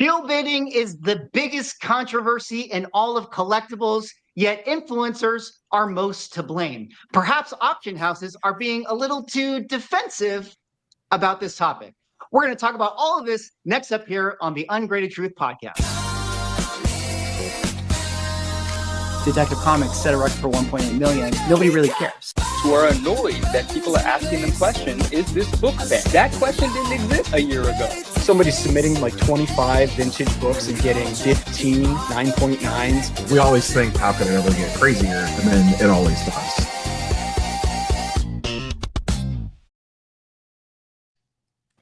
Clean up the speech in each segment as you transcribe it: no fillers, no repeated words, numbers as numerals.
Shill bidding is the biggest controversy in all of collectibles, yet influencers are most to blame. Perhaps auction houses are being a little too defensive about this topic. We're going to talk about all of this next up here on the Ungraded Truth podcast. Detective Comics set a record for 1.8 million. Nobody really cares. Who are annoyed that people are asking them questions, is this book banned? That question didn't exist a year ago. Somebody's submitting like 25 vintage books and getting 15 9.9s. We always think, how can it ever get crazier? And then it always does.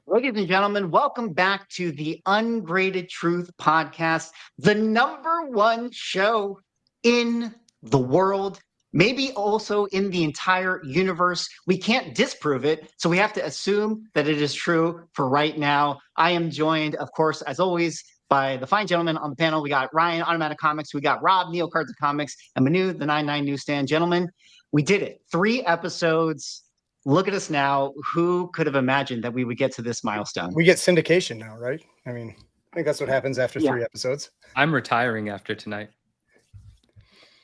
Ladies and gentlemen, welcome back to the Ungraded Truth podcast, the #1 show in the world, maybe also in the entire universe. We can't disprove it, so we have to assume that it is true for right now. I am joined, of course, as always, by the fine gentlemen on the panel. We got Ryan, Automatic Comics. We got Rob, Neo Cards of Comics, and Manu, the 99 Newsstand. Gentlemen, we did it. 3 episodes. Look at us now. Who could have imagined that we would get to this milestone? We get syndication now, right? I mean, I think that's what happens after 3 episodes. I'm retiring after tonight.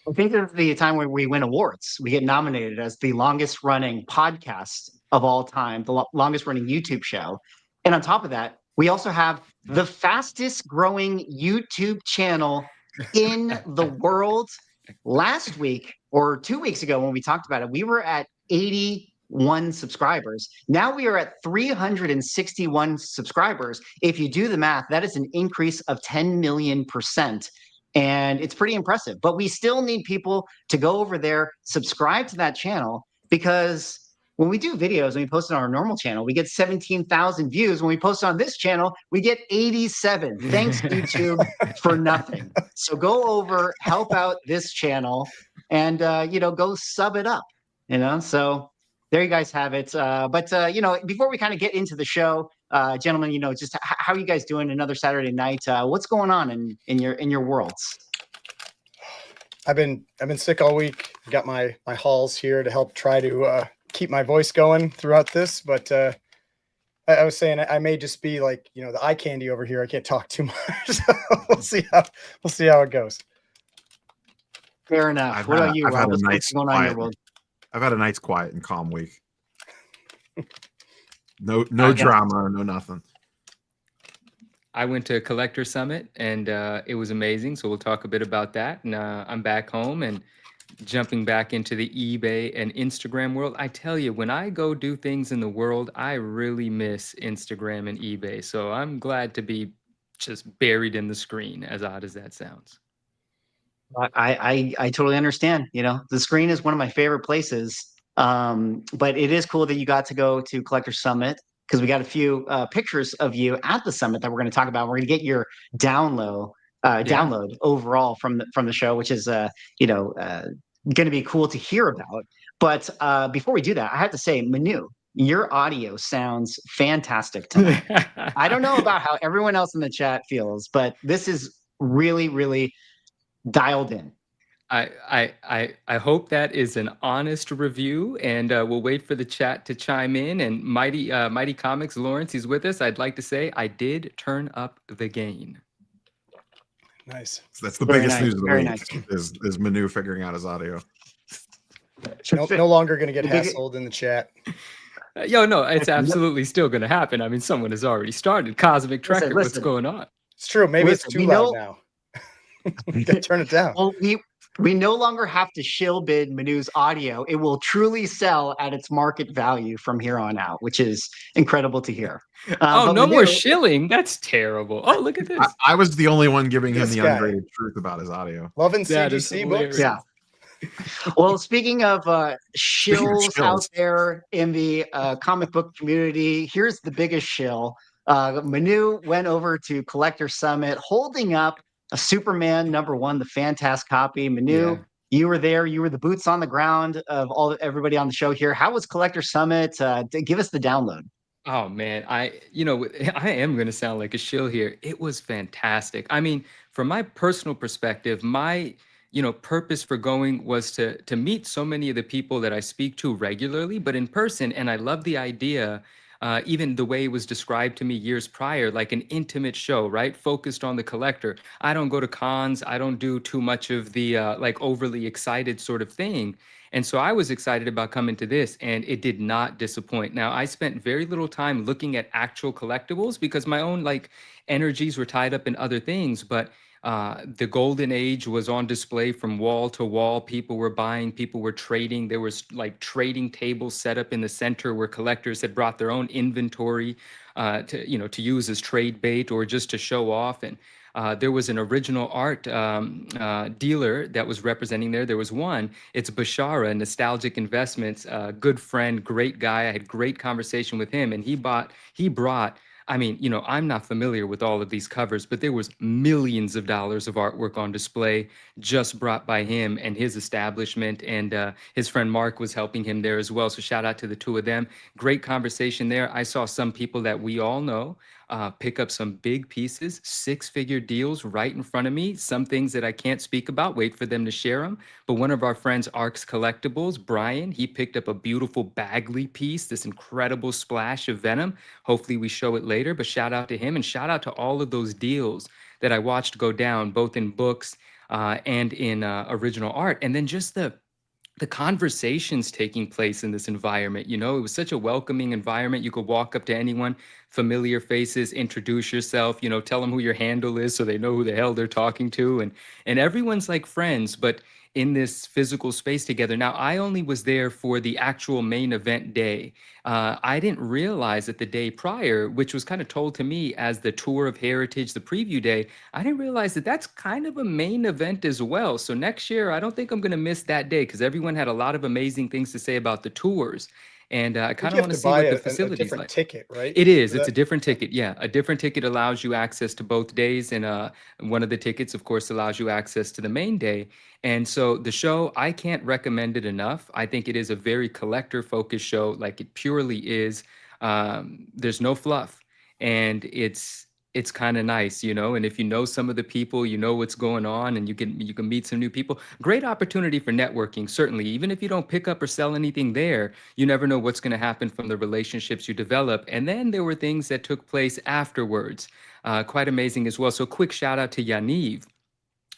I think this is the time where we win awards. We get nominated as the longest running podcast of all time, the longest running YouTube show. And on top of that, we also have the fastest growing YouTube channel in the world. Last week or 2 weeks ago when we talked about it, we were at 81 subscribers. Now we are at 361 subscribers. If you do the math, that is an increase of 10 million%. And it's pretty impressive. But we still need people to go over there, subscribe to that channel, because when we do videos and we post it on our normal channel, we get 17,000 views. When we post it on this channel, we get 87. Thanks, YouTube, for nothing. So go over, help out this channel, and go sub it up. So there you guys have it. But before we kind of get into the show, gentlemen, just how are you guys doing another Saturday night? What's going on in your worlds? I've been sick all week. Got my halls here to help try to keep my voice going throughout this. But I was saying I may just be like, the eye candy over here. I can't talk too much. So we'll see how it goes. Fair enough. What about you, Rob? What's going on in your world? I've had a nice, quiet, and calm week. No drama, no nothing. I went to Collector Summit and it was amazing. So we'll talk a bit about that. And I'm back home and jumping back into the eBay and Instagram world. I tell you, when I go do things in the world, I really miss Instagram and eBay. So I'm glad to be just buried in the screen, as odd as that sounds. I totally understand. The screen is one of my favorite places. But it is cool that you got to go to Collector Summit, because we got a few pictures of you at the summit that we're going to talk about. We're going to get your download overall from the show, which is going to be cool to hear about. But before we do that, I have to say, Manu, your audio sounds fantastic tonight. I don't know about how everyone else in the chat feels, but this is really, really dialed in. I hope that is an honest review, and we'll wait for the chat to chime in. And Mighty Comics Lawrence, he's with us. I'd like to say I did turn up the gain. Nice. So that's the biggest news of the week. Is Manu figuring out his audio. No longer going to get hassled in the chat. No, it's absolutely still going to happen. I mean, someone has already started. Cosmic Trekker, what's going on? It's true. Maybe it's too loud now. You got to turn it down. Well, we no longer have to shill bid Manu's audio. It will truly sell at its market value from here on out, which is incredible to hear. No more shilling. That's terrible. Oh, look at this. I was the only one giving him the ungraded truth about his audio. Loving CGC books. Yeah. Well, speaking of shills out there in the comic book community, here's the biggest shill. Manu went over to Collector Summit holding up a Superman #1, the Fantastic copy. Manu, you were there. You were the boots on the ground of everybody on the show here. How was Collector Summit? Give us the download. Oh man, I am going to sound like a shill here. It was fantastic. I mean, from my personal perspective, my purpose for going was to meet so many of the people that I speak to regularly, but in person. And I love the idea even the way it was described to me years prior, like an intimate show, right? Focused on the collector. I don't go to cons. I don't do too much of the like overly excited sort of thing. And so I was excited about coming to this, and it did not disappoint. Now, I spent very little time looking at actual collectibles because my own like energies were tied up in other things. But the golden age was on display from wall to wall. People were buying, people were trading. There was like trading tables set up in the center where collectors had brought their own inventory to use as trade bait or just to show off. And there was an original art dealer that was representing there. There was one. It's Bashara, Nostalgic Investments, good friend, great guy. I had great conversation with him, and he brought. I mean, I'm not familiar with all of these covers, but there was millions of dollars of artwork on display just brought by him and his establishment. And his friend Mark was helping him there as well. So shout out to the two of them. Great conversation there. I saw some people that we all know pick up some big pieces, six-figure deals right in front of me. Some things that I can't speak about, wait for them to share them. But one of our friends, Arcs Collectibles, Brian, he picked up a beautiful Bagley piece, this incredible splash of Venom. Hopefully we show it later, but shout out to him and shout out to all of those deals that I watched go down, both in books and in original art. And then just the conversations taking place in this environment. It was such a welcoming environment. You could walk up to anyone, familiar faces, introduce yourself, tell them who your handle is so they know who the hell they're talking to. And everyone's like friends, but in this physical space together. Now, I only was there for the actual main event day. I didn't realize that the day prior, which was kind of told to me as the tour of heritage, the preview day, I didn't realize that that's kind of a main event as well. So next year, I don't think I'm going to miss that day because everyone had a lot of amazing things to say about the tours. And I kind of want to see what the facilities different like. ticket, right? It is. For It's a that? different ticket. Yeah, a different ticket allows you access to both days, and one of the tickets, of course, allows you access to the main day. And so the show, I can't recommend it enough. I think it is a very collector-focused show, like it purely is. There's no fluff, and it's kind of nice, And if you know some of the people, you know what's going on, and you can meet some new people. Great opportunity for networking, certainly. Even if you don't pick up or sell anything there, you never know what's going to happen from the relationships you develop. And then there were things that took place afterwards, quite amazing as well. So quick shout out to Yaniv,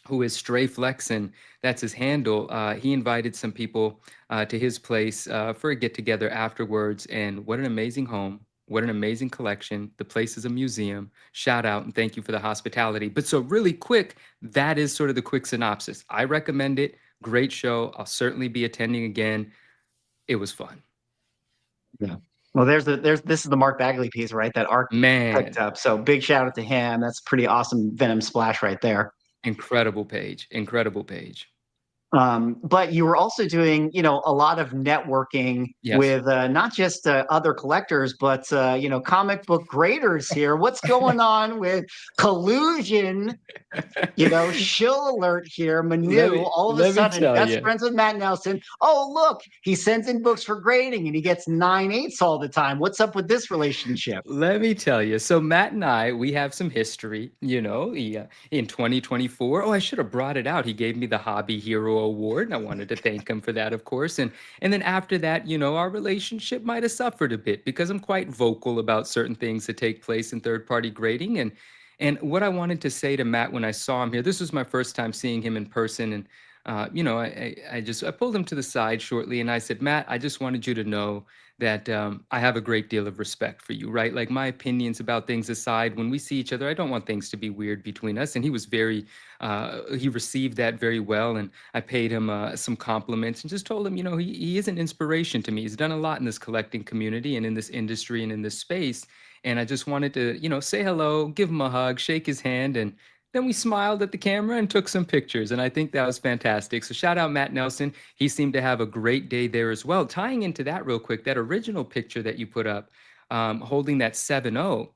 who is Stray Flexin. That's his handle. He invited some people to his place for a get together afterwards. And what an amazing home. What an amazing collection. The place is a museum. Shout out and thank you for the hospitality. But so really quick, that is sort of the quick synopsis. I recommend it. Great show. I'll certainly be attending again. It was fun. Yeah. Well, this is the Mark Bagley piece, right? That Art Man, picked up. So big shout out to him. That's pretty awesome Venom splash right there. incredible page. Incredible page. But you were also doing, a lot of networking Yes. with not just other collectors, but comic book graders here. What's going on with collusion? Shill alert here. Manu, all of a let me sudden, tell best ya. friends with Matt Nelson. Oh, look, he sends in books for grading and he gets 9/8 all the time. What's up with this relationship? Let me tell you. So Matt and I, we have some history, in 2024. Oh, I should have brought it out. He gave me the Hobby Hero Award, and I wanted to thank him for that, of course. And then after that, our relationship might have suffered a bit because I'm quite vocal about certain things that take place in third-party grading. And what I wanted to say to Matt when I saw him here, this was my first time seeing him in person, and I pulled him to the side shortly, and I said, Matt, I just wanted you to know that I have a great deal of respect for you, right? Like my opinions about things aside, when we see each other, I don't want things to be weird between us. And he was he received that very well. And I paid him some compliments and just told him, he is an inspiration to me. He's done a lot in this collecting community and in this industry and in this space. And I just wanted to, say hello, give him a hug, shake his hand, and then we smiled at the camera and took some pictures, and I think that was fantastic. So shout out Matt Nelson. He seemed to have a great day there as well. Tying into that real quick, that original picture that you put up, holding that 7-0,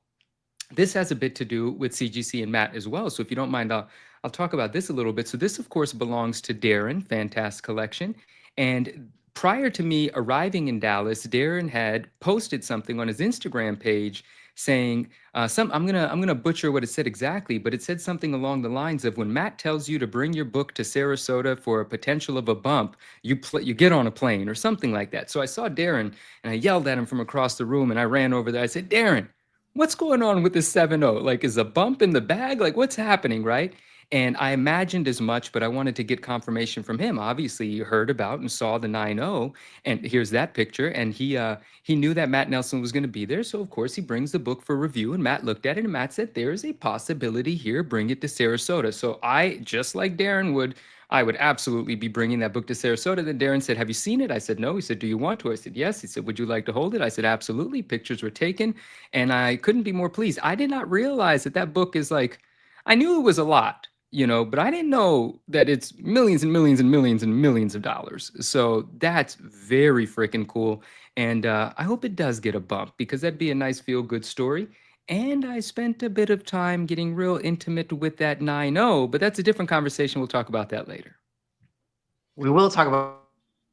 this has a bit to do with CGC and Matt as well. So if you don't mind, I'll talk about this a little bit. So this, of course, belongs to Darren, Fantastic Collection. And prior to me arriving in Dallas, Darren had posted something on his Instagram page saying I'm gonna butcher what it said exactly, but it said something along the lines of, when Matt tells you to bring your book to Sarasota for a potential of a bump, you get on a plane or something like that. So I saw Darren and I yelled at him from across the room, and I ran over there. I said, Darren, what's going on with this 7-0? Like, is a bump in the bag? Like, what's happening, right? And I imagined as much, but I wanted to get confirmation from him. Obviously, you heard about and saw the 9-0, and here's that picture. And he knew that Matt Nelson was going to be there, so of course he brings the book for review. And Matt looked at it, and Matt said, "There is a possibility here. Bring it to Sarasota." So I, just like Darren would, I would absolutely be bringing that book to Sarasota. Then Darren said, "Have you seen it?" I said, "No." He said, "Do you want to?" I said, "Yes." He said, "Would you like to hold it?" I said, "Absolutely." Pictures were taken, and I couldn't be more pleased. I did not realize that that book is like, I knew it was a lot, but I didn't know that it's millions and millions and millions and millions of dollars. So that's very freaking cool. And I hope it does get a bump, because that'd be a nice feel good story. And I spent a bit of time getting real intimate with that 9-0, but that's a different conversation. We'll talk about that later. We will talk about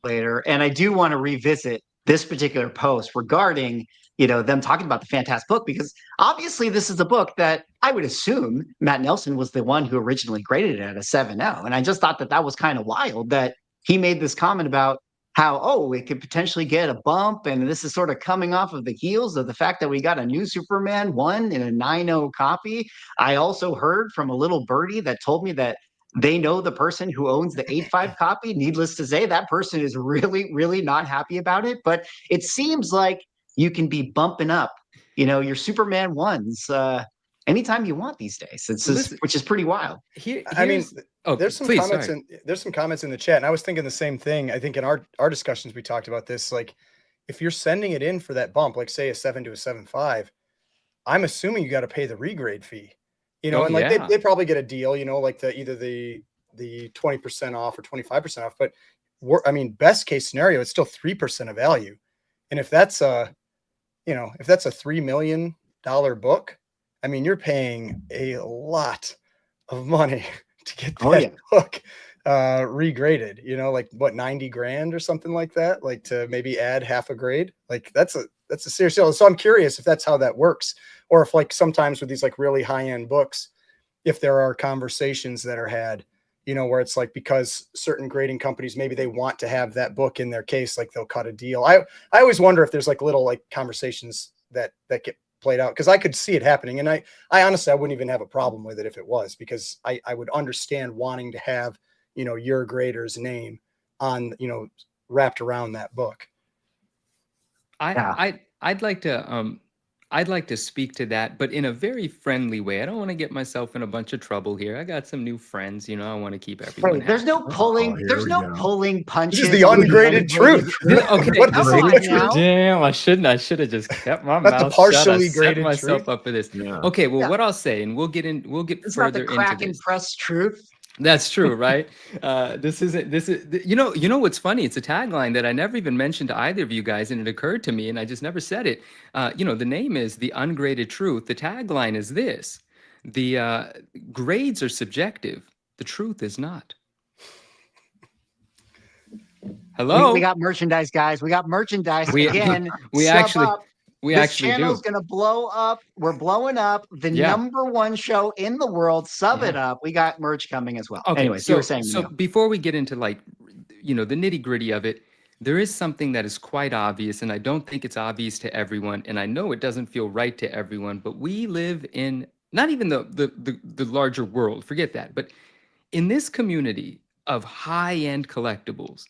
it later. And I do want to revisit this particular post regarding, them talking about the fantastic book, because obviously this is a book that I would assume Matt Nelson was the one who originally graded it at a 7.0. And I just thought that that was kind of wild that he made this comment about how, oh, it could potentially get a bump. And this is sort of coming off of the heels of the fact that we got a new Superman 1 in a 9.0 copy. I also heard from a little birdie that told me that they know the person who owns the 8.5 copy. Needless to say, that person is really, really not happy about it. But it seems like you can be bumping up, your Superman 1s anytime you want these days. It's just, which is pretty wild. I mean, oh, there's some please, comments sorry. there's some comments in the chat, and I was thinking the same thing. I think in our discussions we talked about this. Like, if you're sending it in for that bump, like say a 7 to a 7.5, I'm assuming you got to pay the regrade fee. Oh, and like yeah. they probably get a deal, like either the 20% off or 25% off. But I mean, best case scenario, it's still 3% of value. And if that's a $3 million book, I mean, you're paying a lot of money to get that book regraded, like what, 90 grand or something like that, like to maybe add half a grade. Like that's a serious deal. So I'm curious if that's how that works, or if like sometimes with these like really high end books, if there are conversations that are had, where it's like, because certain grading companies, maybe they want to have that book in their case, like they'll cut a deal. I always wonder if there's like little like conversations that get played out, because I could see it happening. And I honestly, I wouldn't even have a problem with it if it was, because I would understand wanting to have, your grader's name on, wrapped around that book. I'd like to speak to that, but in a very friendly way. I don't want to get myself in a bunch of trouble here. I got some new friends, I want to keep everyone happy. There's no pulling. here There's we no go. pulling punches. This is the ungraded truth. Okay, What Come is on it? now. damn, I should have just kept my Not the mouth partially shut. I set graded myself truth. up for this. Yeah. Okay, well, Yeah. what I'll say, and we'll get It's not further the into crack and this. press truth. That's true, right? This is what's funny? It's a tagline that I never even mentioned to either of you guys, and it occurred to me, and I just never said it. The name is The Ungraded Truth. The tagline is this: the grades are subjective, the truth is not. Hello? We got merchandise, guys. We got merchandise. We- Again, we sub actually- up. We This actually channel's do. gonna blow up. We're blowing up. The Yeah. #1 show in the world. Sub Yeah. it up. We got merch coming as well. Okay, Anyways, so, you were saying, so Neil. before we get into the nitty gritty of it, there is something that is quite obvious, and I don't think it's obvious to everyone, and I know it doesn't feel right to everyone, but we live in not even the larger world, forget that, but in this community of high-end collectibles,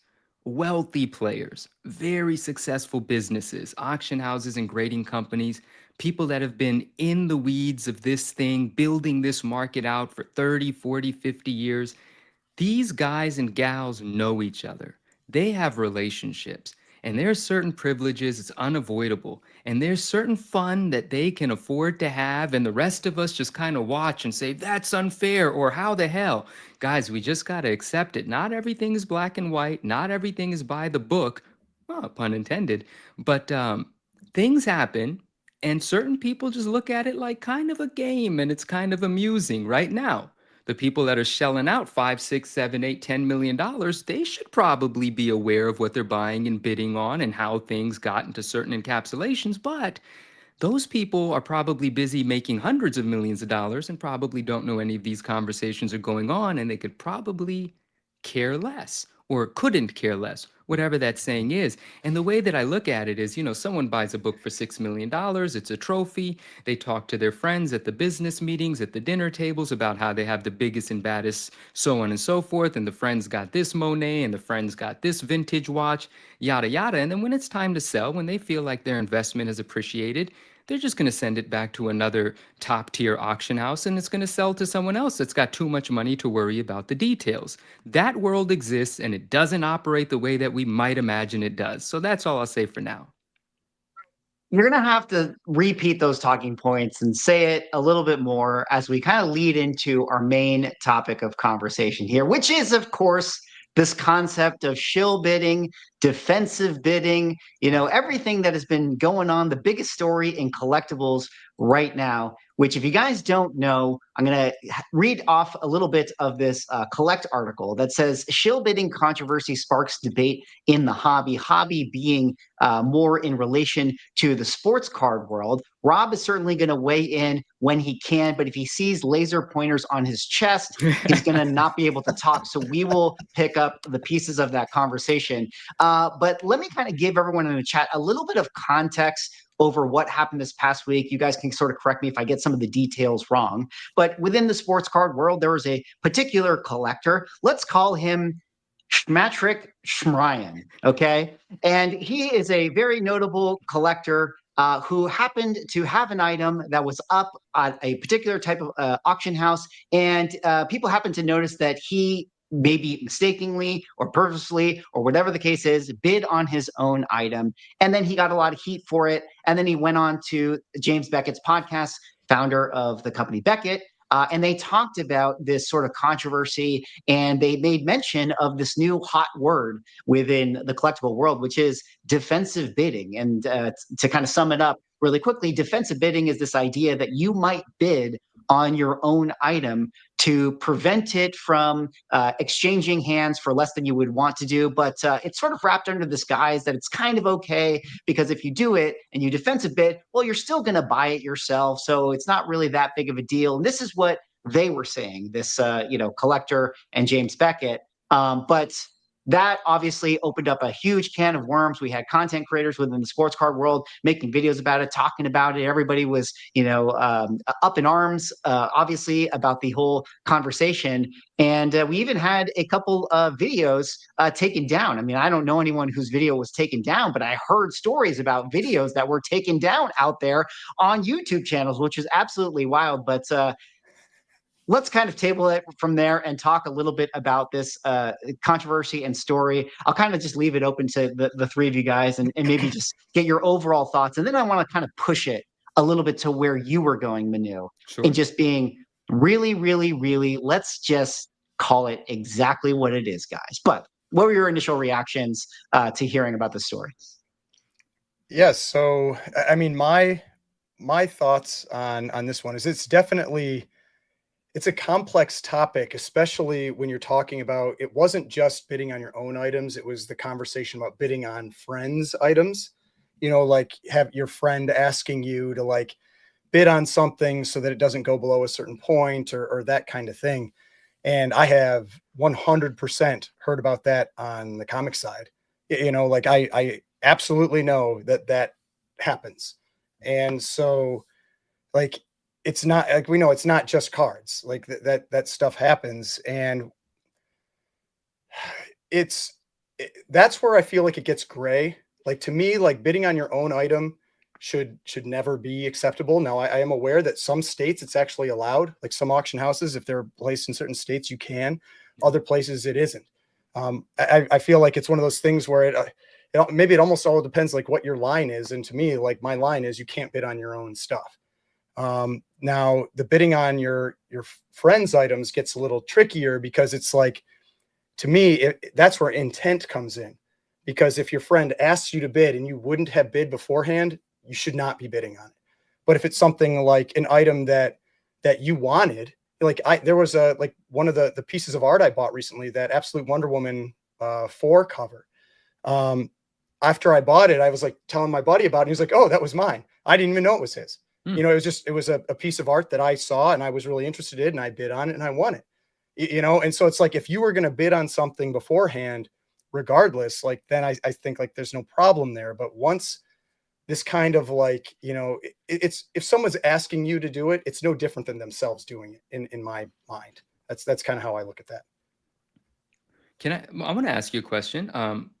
wealthy players, very successful businesses, auction houses and grading companies, people that have been in the weeds of this thing, building this market out for 30, 40, 50 years. These guys and gals know each other. They have relationships, and there's certain privileges, it's unavoidable. And there's certain fun that they can afford to have, and the rest of us just kind of watch and say, that's unfair, or how the hell? Guys, we just got to accept it. Not everything is black and white. Not everything is by the book, well, pun intended. But things happen, and certain people just look at it like kind of a game, and it's kind of amusing right now. the people that are shelling out 5, 6, 7, 8, $10 million, they should probably be aware of what they're buying and bidding on and how things got into certain encapsulations. But those people are probably busy making hundreds of millions of dollars and probably don't know any of these conversations are going on, and they could probably care less or couldn't care less, whatever that saying is. And the way that I look at it is, someone buys a book for $6 million, it's a trophy. They talk to their friends at the business meetings, at the dinner tables about how they have the biggest and baddest, so on and so forth. And the friends got this Monet and the friends got this vintage watch, yada, yada. And then when it's time to sell, when they feel like their investment has appreciated, they're just going to send it back to another top tier auction house, and it's going to sell to someone else that's got too much money to worry about the details. That world exists, and it doesn't operate the way that we might imagine it does. So that's all I'll say for now. You're going to have to repeat those talking points and say it a little bit more as we kind of lead into our main topic of conversation here, which is, of course, this concept of shill bidding, defensive bidding, everything that has been going on, the biggest story in collectibles right now, which if you guys don't know, I'm going to read off a little bit of this Collect article that says shill bidding controversy sparks debate in the hobby being more in relation to the sports card world. Rob is certainly going to weigh in when he can, but if he sees laser pointers on his chest, he's going to not be able to talk. So we will pick up the pieces of that conversation. But let me kind of give everyone in the chat a little bit of context over what happened this past week. You guys can sort of correct me if I get some of the details wrong. But within the sports card world, there was a particular collector. Let's call him Schmatrick Schmryan, okay? And he is a very notable collector who happened to have an item that was up at a particular type of auction house, and people happened to notice that he maybe mistakenly or purposely or whatever the case is, bid on his own item. And then he got a lot of heat for it. And then he went on to James Beckett's podcast, founder of the company Beckett. And they talked about this sort of controversy, and they made mention of this new hot word within the collectible world, which is defensive bidding. And to kind of sum it up really quickly, defensive bidding is this idea that you might bid on your own item to prevent it from exchanging hands for less than you would want to do. But it's sort of wrapped under this guise that it's kind of okay, because if you do it and you defensive bid, well, you're still going to buy it yourself. So it's not really that big of a deal. And this is what they were saying, this collector and James Beckett. But that obviously opened up a huge can of worms. We had content creators within the sports card world making videos about it, talking about it. Everybody was, up in arms, obviously, about the whole conversation. And we even had a couple of videos taken down. I mean, I don't know anyone whose video was taken down, but I heard stories about videos that were taken down out there on YouTube channels, which is absolutely wild. But let's kind of table it from there and talk a little bit about this controversy and story. I'll kind of just leave it open to the three of you guys and maybe just get your overall thoughts. And then I want to kind of push it a little bit to where you were going, Manu, Sure. and just being really, really, really, let's just call it exactly what it is, guys. But what were your initial reactions to hearing about this story? Yes. So, I mean, my thoughts on this one is it's a complex topic, especially when you're talking about, it wasn't just bidding on your own items. It was the conversation about bidding on friends' items, like have your friend asking you to like bid on something so that it doesn't go below a certain point or that kind of thing. And I have 100% heard about that on the comic side. Like I absolutely know that happens. And so like, it's not like, we know it's not just cards, like that stuff happens. And that's where I feel like it gets gray. Like to me, like bidding on your own item should never be acceptable. Now I am aware that some states it's actually allowed, like some auction houses, if they're placed in certain states, you can, other places it isn't. I feel like it's one of those things where maybe it almost all depends like what your line is. And to me, like my line is you can't bid on your own stuff. Now the bidding on your friend's items gets a little trickier because it's like, to me, that's where intent comes in, because if your friend asks you to bid and you wouldn't have bid beforehand, you should not be bidding on it. But if it's something like an item that you wanted like there was a like one of the pieces of art I bought recently, that Absolute Wonder Woman 4 cover. Um, After I bought it, I was like telling my buddy about it. He was like, "Oh, that was mine. I didn't even know it was his." Hmm. You know, it was a piece of art that I saw and I was really interested in, and I bid on it and I won it. You know, and so it's like if you were going to bid on something beforehand, regardless, like then I think like there's no problem there. But once this kind of like, you know, it's if someone's asking you to do it, it's no different than themselves doing it in my mind. That's kind of how I look at that. I want to ask you a question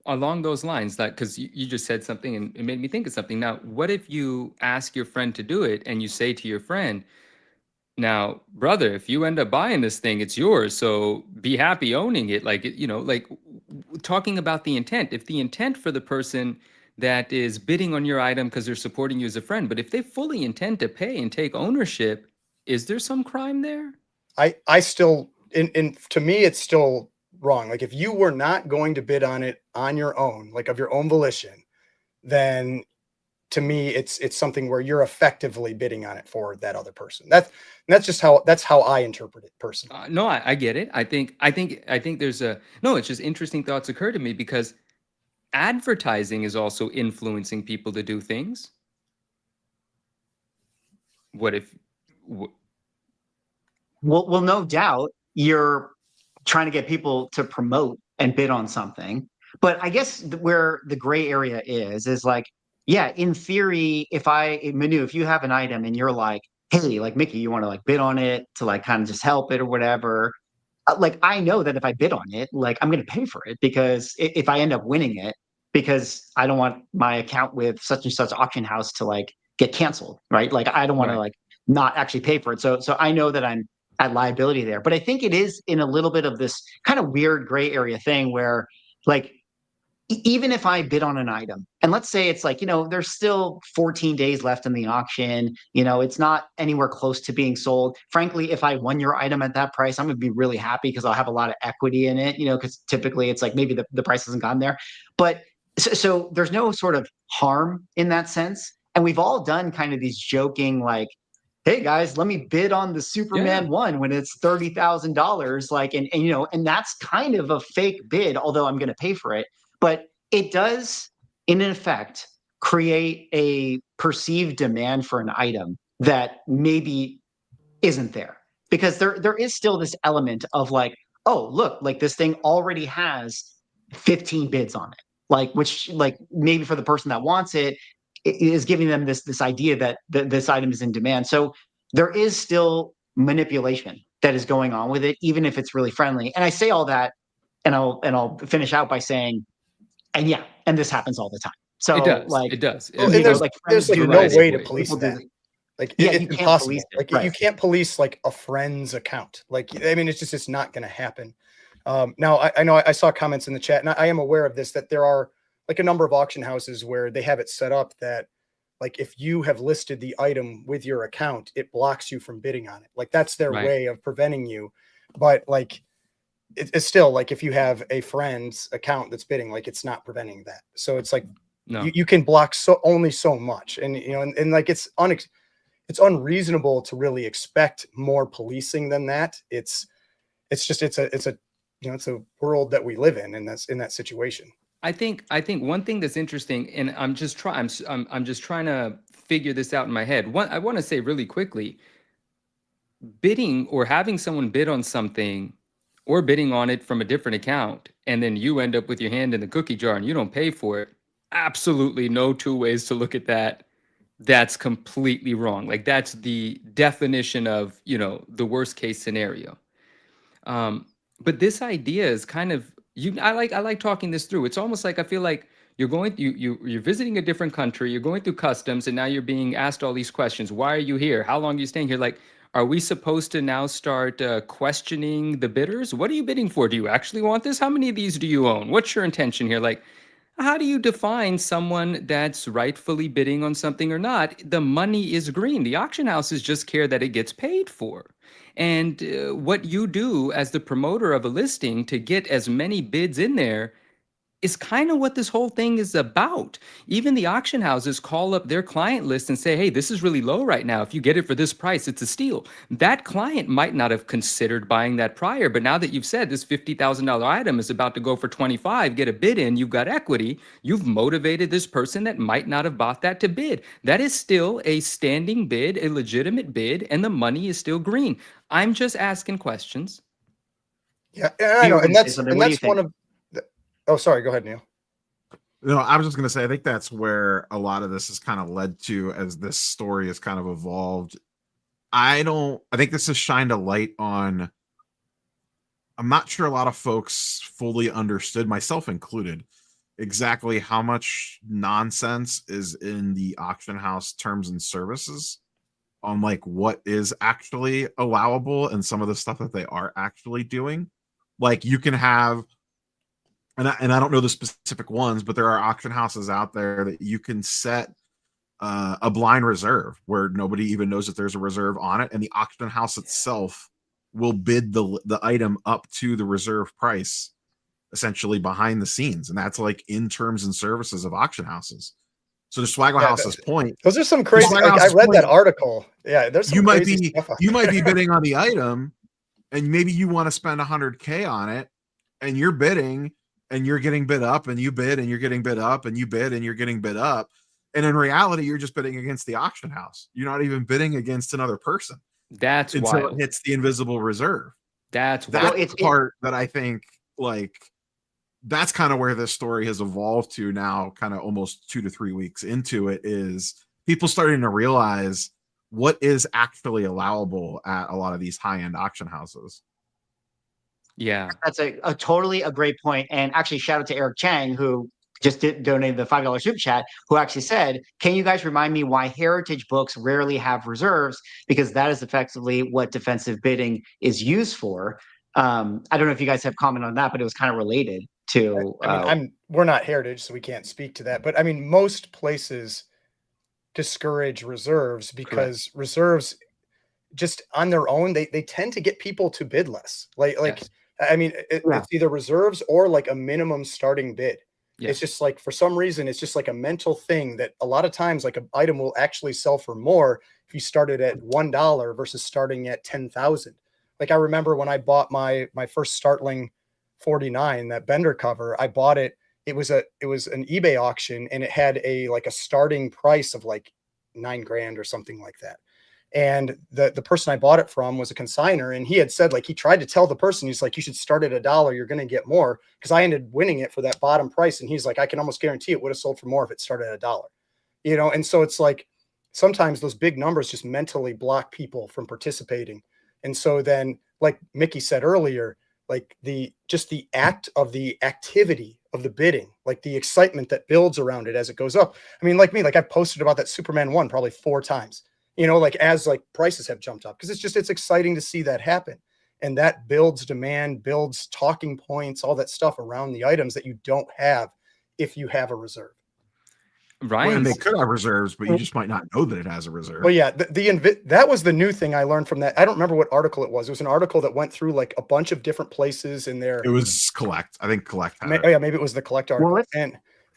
along those lines, that because you just said something and it made me think of something. Now, what if you ask your friend to do it and you say to your friend, now, brother, if you end up buying this thing, it's yours. So be happy owning it. Like, you know, like talking about the intent. If the intent for the person that is bidding on your item because they're supporting you as a friend, but if they fully intend to pay and take ownership, is there some crime there? I still in to me it's still wrong. Like if you were not going to bid on it on your own, like of your own volition, then to me it's something where you're effectively bidding on it for that other person. That's just how I interpret it personally. No, I get it. I think there's a no. It's just interesting thoughts occur to me because advertising is also influencing people to do things. What if? Well, no doubt you're trying to get people to promote and bid on something. But I guess where the gray area is like, yeah, in theory, Manu, if you have an item and you're like, hey, like Mickey, you want to like bid on it to like kind of just help it or whatever. Like I know that if I bid on it, like I'm going to pay for it because if I end up winning it, because I don't want my account with such and such auction house to like get canceled, right? Like I don't want to Right. like not actually pay for it. So I know that I'm at liability there. But I think it is in a little bit of this kind of weird gray area thing where like even if I bid on an item, and let's say it's like, there's still 14 days left in the auction, it's not anywhere close to being sold. Frankly, if I won your item at that price, I'm going to be really happy because I'll have a lot of equity in it, because typically it's like maybe the price hasn't gone there. But so there's no sort of harm in that sense. And we've all done kind of these joking, like, hey guys, let me bid on the Superman Yeah. one when it's $30,000. Like, and that's kind of a fake bid, although I'm going to pay for it. But it does, in effect, create a perceived demand for an item that maybe isn't there. Because there is still this element of like, oh, look, like this thing already has 15 bids on it. Like, which like maybe for the person that wants it is giving them this idea that this item is in demand. So there is still manipulation that is going on with it, even if it's really friendly. And I say all that, and I'll finish out by saying, and yeah, and this happens all the time. It So does. like, It does. Well, and like there's friends like do no this, way to ways. police people do that. this. Like Yeah, it's you can't impossible. police it, Like right? you can't police like a friend's account. Like I mean, it's not going to happen. Now I know I saw comments in the chat, and I am aware of this, that there are like a number of auction houses where they have it set up that like if you have listed the item with your account, it blocks you from bidding on it. Like that's their Right. way of preventing you. But like it's still like if you have a friend's account that's bidding, like it's not preventing that. So it's like No. you can block only so much, and and like it's unreasonable to really expect more policing than that. It's a it's a world that we live in, and that's in that situation. I think one thing that's interesting, and I'm just trying to figure this out in my head. One, I want to say really quickly, bidding or having someone bid on something or bidding on it from a different account, and then you end up with your hand in the cookie jar and you don't pay for it. Absolutely no two ways to look at that. That's completely wrong. Like that's the definition of, the worst case scenario. But this idea is kind of I like talking this through. It's almost like I feel like you're visiting a different country, you're going through customs, and now you're being asked all these questions. Why are you here? How long are you staying here? Like, are we supposed to now start questioning the bidders? What are you bidding for? Do you actually want this? How many of these do you own? What's your intention here? Like, how do you define someone that's rightfully bidding on something or not? The money is green. The auction houses just care that it gets paid for. And what you do as the promoter of a listing to get as many bids in there is kind of what this whole thing is about. Even the auction houses call up their client list and say, hey, this is really low right now. If you get it for this price, it's a steal. That client might not have considered buying that prior, but now that you've said this $50,000 item is about to go for 25, get a bid in, you've got equity, you've motivated this person that might not have bought that to bid. That is still a standing bid, a legitimate bid, and the money is still green. I'm just asking questions. Yeah, I know, and that's What do you think? one of. Oh, sorry. Go ahead, Neil. No, I was just going to say, I think that's where a lot of this has kind of led to as this story has kind of evolved. I think this has shined a light on, I'm not sure a lot of folks fully understood, myself included, exactly how much nonsense is in the auction house terms and services on like what is actually allowable and some of the stuff that they are actually doing. Like you can have, and I don't know the specific ones, but there are auction houses out there that you can set a blind reserve where nobody even knows that there's a reserve on it, and the auction house itself will bid the item up to the reserve price, essentially behind the scenes, and that's like in terms and services of auction houses. So to Swaggle House's point, those are some crazy. Like, I read that article. Yeah, there's some crazy stuff. You might be bidding on the item, and maybe you want to spend $100K on it, and you're bidding. And you're getting bid up, and you bid, and you're getting bid up, and you bid, and you're getting bid up. And in reality, you're just bidding against the auction house. You're not even bidding against another person. That's until wild. It hits the invisible reserve. That's the part that I think, like, that's kind of where this story has evolved to now, kind of almost 2 to 3 weeks into it, is people starting to realize what is actually allowable at a lot of these high-end auction houses. Yeah, that's a totally a great point. And actually, shout out to Eric Chang, who just donated the $5 super chat, who actually said, can you guys remind me why heritage books rarely have reserves? Because that is effectively what defensive bidding is used for. I don't know if you guys have comment on that, but it was kind of related to. I mean, we're not heritage, so we can't speak to that. But I mean, most places discourage reserves because reserves just on their own, they tend to get people to bid less. Yes. I mean, it's either reserves or like a minimum starting bid. Yes. It's just like, for some reason, it's just like a mental thing that a lot of times like an item will actually sell for more if you started at $1 versus starting at 10,000. Like I remember when I bought my first Startling 49, that Bender cover, I bought it. It was an eBay auction, and it had a starting price of like $9,000 or something like that. And the person I bought it from was a consignor, and he had said, like, he tried to tell the person, he's like, you should start at $1, you're going to get more, because I ended winning it for that bottom price. And he's like, I can almost guarantee it would have sold for more if it started at $1, you know? And so it's like, sometimes those big numbers just mentally block people from participating. And so then, like Mickey said earlier, like the act of the activity of the bidding, like the excitement that builds around it as it goes up. I mean, like me, like I've posted about that Superman 1 probably 4 times. You know, like as like prices have jumped up, because it's exciting to see that happen. And that builds demand, builds talking points, all that stuff around the items that you don't have if you have a reserve. Right. Well, and they could have reserves, but you just might not know that it has a reserve. Well, yeah, that was the new thing I learned from that. I don't remember what article it was. It was an article that went through like a bunch of different places in there. It was Collect. I think Collect. Oh yeah, maybe it was the Collect article.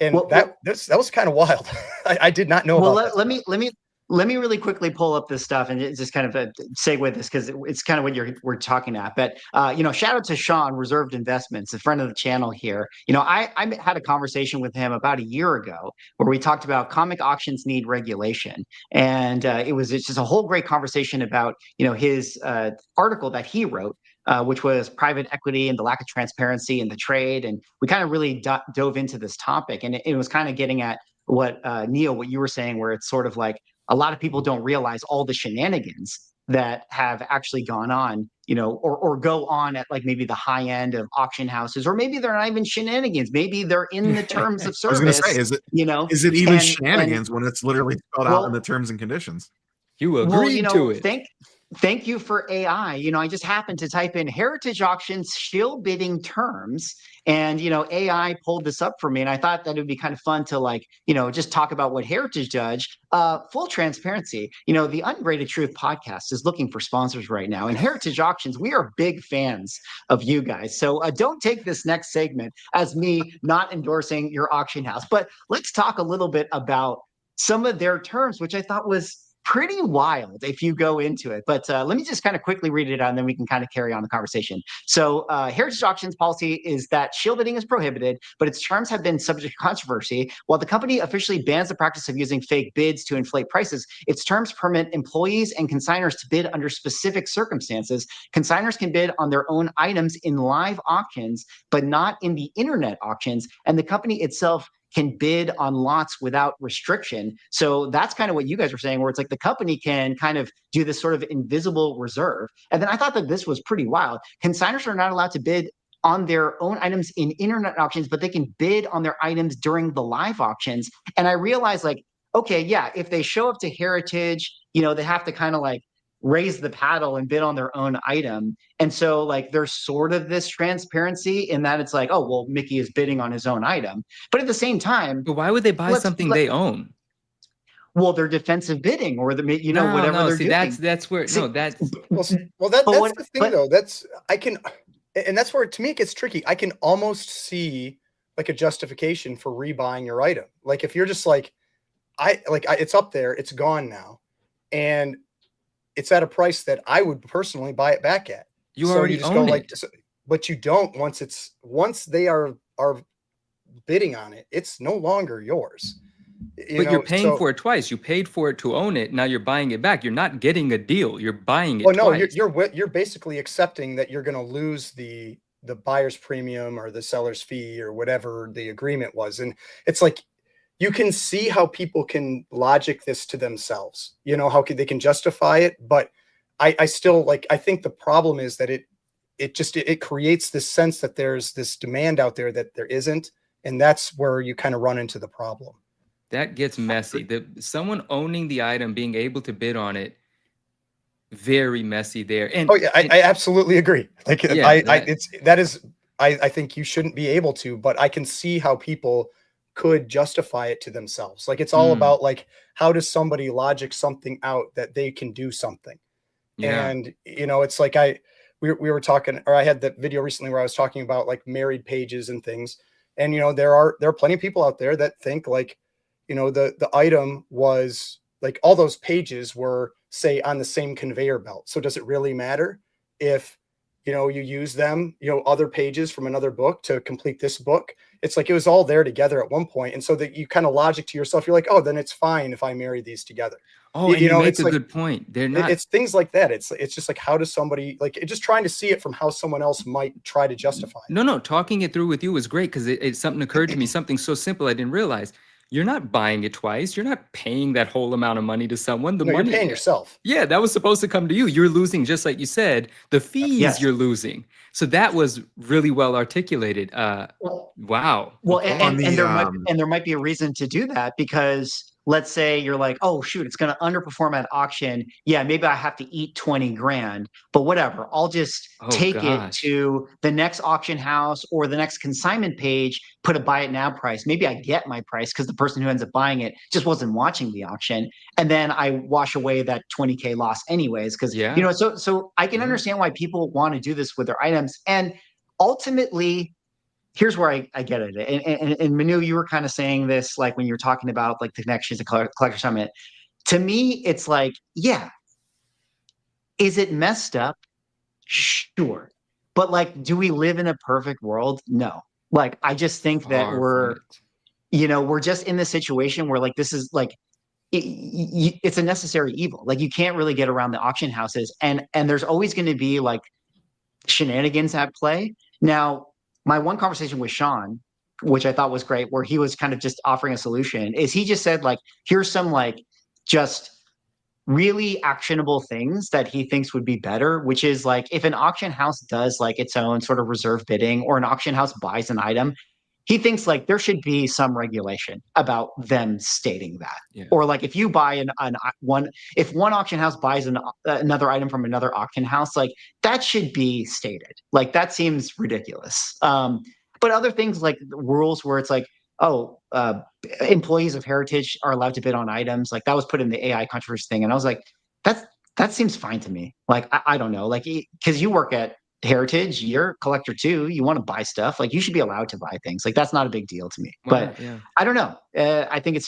That was kind of wild. I did not know about that. Let me really quickly pull up this stuff and just kind of segue this, because it's kind of what we're talking at. But shout out to Sean, Reserved Investments, a friend of the channel here. I had a conversation with him about a year ago where we talked about comic auctions need regulation, and it's just a whole great conversation about his article that he wrote. Which was private equity and the lack of transparency in the trade, and we kind of really dove into this topic, and it was kind of getting at what Neil, what you were saying, where it's sort of like a lot of people don't realize all the shenanigans that have actually gone on, or go on at like maybe the high end of auction houses, or maybe they're not even shenanigans. Maybe they're in the terms of service. I was going to say, is it even shenanigans when it's literally spelled out in the terms and conditions? You agree to it. thank you for AI. I just happened to type in heritage auctions shill bidding terms, and AI pulled this up for me, and I thought that it would be kind of fun to just talk about what Heritage does. Full transparency, the Ungraded Truth podcast is looking for sponsors right now, and Heritage Auctions, we are big fans of you guys. So don't take this next segment as me not endorsing your auction house, but let's talk a little bit about some of their terms, which I thought was pretty wild if you go into it. But let me just kind of quickly read it out, and then we can kind of carry on the conversation. So Heritage Auctions policy is that shill bidding is prohibited, but its terms have been subject to controversy. While the company officially bans the practice of using fake bids to inflate prices, its terms permit employees and consigners to bid under specific circumstances. Consigners can bid on their own items in live auctions, but not in the internet auctions. And the company itself can bid on lots without restriction. So that's kind of what you guys were saying, where it's like the company can kind of do this sort of invisible reserve. And then I thought that this was pretty wild. Consigners are not allowed to bid on their own items in internet auctions, but they can bid on their items during the live auctions. And I realized, like, okay, yeah, if they show up to Heritage, they have to kind of like raise the paddle and bid on their own item. And so like there's sort of this transparency in that it's like, oh, well, Mickey is bidding on his own item. But at the same time, But why would they buy something they own? well, they're defensive bidding, or No, whatever they're see, doing. that's where See, no, that's That's what- the thing but- though. And that's where to me it gets tricky. I can almost see like a justification for rebuying your item. Like if you're just like, it's up there, it's gone now, and it's at a price that I would personally buy it back at. you already own it. But you don't once they are bidding on it, it's no longer yours. But you're paying for it twice. You paid for it to own it. Now you're buying it back. You're not getting a deal. You're buying it twice. You're basically accepting that you're going to lose the buyer's premium or the seller's fee or whatever the agreement was. And it's like, you can see how people can logic this to themselves, how they can justify it. But I still I think the problem is that it creates this sense that there's this demand out there that there isn't. And that's where you kind of run into the problem. That gets messy. Someone owning the item, being able to bid on it, very messy there. And I absolutely agree. Like Yeah, I think you shouldn't be able to, but I can see how people could justify it to themselves. Like it's all about like, how does somebody logic something out that they can do something? yeah. And it's like we were talking, or I had that video recently where I was talking about like married pages and things. And there are plenty of people out there that think like, the item was like all those pages were say on the same conveyor belt. So does it really matter if you use them, other pages from another book to complete this book? It's like it was all there together at one point. And so that you kind of logic to yourself, you're like, oh, then it's fine if I marry these together. Oh, and you make a good point. They're not. It's things like that. It's just like, how does somebody just trying to see it from how someone else might try to justify it. No. Talking it through with you was great because it's something occurred to me, something so simple I didn't realize. You're not buying it twice. You're not paying that whole amount of money to someone. You're paying yourself. Yeah, that was supposed to come to you. You're losing, just like you said, the fees Yes. you're losing. So that was really well articulated. Wow. Well, Okay. and there might be a reason to do that, because let's say you're like, oh shoot, it's going to underperform at auction. Yeah, maybe I have to eat 20 grand, but whatever. I'll just take it to the next auction house or the next consignment page, put a buy it now price. Maybe I get my price because the person who ends up buying it just wasn't watching the auction. And then I wash away that 20K loss anyways. Because, so I can understand why people want to do this with their items. And ultimately, here's where I get it. And Manu, you were kind of saying this, like when you were talking about like the connections to Collector Summit. To me, it's like, yeah, is it messed up? Sure. But like, do we live in a perfect world? No. Like, I just think that we're just in this situation where like, this is like, it's a necessary evil. Like you can't really get around the auction houses, and there's always going to be like shenanigans at play. Now, my one conversation with Sean, which I thought was great, where he was kind of just offering a solution, is he just said like, here's some like just really actionable things that he thinks would be better, which is like if an auction house does like its own sort of reserve bidding, or an auction house buys an item, he thinks like there should be some regulation about them stating that. Yeah. Or like if you buy if one auction house buys another item from another auction house, like that should be stated. Like that seems ridiculous. But other things like rules where it's like, oh, employees of Heritage are allowed to bid on items. Like that was put in the AI controversy thing, and I was like, that seems fine to me. Like I don't know, like because you work at Heritage, you're a collector too. You want to buy stuff, like you should be allowed to buy things. Like that's not a big deal to me. Why But not? Yeah. I don't know. I think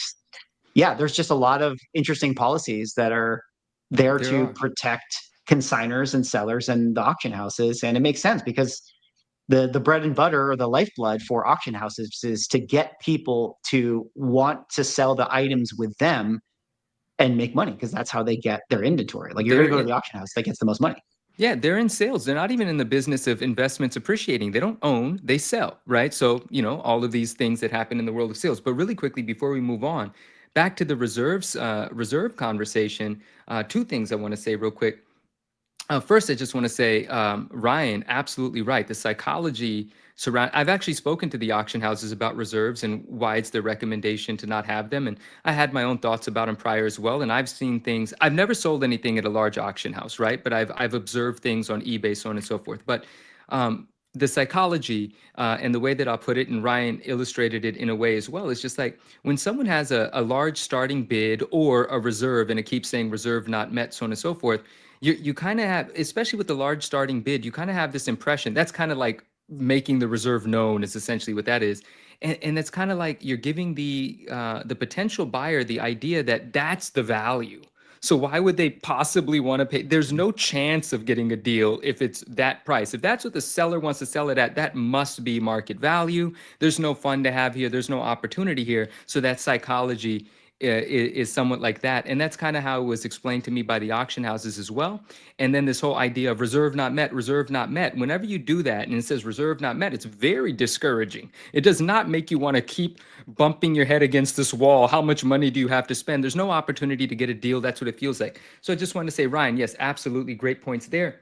there's just a lot of interesting policies that are there to protect consigners and sellers and the auction houses, and it makes sense because the bread and butter or the lifeblood for auction houses is to get people to want to sell the items with them and make money, because that's how they get their inventory. Like you're going to go to the auction house that gets the most money. Yeah, they're in sales. They're not even in the business of investments appreciating. They don't own, they sell, right? So, all of these things that happen in the world of sales. But really quickly, before we move on, back to the reserve conversation, two things I want to say real quick. First, I just want to say, Ryan, absolutely right. The psychology surround. I've actually spoken to the auction houses about reserves and why it's their recommendation to not have them. And I had my own thoughts about them prior as well. And I've seen things. I've never sold anything at a large auction house, right? But I've observed things on eBay, so on and so forth. But the psychology and the way that I'll put it, and Ryan illustrated it in a way as well, is just like when someone has a large starting bid or a reserve, and it keeps saying reserve not met, so on and so forth. You kind of have, especially with the large starting bid, you kind of have this impression. That's kind of like making the reserve known is essentially what that is. And it's kind of like you're giving the potential buyer the idea that that's the value. So why would they possibly want to pay? There's no chance of getting a deal if it's that price. If that's what the seller wants to sell it at, that must be market value. There's no fun to have here. There's no opportunity here. So that psychology is somewhat like that. And that's kind of how it was explained to me by the auction houses as well. And then this whole idea of reserve not met, reserve not met. Whenever you do that and it says reserve not met, it's very discouraging. It does not make you want to keep bumping your head against this wall. How much money do you have to spend? There's no opportunity to get a deal. That's what it feels like. So I just wanted to say, Ryan, yes, absolutely great points there.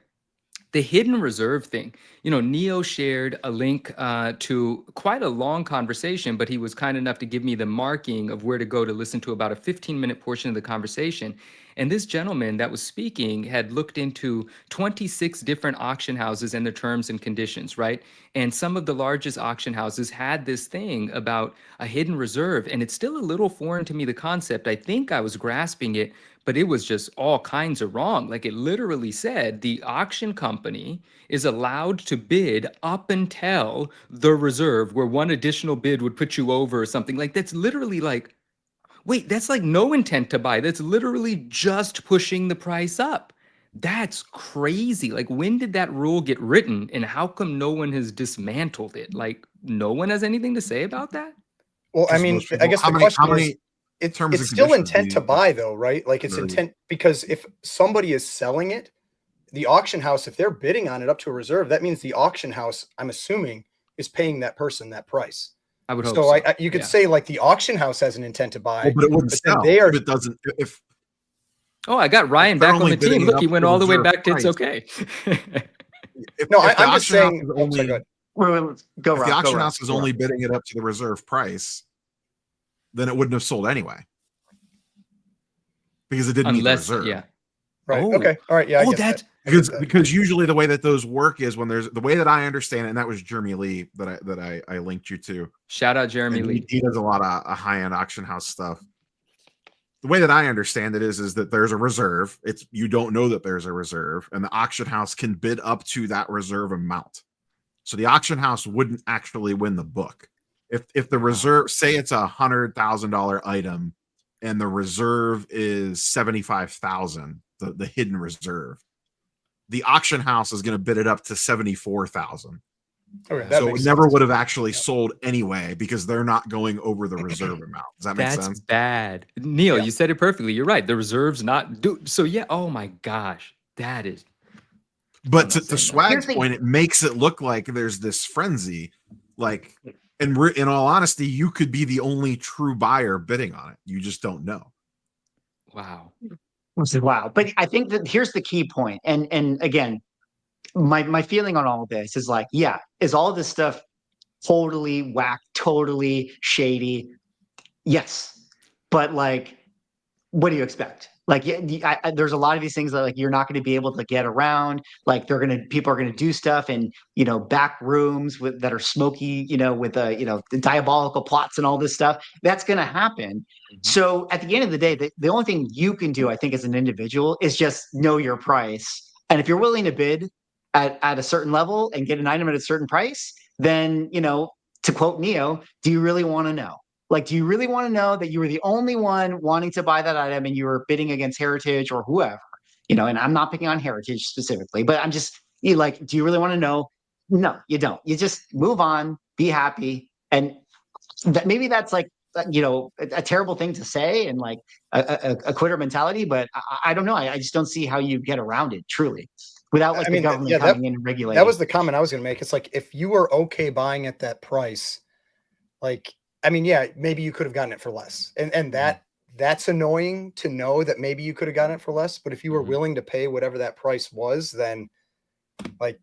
The hidden reserve thing, Neo shared a link to quite a long conversation, but he was kind enough to give me the marking of where to go to listen to about a 15-minute portion of the conversation. And this gentleman that was speaking had looked into 26 different auction houses and their terms and conditions, right? And some of the largest auction houses had this thing about a hidden reserve. And it's still a little foreign to me, the concept. I think I was grasping it, but it was just all kinds of wrong. Like it literally said the auction company is allowed to bid up until the reserve, where one additional bid would put you over or something. Like that's literally like, wait, that's like no intent to buy. That's literally just pushing the price up. That's crazy. Like when did that rule get written and how come no one has dismantled it? Like no one has anything to say about that? Well, I mean, I guess the question is, it's still intent to buy though, right? Like it's intent, because if somebody is selling it, the auction house, if they're bidding on it up to a reserve, that means the auction house, I'm assuming, is paying that person that price. I would hope so. You could say like the auction house has an intent to buy, but it wouldn't sell if it doesn't. Oh, I got Ryan back on the team. Look, he went all the way back to it's okay. I'm just saying. Go, if the auction house is only bidding it up to the reserve price, then it wouldn't have sold anyway, because it didn't meet the reserve. Yeah. Right. Oh. Okay. All right. Yeah. Oh, that's because usually the way that those work is when there's the way that I understand it, and that was Jeremy Lee that I linked you to. Shout out Jeremy Lee. He does a lot of high-end auction house stuff. The way that I understand it is that there's a reserve. You don't know that there's a reserve, and the auction house can bid up to that reserve amount. So the auction house wouldn't actually win the book. If the reserve, say it's $100,000 item and the reserve is 75,000, the hidden reserve, the auction house is going to bid it up to 74,000. Okay, so it never would have actually sold anyway, because they're not going over the reserve amount. Does that make sense? That's bad. Neil, you said it perfectly. You're right. The reserve's not due. So yeah, oh my gosh, that is. But to Swag's point, it makes it look like there's this frenzy. Like, and in all honesty, you could be the only true buyer bidding on it. You just don't know. Wow. Wow. But I think that here's the key point. And again, my feeling on all of this is like, yeah, is all of this stuff totally whack, totally shady. Yes, but like, what do you expect? Like, there's a lot of these things that like you're not going to be able to get around. Like, people are gonna do stuff in back rooms that are smoky, with the diabolical plots and all this stuff. That's going to happen. Mhm. So at the end of the day, the only thing you can do, I think, as an individual, is just know your price. And if you're willing to bid at a certain level and get an item at a certain price, then to quote Neo, do you really want to know? Like, do you really want to know that you were the only one wanting to buy that item and you were bidding against Heritage or whoever? And I'm not picking on Heritage specifically, but I'm just like, do you really want to know? No, you don't. You just move on, be happy. And maybe that's like, a terrible thing to say and like a quitter mentality, but I don't know. I just don't see how you get around it truly without like I the mean, government yeah, coming in and that regulating. was the comment I was going to make. It's like, if you were okay buying at that price, like, I mean, yeah, maybe you could have gotten it for less. And that's annoying to know that maybe you could have gotten it for less. But if you were Mhm. willing to pay whatever that price was, then like,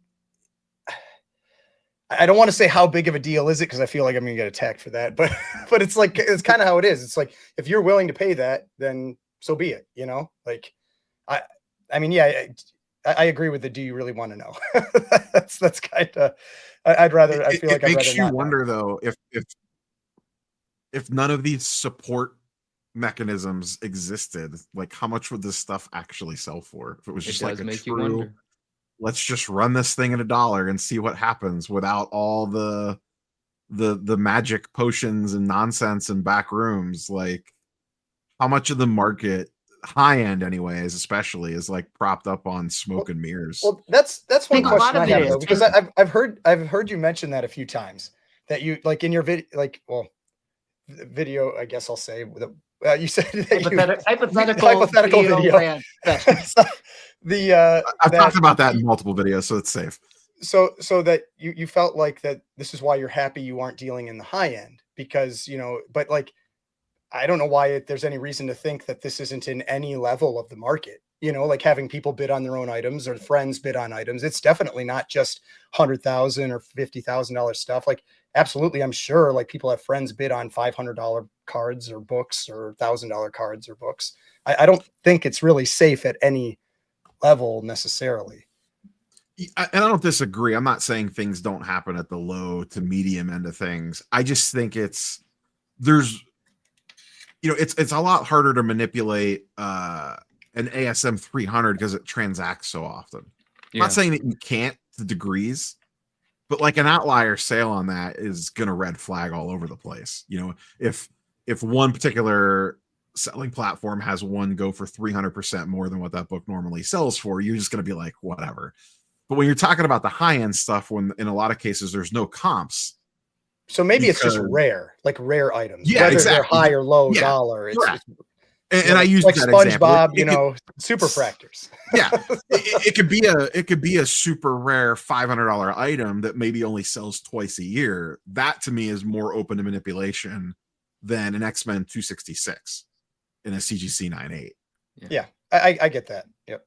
I don't want to say how big of a deal is it, because I feel like I'm gonna get attacked for that. But but it's like, it's kind of how it is. It's like, if you're willing to pay that, then so be it. Like, I I mean, yeah, I agree with the do you really want to know? That's kind of, I'd rather, I feel It like I'd makes rather you not know. wonder though, if none of these support mechanisms existed, like how much would this stuff actually sell for? If it was It just like does a make you true, wonder. let's just run this thing at $1 and see what happens without all the magic potions and nonsense and back rooms. Like, how much of the market, high end anyways, especially, is like propped up on smoke and mirrors? Well, that's I one think a lot question of I it have is though, because I've heard you mention that a few times, that you, like, in your video, like, well, video, I guess I'll say, you said that hypothetical video video. rant that So, the I've that talked about that in multiple videos, so it's safe. so that you felt like that this is why you're happy you aren't dealing in the high end, because but like, I don't know why there's any reason to think that this isn't in any level of the market. Like having people bid on their own items or friends bid on items. It's definitely not just $100,000 or $50,000 stuff. Like, absolutely, I'm sure like people have friends bid on $500 cards or books, or $1,000 cards or books. I don't think it's really safe at any level necessarily. And I don't disagree. I'm not saying things don't happen at the low to medium end of things. I just think there's it's a lot harder to manipulate an ASM 300 because it transacts so often. I'm not saying that you can't to degrees, but like an outlier sale on that is gonna red flag all over the place. If one particular selling platform has one go for 300% more than what that book normally sells for, you're just gonna be like, whatever. But when you're talking about the high end stuff, when in a lot of cases there's no comps. So maybe it's just rare, like rare items, Yeah, whether exactly. they're high or low Yeah, dollar. It's and I use like that example. SpongeBob, super fractors. Yeah, it could be a super rare $500 item that maybe only sells twice a year. That to me is more open to manipulation than an X-Men 266 in a CGC 98. Yeah, I get that. Yep.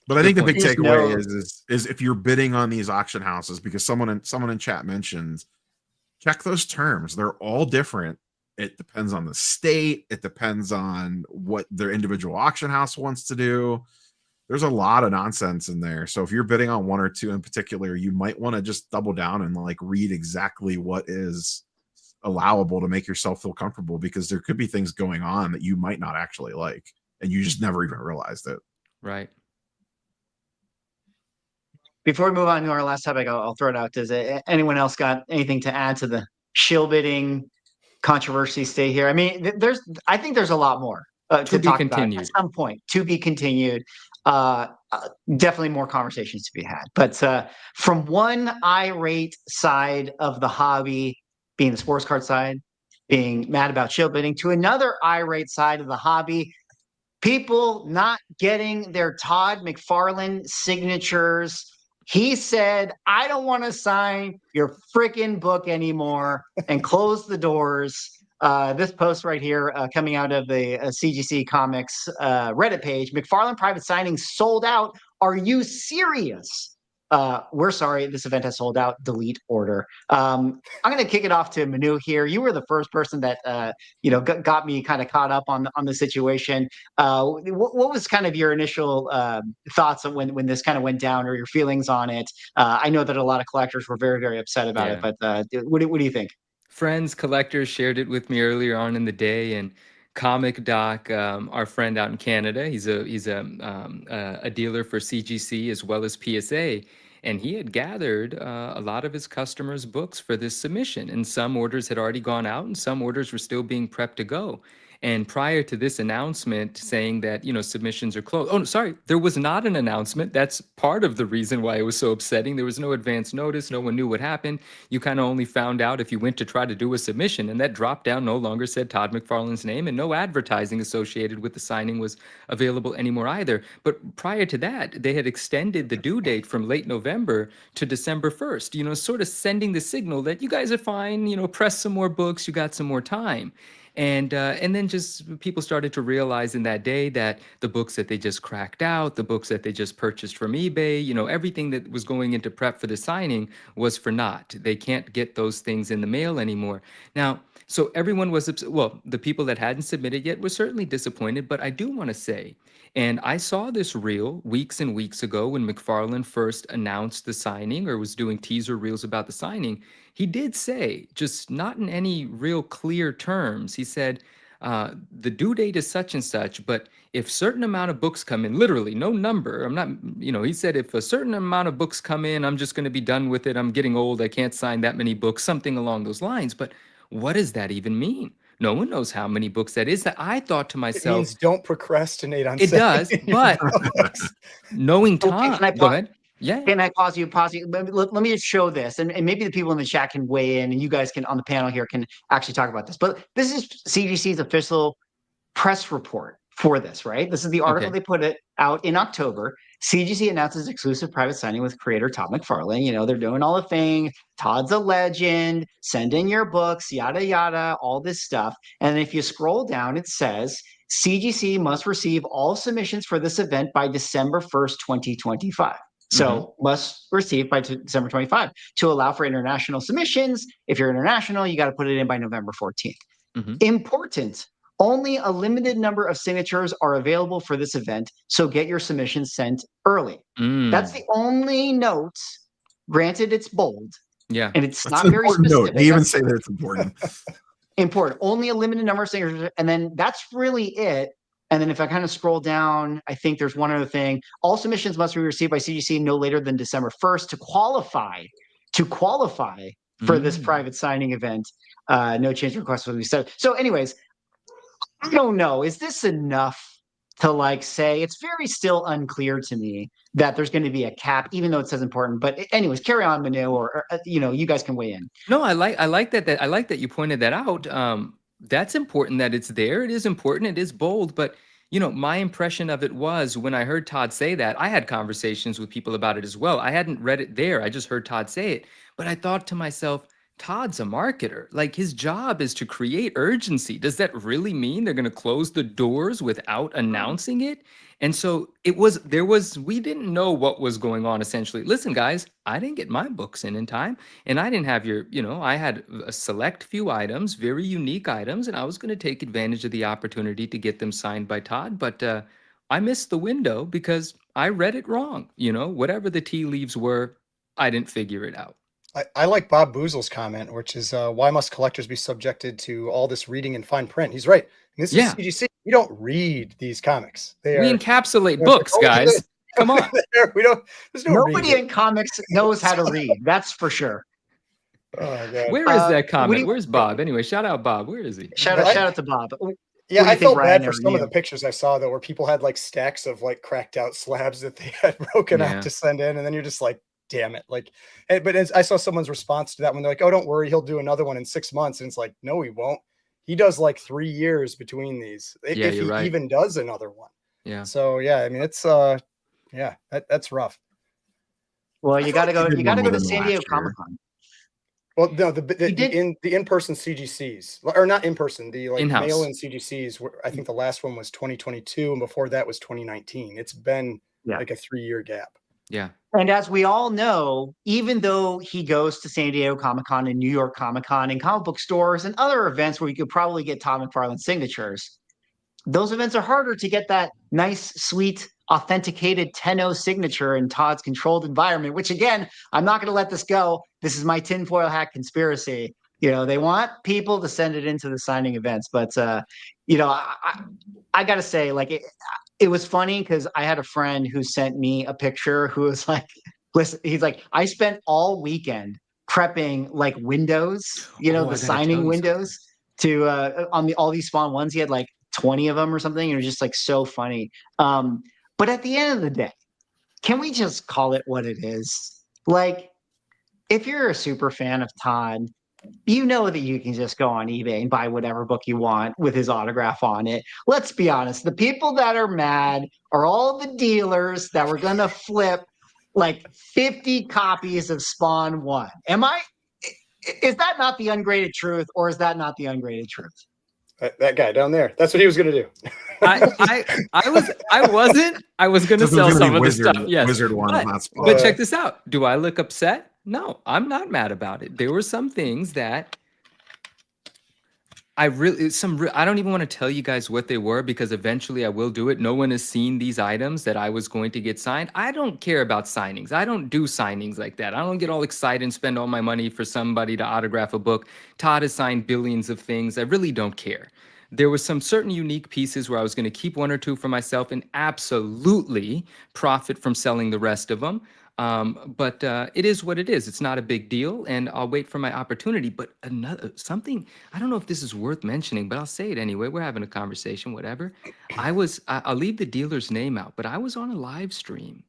But I think the big Just takeaway know- is if you're bidding on these auction houses, because someone in chat mentioned, check those terms. They're all different. It depends on the state. It depends on what their individual auction house wants to do. There's a lot of nonsense in there. So if you're bidding on one or two in particular, you might want to just double down and like read exactly what is allowable to make yourself feel comfortable, because there could be things going on that you might not actually like, and you just never even realized it. Right. Before we move on to our last topic, I'll throw it out. Does anyone else got anything to add to the shill bidding controversy stay here? I mean, I think there's a lot more to be talk continued. about at some point, to be continued. Definitely more conversations to be had. But from one irate side of the hobby, being the sports card side, being mad about shill bidding, to another irate side of the hobby, people not getting their Todd McFarlane signatures. He said, I don't want to sign your freaking book anymore, and close the doors. This post right here coming out of the CGC Comics Reddit page, McFarlane private signing sold out. Are you serious? we're sorry, this event has sold out. Delete order. I'm going to kick it off to Manu here. You were the first person that got me kind of caught up on the situation. What was kind of your initial thoughts of when this kind of went down, or your feelings on it? I know that a lot of collectors were very, very upset about it, but what do you think? Friends, collectors shared it with me earlier on in the day, and Comic Doc, our friend out in Canada, he's a dealer for CGC as well as PSA, and he had gathered a lot of his customers' books for this submission, and some orders had already gone out, and some orders were still being prepped to go. And prior to this announcement saying that, submissions are closed. Oh, no, sorry, there was not an announcement. That's part of the reason why it was so upsetting. There was no advance notice. No one knew what happened. You kind of only found out if you went to try to do a submission, and that drop down no longer said Todd McFarlane's name, and no advertising associated with the signing was available anymore either. But prior to that, they had extended the due date from late November to December 1st, sort of sending the signal that you guys are fine, press some more books, you got some more time. And then just people started to realize in that day that the books that they just cracked out, the books that they just purchased from eBay, everything that was going into prep for the signing was for naught. They can't get those things in the mail anymore. Now, so everyone was, well, the people that hadn't submitted yet were certainly disappointed, but I do want to say, and I saw this reel weeks and weeks ago when McFarlane first announced the signing or was doing teaser reels about the signing. He did say, just not in any real clear terms, he said, the due date is such and such, but if certain amount of books come in, literally no number, I'm not, he said, if a certain amount of books come in, I'm just going to be done with it. I'm getting old. I can't sign that many books, something along those lines. But what does that even mean? No one knows how many books that is. That I thought to It myself, means don't procrastinate on it does, saying but knowing Okay, Tom, can I go pause? ahead. Yeah. Can I pause you? Pause you. Let me just show this, and maybe the people in the chat can weigh in, and you guys can on the panel here can actually talk about this. But this is CGC's official press report for this, right? This is the article Okay. they put it out in October. CGC announces exclusive private signing with creator Todd McFarlane. They're doing all the thing. Todd's a legend. Send in your books, yada yada, all this stuff. And if you scroll down, it says CGC must receive all submissions for this event by December 1st, 2025. So must receive by December 25 to allow for international submissions. If you're international, you got to put it in by November 14th. Important. Only a limited number of signatures are available for this event, so get your submissions sent early. That's the only note. Granted, it's bold. Yeah. And it's That's not an very important specific. note. They even say that it's important. Important. Only a limited number of signatures. And then that's really it. And then if I kind of scroll down, I think there's one other thing. All submissions must be received by CGC no later than December 1st to qualify for this private signing event. No change request will be set. So anyways, I don't know. Is this enough to say? It's very still unclear to me that there's going to be a cap, even though it says important. But anyways, carry on, Manu, or you guys can weigh in. No, I like that you pointed that out. That's important that it's there. It is important. It is bold. But my impression of it was when I heard Todd say that, I had conversations with people about it as well. I hadn't read it there. I just heard Todd say it. But I thought to myself, Todd's a marketer. Like, his job is to create urgency. Does that really mean they're going to close the doors without announcing it? And so we didn't know what was going on essentially. Listen, guys, I didn't get my books in time, and I didn't have I had a select few items, very unique items, and I was going to take advantage of the opportunity to get them signed by Todd. But I missed the window because I read it wrong. Whatever the tea leaves were, I didn't figure it out. I like Bob Boozle's comment, which is why must collectors be subjected to all this reading in fine print? He's right. And this is CGC. We don't read these comics. We encapsulate books, guys. Come on. We don't. There's no Nobody in comics knows how to read. That's for sure. Oh, God. Where is that comment? Where's Bob? Anyway, shout out Bob. Where is he? Shout out to Bob. Yeah, I felt Ryan, bad for some of the pictures I saw though, where people had stacks of cracked out slabs that they had broken out to send in, and then you're just like, damn it. But as I saw someone's response to that when they're like, oh, don't worry, he'll do another one in 6 months. And it's like, no, he won't. He does 3 years between these. If he even does another one. Yeah. So yeah, I mean, it's that's rough. Well, you gotta go to San Diego Comic-Con. Well, no, the in-person CGCs, or not in person, the mail-in CGCs were, I think the last one was 2022, and before that was 2019. It's been a 3-year gap. Yeah. And as we all know, even though he goes to San Diego Comic-Con and New York Comic-Con and comic book stores and other events where you could probably get Todd McFarlane signatures, those events are harder to get that nice, sweet, authenticated 10-0 signature in Todd's controlled environment, which again, I'm not going to let this go. This is my tinfoil hat conspiracy. They want people to send it into the signing events, but I got to say, like, it was funny because I had a friend who sent me a picture who was like, listen, he's like, I spent all weekend prepping like windows, Oh, the I gotta signing tell you something. windows to on all these Spawn ones. He had like 20 of them or something. And it was just like so funny. But at the end of the day, can we just call it what it is? Like, if you're a super fan of Todd, you know that you can just go on eBay and buy whatever book you want with his autograph on it. Let's be honest. The people that are mad are all the dealers that were going to flip like 50 copies of Spawn 1. Is that not the ungraded truth, or is that not the ungraded truth? That guy down there. That's what he was going to do. I was gonna Just sell gonna be some of the Wizard, stuff. Yes. Wizard one, But, not Spawn. but check this out. Do I look upset? No, I'm not mad about it. There were some things that I don't even want to tell you guys what they were because eventually I will do it. No one has seen these items that I was going to get signed. I don't care about signings. I don't do signings like that. I don't get all excited and spend all my money for somebody to autograph a book. Todd has signed billions of things. I really don't care. There were some certain unique pieces where I was going to keep one or two for myself and absolutely profit from selling the rest of them. But it is what it is. It's not a big deal, and I'll wait for my opportunity. But something, I don't know if this is worth mentioning, but I'll say it anyway. We're having a conversation, whatever. I'll leave the dealer's name out, but I was on a live stream,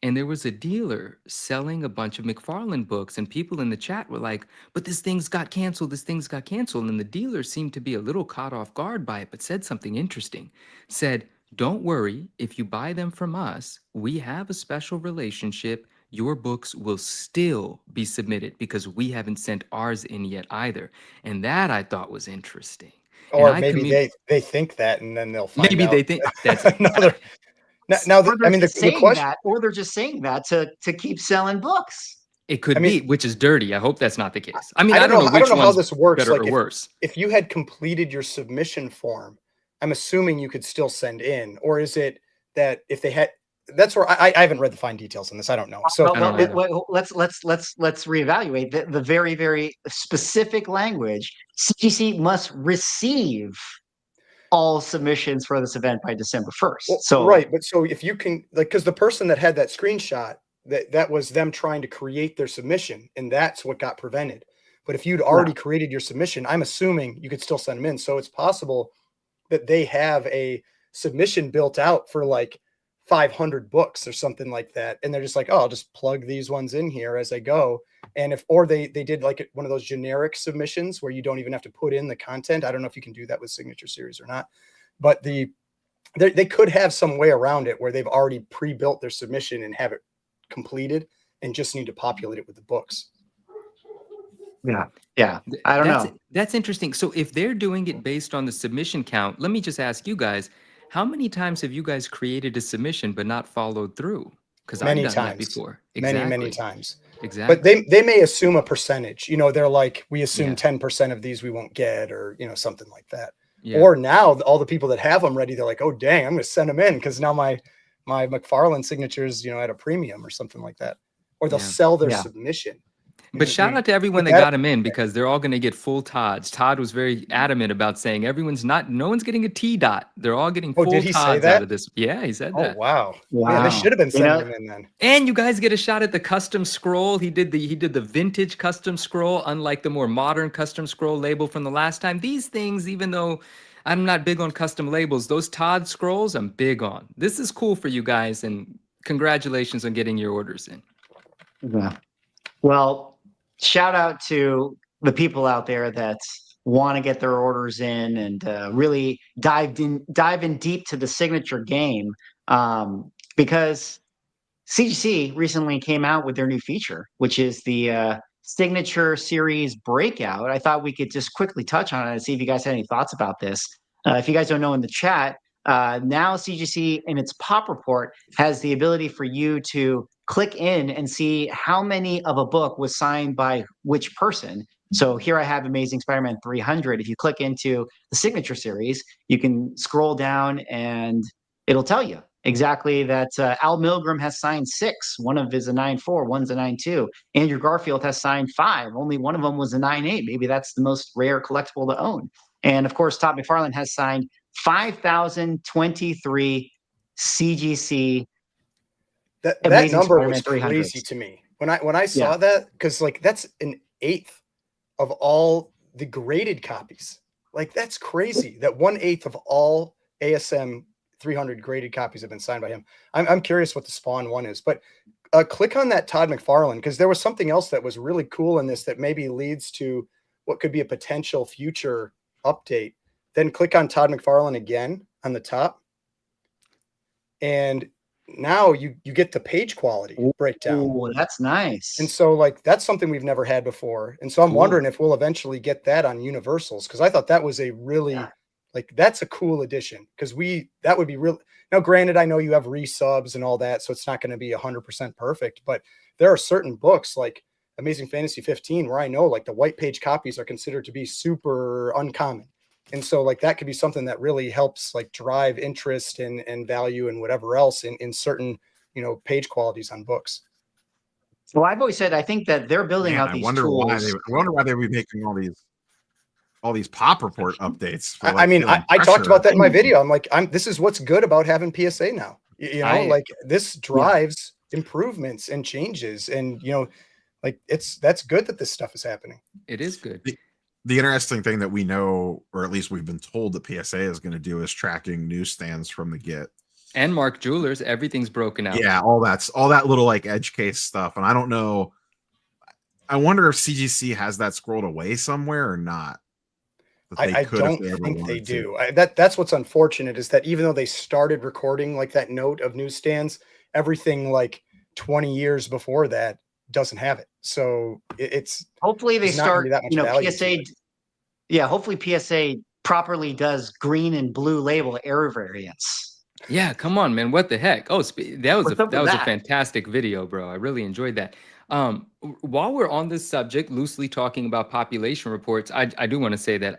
and there was a dealer selling a bunch of McFarlane books, and people in the chat were like, but this thing's got canceled, this thing's got canceled. And the dealer seemed to be a little caught off guard by it, but said something interesting. Said, don't worry, if you buy them from us, we have a special relationship. Your books will still be submitted because we haven't sent ours in yet either. And that I thought was interesting. Or maybe they think that, and then they'll find maybe out. They think that's another. The question, or they're just saying that to keep selling books. It could be, which is dirty. I hope that's not the case. I mean, I don't know which how this works. Better like or worse. If you had completed your submission form, I'm assuming you could still send in, or is it that if they had? That's where I haven't read the fine details on this. I don't know. So let's reevaluate the very, very specific language. CGC must receive all submissions for this event by December 1st. Right, but so if you can, like, because the person that had that screenshot, that was them trying to create their submission, and that's what got prevented. But if you'd already created your submission, I'm assuming you could still send them in. So it's possible that they have a submission built out for like 500 books or something like that, and they're just like, oh, I'll just plug these ones in here as I go. And they did like one of those generic submissions where you don't even have to put in the content. I don't know if you can do that with Signature Series or not, but they could have some way around it where they've already pre-built their submission and have it completed and just need to populate it with the books. Yeah. I don't know. That's interesting. So if they're doing it based on the submission count, let me just ask you guys, how many times have you guys created a submission but not followed through? Because I've done that before. Exactly. Many times. Exactly. But they may assume a percentage. They're like, we assume 10% of these we won't get, or something like that. Yeah. Or now all the people that have them ready, they're like, oh dang, I'm going to send them in because now my McFarlane signatures, at a premium or something like that. Or they'll sell their submission. But shout out to everyone that got them in, because they're all going to get full Todds. Todd was very adamant about saying no one's getting a T dot. They're all getting full Todds out of this. Yeah, he said that. Oh, wow. Man, they should have been sending them in then. And you guys get a shot at the custom scroll. He did the vintage custom scroll, unlike the more modern custom scroll label from the last time. These things, even though I'm not big on custom labels, those Todd scrolls I'm big on. This is cool for you guys, and congratulations on getting your orders in. Yeah. Well, shout out to the people out there that want to get their orders in and really dive in deep to the signature game, because CGC recently came out with their new feature, which is the Signature Series Breakout. I thought we could just quickly touch on it and see if you guys had any thoughts about this. If you guys don't know in the chat, now CGC in its pop report has the ability for you to click in and see how many of a book was signed by which person. So here I have Amazing Spider-Man 300. If you click into the signature series, you can scroll down and it'll tell you exactly that Al Milgrom has signed 6. One of is a 9.4, one's a 9.2. Andrew Garfield has signed 5. Only one of them was a 9.8. Maybe that's the most rare collectible to own. And of course, Todd McFarlane has signed 5,023 CGC That Amazing number Spider-Man was 300s. crazy to me when I saw Yeah. that, because like that's an eighth of all the graded copies. Like that's crazy that 1/8 of all ASM 300 graded copies have been signed by him. I'm curious what the Spawn one is, but click on that Todd McFarlane, because there was something else that was really cool in this that maybe leads to what could be a potential future update. Then click on Todd McFarlane again on the top, and now you get the page quality breakdown. Oh, that's nice. And so like that's something we've never had before. And so I'm Cool. wondering if we'll eventually get that on Universals, because I thought that was a really like that's a cool addition, because that would be real. Now, granted, I know you have resubs and all that, so it's not going to be 100% perfect, but there are certain books like Amazing Fantasy 15 where I know like the white page copies are considered to be super uncommon. And so like that could be something that really helps like drive interest and value and whatever else in certain, page qualities on books. Well, I've always said I think that they're building Man, out I these wonder why tools. I wonder why they would be making all these pop report updates. For, I mean, feeling I talked pressure. about that in my video. I'm like, this is what's good about having PSA now. Like this drives improvements and changes, and like that's good that this stuff is happening. It is good. The interesting thing that we know, or at least we've been told that PSA is going to do, is tracking newsstands from the get. And Mark Jewelers, everything's broken out. Yeah, all that little like edge case stuff. And I don't know. I wonder if CGC has that scrolled away somewhere or not. I don't think they do. That's what's unfortunate, is that even though they started recording like that note of newsstands, everything like 20 years before that doesn't have it. So it's hopefully they start, PSA. Yeah, hopefully PSA properly does green and blue label error variants. Yeah, come on, man. What the heck? Oh, that was a that? fantastic video, bro. I really enjoyed that. While we're on this subject, loosely talking about population reports, I do want to say that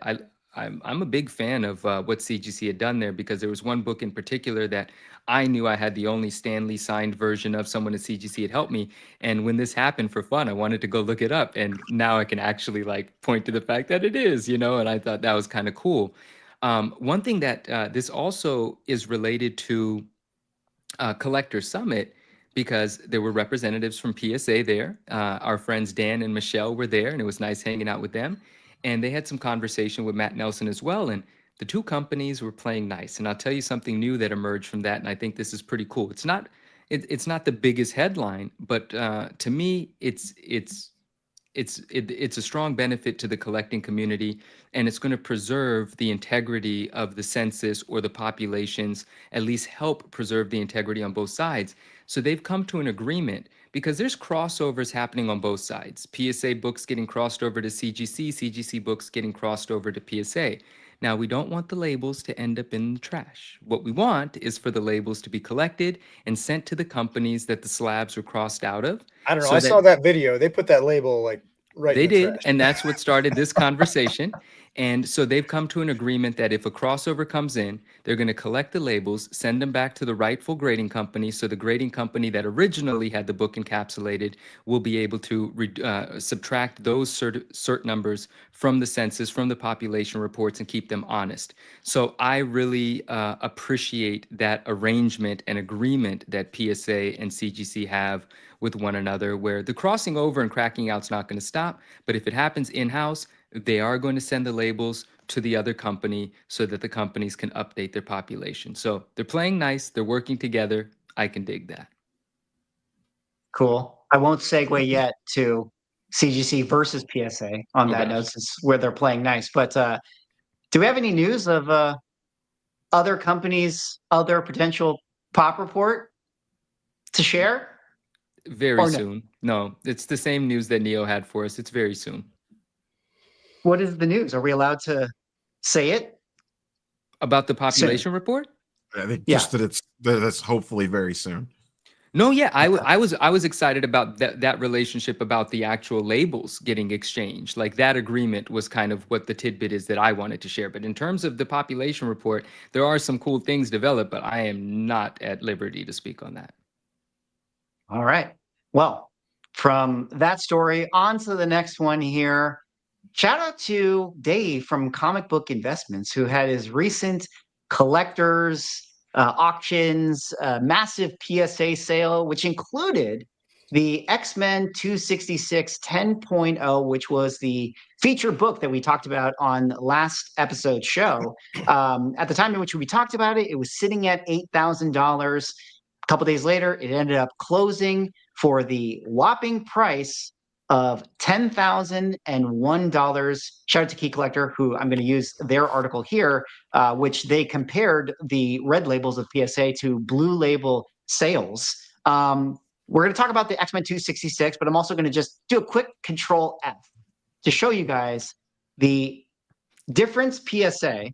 I'm a big fan of what CGC had done there, because there was one book in particular that I knew I had the only Stanley signed version of. Someone at CGC had helped me, and when this happened for fun, I wanted to go look it up, and now I can actually like point to the fact that it is, and I thought that was kind of cool. One thing that this also is related to Collector Summit, because there were representatives from PSA there. Our friends Dan and Michelle were there, and it was nice hanging out with them. And they had some conversation with Matt Nelson as well. And the two companies were playing nice. And I'll tell you something new that emerged from that, and I think this is pretty cool. It's not the biggest headline, but to me, it's a strong benefit to the collecting community, and it's going to preserve the integrity of the census or the populations, at least help preserve the integrity on both sides. So they've come to an agreement, because there's crossovers happening on both sides. PSA books getting crossed over to CGC, CGC books getting crossed over to PSA. Now, we don't want the labels to end up in the trash. What we want is for the labels to be collected and sent to the companies that the slabs were crossed out of. I don't know. I saw that video. They put that label like right they in the did, trash. and that's what started this conversation. And so they've come to an agreement that if a crossover comes in, they're going to collect the labels, send them back to the rightful grading company. So the grading company that originally had the book encapsulated will be able to subtract those cert numbers from the census, from the population reports, and keep them honest. So I really appreciate that arrangement and agreement that PSA and CGC have with one another, where the crossing over and cracking out's not going to stop. But if it happens in-house, they are going to send the labels to the other company so that the companies can update their population. So they're playing nice. They're working together. I can dig that. Cool. I won't segue yet to CGC versus PSA on that note, since where they're playing nice. But do we have any news of other companies, other potential pop report to share? Very soon. No, it's the same news that Neo had for us. It's very soon. What is the news? Are we allowed to say it? About the population report? I think just that that's hopefully very soon. No, yeah, I was excited about that relationship, about the actual labels getting exchanged. Like that agreement was kind of what the tidbit is that I wanted to share. But in terms of the population report, there are some cool things developed, but I am not at liberty to speak on that. All right. Well, from that story on to the next one here. Shout out to Dave from Comic Book Investments, who had his recent collectors auctions, massive PSA sale, which included the X-Men 266 10.0, which was the feature book that we talked about on last episode's show. At the time in which we talked about it, it was sitting at $8,000. A couple days later, it ended up closing for the whopping price of $10,001. Shout out to Key Collector, who I'm going to use their article here, which they compared the red labels of PSA to blue label sales. We're going to talk about the X-Men 266, but I'm also going to just do a quick Control F to show you guys the difference PSA,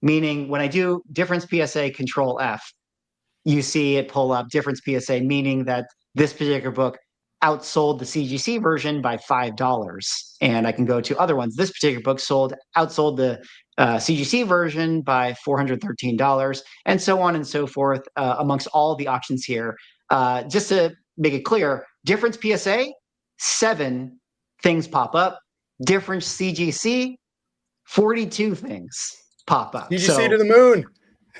meaning when I do difference PSA Control F, you see it pull up difference PSA, meaning that this particular book outsold the CGC version by $5. And I can go to other ones. This particular book outsold the CGC version by $413, and so on and so forth, amongst all the auctions here. Just to make it clear, difference PSA, 7 things pop up. Difference CGC, 42 things pop up. CGC to the moon.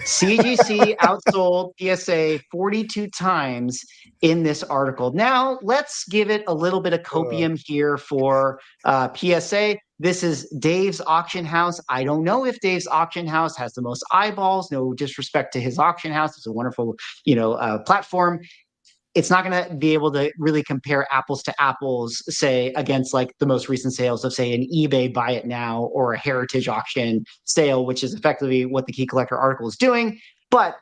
CGC outsold PSA 42 times in this article. Now, let's give it a little bit of copium here for PSA. This is Dave's auction house. I don't know if Dave's auction house has the most eyeballs. No disrespect to his auction house. It's a wonderful, platform. It's not going to be able to really compare apples to apples, say, against like the most recent sales of, say, an eBay buy it now or a heritage auction sale, which is effectively what the Key Collector article is doing. But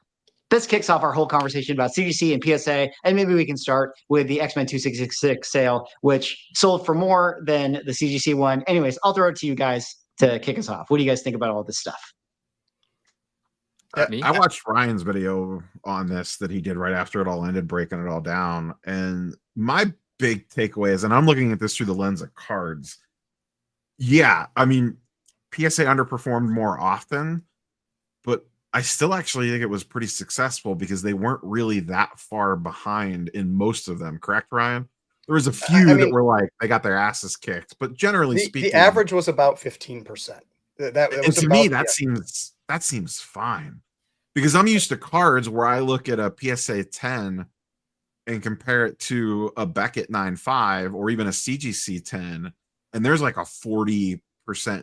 this kicks off our whole conversation about CGC and PSA, and maybe we can start with the X-Men 266 sale, which sold for more than the CGC one. Anyways, I'll throw it to you guys to kick us off. What do you guys think about all this stuff? I watched Ryan's video on this that he did right after it all ended, breaking it all down. And my big takeaway is, and I'm looking at this through the lens of cards. Yeah, I mean, PSA underperformed more often, but I still actually think it was pretty successful because they weren't really that far behind in most of them. Correct, Ryan? There was a few that were like, they got their asses kicked, but generally speaking, the average was about 15%. That was to me, that seems fine, because I'm used to cards where I look at a PSA 10 and compare it to a Beckett 9.5 or even a CGC 10, and there's like a 40%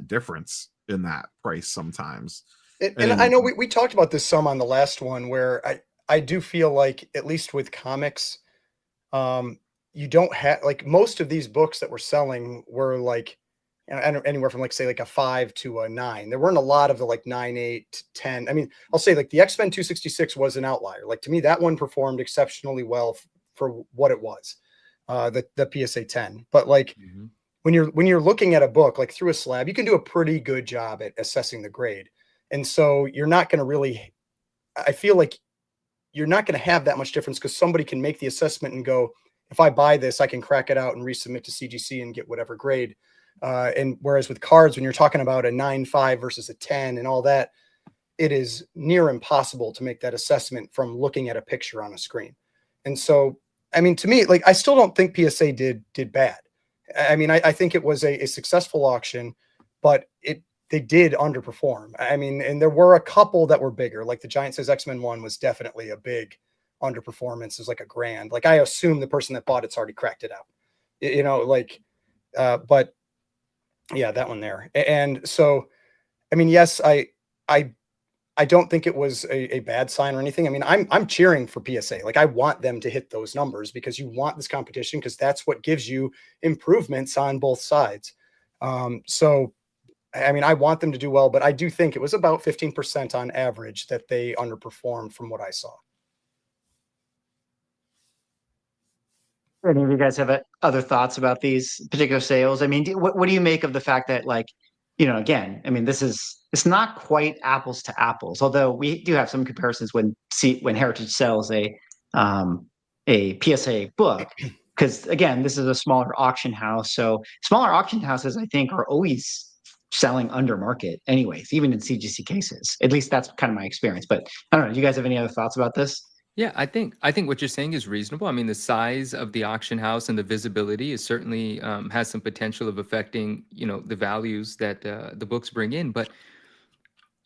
difference in that price sometimes. And I know we talked about this some on the last one, where I do feel like, at least with comics, you don't have, like, most of these books that we're selling were like, anywhere from, like, say, like a 5 to a 9. There weren't a lot of the like 9, 8, 10. I mean, I'll say like the X-Men 266 was an outlier. Like, to me, that one performed exceptionally well for what it was, the PSA 10. But like, when you're looking at a book like through a slab, you can do a pretty good job at assessing the grade. And so you're not going to really, I feel like you're not going to have that much difference, because somebody can make the assessment and go, if I buy this, I can crack it out and resubmit to CGC and get whatever grade. And whereas with cards, when you're talking about a 9.5 versus a 10 and all that, it is near impossible to make that assessment from looking at a picture on a screen. And so, I mean, to me, like, I still don't think PSA did bad. I mean, I think it was a successful auction, but they did underperform. I mean, and there were a couple that were bigger, like the Giant Size X-Men one was definitely a big underperformance. It was like $1,000. Like, I assume the person that bought it's already cracked it out, but yeah, that one there. And so, I mean, yes, I don't think it was a bad sign or anything. I mean, I'm cheering for PSA. Like, I want them to hit those numbers, because you want this competition, because that's what gives you improvements on both sides. So, I mean, I want them to do well, but I do think it was about 15% on average that they underperformed from what I saw. Any of you guys have other thoughts about these particular sales? I mean, what do you make of the fact that, like, again, I mean, it's not quite apples to apples, although we do have some comparisons when Heritage sells a a PSA book, because again, this is a smaller auction house. So smaller auction houses, I think, are always selling under market anyways, even in CGC cases. At least that's kind of my experience. But I don't know. Do you guys have any other thoughts about this? Yeah, I think what you're saying is reasonable. I mean, the size of the auction house and the visibility is certainly has some potential of affecting, the values that the books bring in. But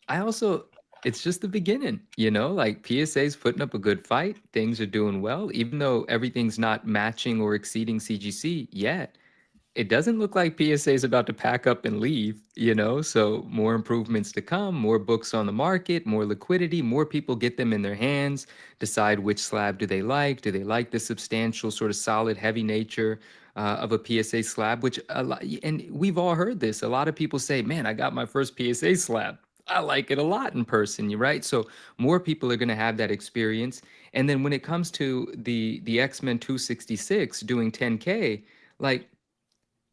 I also, it's just the beginning, like PSA's putting up a good fight. Things are doing well, even though everything's not matching or exceeding CGC yet. It doesn't look like PSA is about to pack up and leave, so more improvements to come, more books on the market, more liquidity, more people get them in their hands, decide which slab do they like. Do they like the substantial, sort of solid, heavy nature of a PSA slab, which and we've all heard this. A lot of people say, man, I got my first PSA slab. I like it a lot in person, you're right? So more people are going to have that experience. And then when it comes to the X-Men 266 doing 10K, like,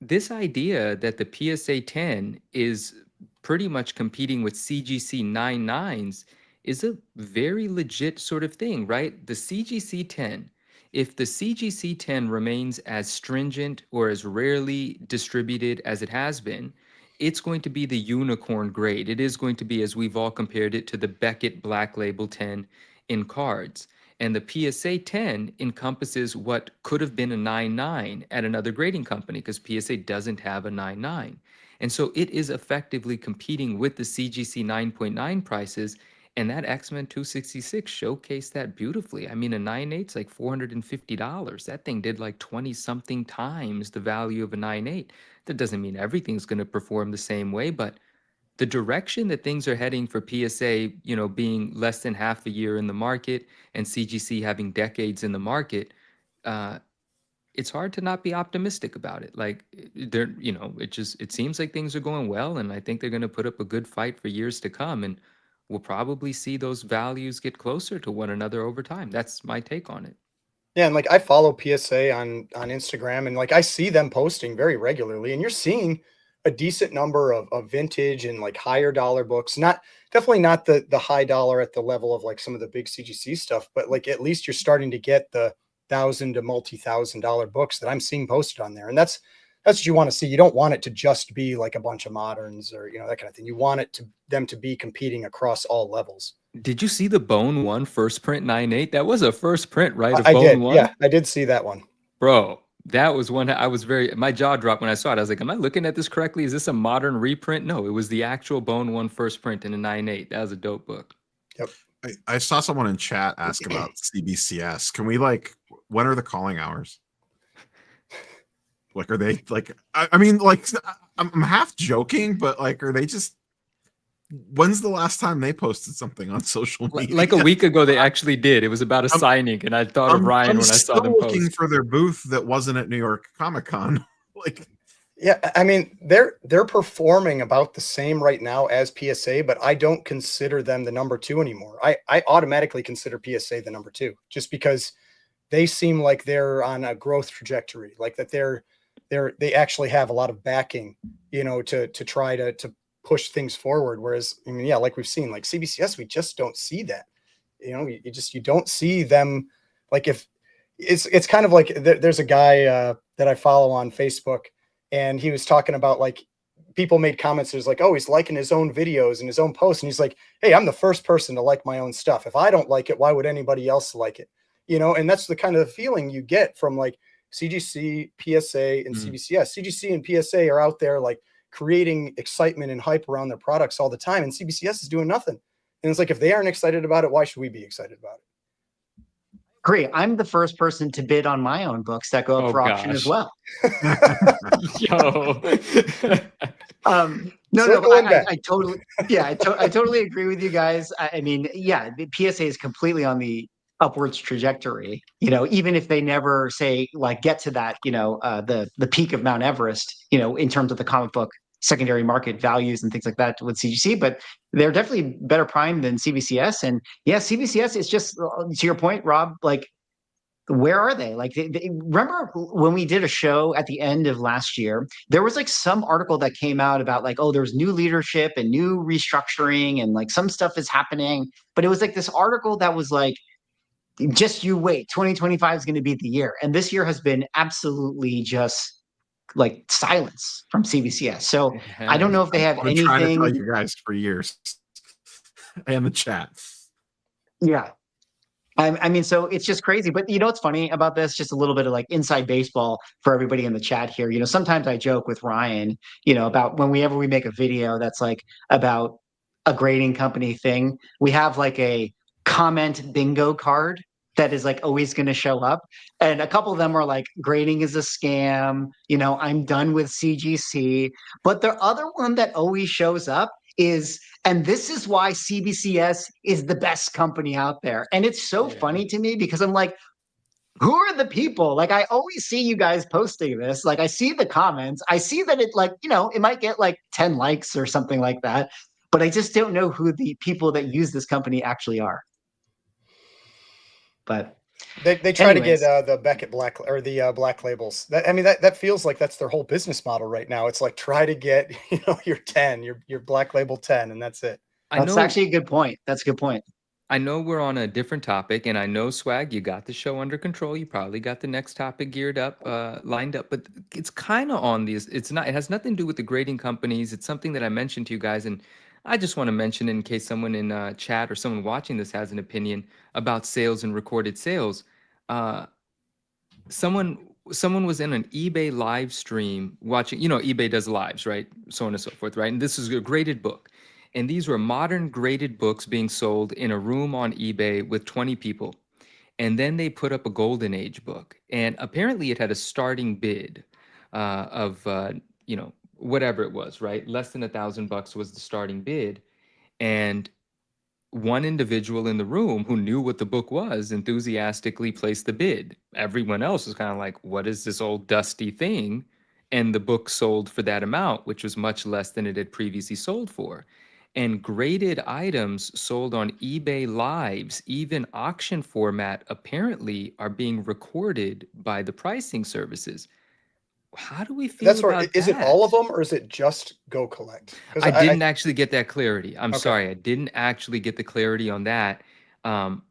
this idea that the PSA 10 is pretty much competing with CGC 99s is a very legit sort of thing, right? The CGC 10, if the CGC 10 remains as stringent or as rarely distributed as it has been, it's going to be the unicorn grade. It is going to be, as we've all compared it, to the Beckett Black Label 10 in cards. And the PSA 10 encompasses what could have been a 9.9 at another grading company, because PSA doesn't have a 9.9. And so it is effectively competing with the CGC 9.9 prices. And that X-Men 266 showcased that beautifully. I mean, a 9.8 is like $450. That thing did like 20 something times the value of a 9.8. That doesn't mean everything's going to perform the same way, but the direction that things are heading for PSA, being less than half a year in the market and CGC having decades in the market, it's hard to not be optimistic about it. Like, it seems like things are going well, and I think they're going to put up a good fight for years to come, and we'll probably see those values get closer to one another over time. That's my take on it. Yeah, and like I follow PSA on Instagram, and like I see them posting very regularly, and you're seeing a decent number of vintage and like higher dollar books. Definitely not the high dollar at the level of like some of the big CGC stuff, but like at least you're starting to get the $1,000 to multi-$1,000 books that I'm seeing posted on there. And that's what you want to see. You don't want it to just be like a bunch of moderns or that kind of thing. You want them to be competing across all levels. Did you see the Bone 1 first print 9.8? That was a first print, right? Of I Bone did. 1? Yeah, I did see that one. Bro, that was one I was my jaw dropped when I saw it. I was like, am I looking at this correctly? Is this a modern reprint? No, it was the actual Bone 1 first print in a 9.8. That was a dope book. Yep. I saw someone in chat ask about CBCS. Can we when are the calling hours? Like, are they like, I mean, like, I'm half joking, but like, are they just, when's the last time they posted something on social media? Like a week ago, they actually did. It was about a signing, and I thought of Ryan when I saw them looking post. for their booth that wasn't at New York Comic Con. Like, yeah, I mean, they're performing about the same right now as PSA, but I don't consider them the number 2 anymore. I automatically consider PSA the number 2 just because they seem like they're on a growth trajectory, like that they actually have a lot of backing, to try to push things forward. Whereas, I mean, yeah, like we've seen, like CBCS, we just don't see that. You don't see them. Like, if it's kind of like there's a guy that I follow on Facebook, and he was talking about like people made comments. There's like, oh, he's liking his own videos and his own posts, and he's like, hey, I'm the first person to like my own stuff. If I don't like it, why would anybody else like it? And that's the kind of feeling you get from like CGC, PSA, and CBCS. CGC and PSA are out there like creating excitement and hype around their products all the time, and CBCS is doing nothing. And it's like, if they aren't excited about it, why should we be excited about it? Great. I'm the first person to bid on my own books that go up for auction as well. Yo. I totally agree with you guys. I mean, yeah, the PSA is completely on the upwards trajectory, even if they never say like get to that, the peak of Mount Everest, in terms of the comic book secondary market values and things like that with CGC, but they're definitely better primed than CBCS. And yeah, CBCS is just, to your point, Rob, like, where are they? Like, remember when we did a show at the end of last year, there was like some article that came out about like, oh, there's new leadership and new restructuring and like some stuff is happening. But it was like this article that was like just you wait. 2025 is going to be the year. And this year has been absolutely just like silence from CBCS. So It I don't has. know if they have I've been trying to tell anything. you guys for years and the chat. Yeah. I mean, so it's just crazy. But you know what's funny about this? Just a little bit of like inside baseball for everybody in the chat here. You know, sometimes I joke with Ryan, you know, about whenever we make a video that's like about a grading company thing, we have like a comment bingo card that is like always going to show up. And a couple of them are like, grading is a scam. You know, I'm done with CGC. But the other one that always shows up is, and this is why CBCS is the best company out there. And it's so funny to me because I'm like, who are the people? Like, I always see you guys posting this. Like, I see the comments. I see that it, like, you know, it might get like 10 likes or something like that. But I just don't know who the people that use this company actually are. But They try to anyways. get the Beckett Black or the Black Labels. I mean, that feels like that's their whole business model right now. It's like try to get your 10, your Black Label 10, and that's it. I That's know. actually a good point. That's a good point. I know we're on a different topic, and I know Swag, you got the show under control. You probably got the next topic geared up, lined up, but it's kind of on these. It's not. It has nothing to do with the grading companies. It's something that I mentioned to you guys, and I just want to mention in case someone in chat or someone watching this has an opinion about sales and recorded sales. Uh, someone was in an eBay live stream watching. You know, eBay does lives, right? So on and so forth, right? And this is a graded book. And these were modern graded books being sold in a room on eBay with 20 people. And then they put up a golden age book. And apparently it had a starting bid of, you know, whatever it was, right? Less than $1,000 was the starting bid. And one individual in the room who knew what the book was enthusiastically placed the bid. Everyone else was kind of like, what is this old dusty thing? And the book sold for that amount, which was much less than it had previously sold for. And graded items sold on eBay Lives, even auction format, apparently are being recorded by the pricing services. How do we feel That's where about is it all of that? them or is it just Go Collect? Because I didn't actually get that clarity. I'm Okay. sorry, I didn't actually get the clarity on that. Um,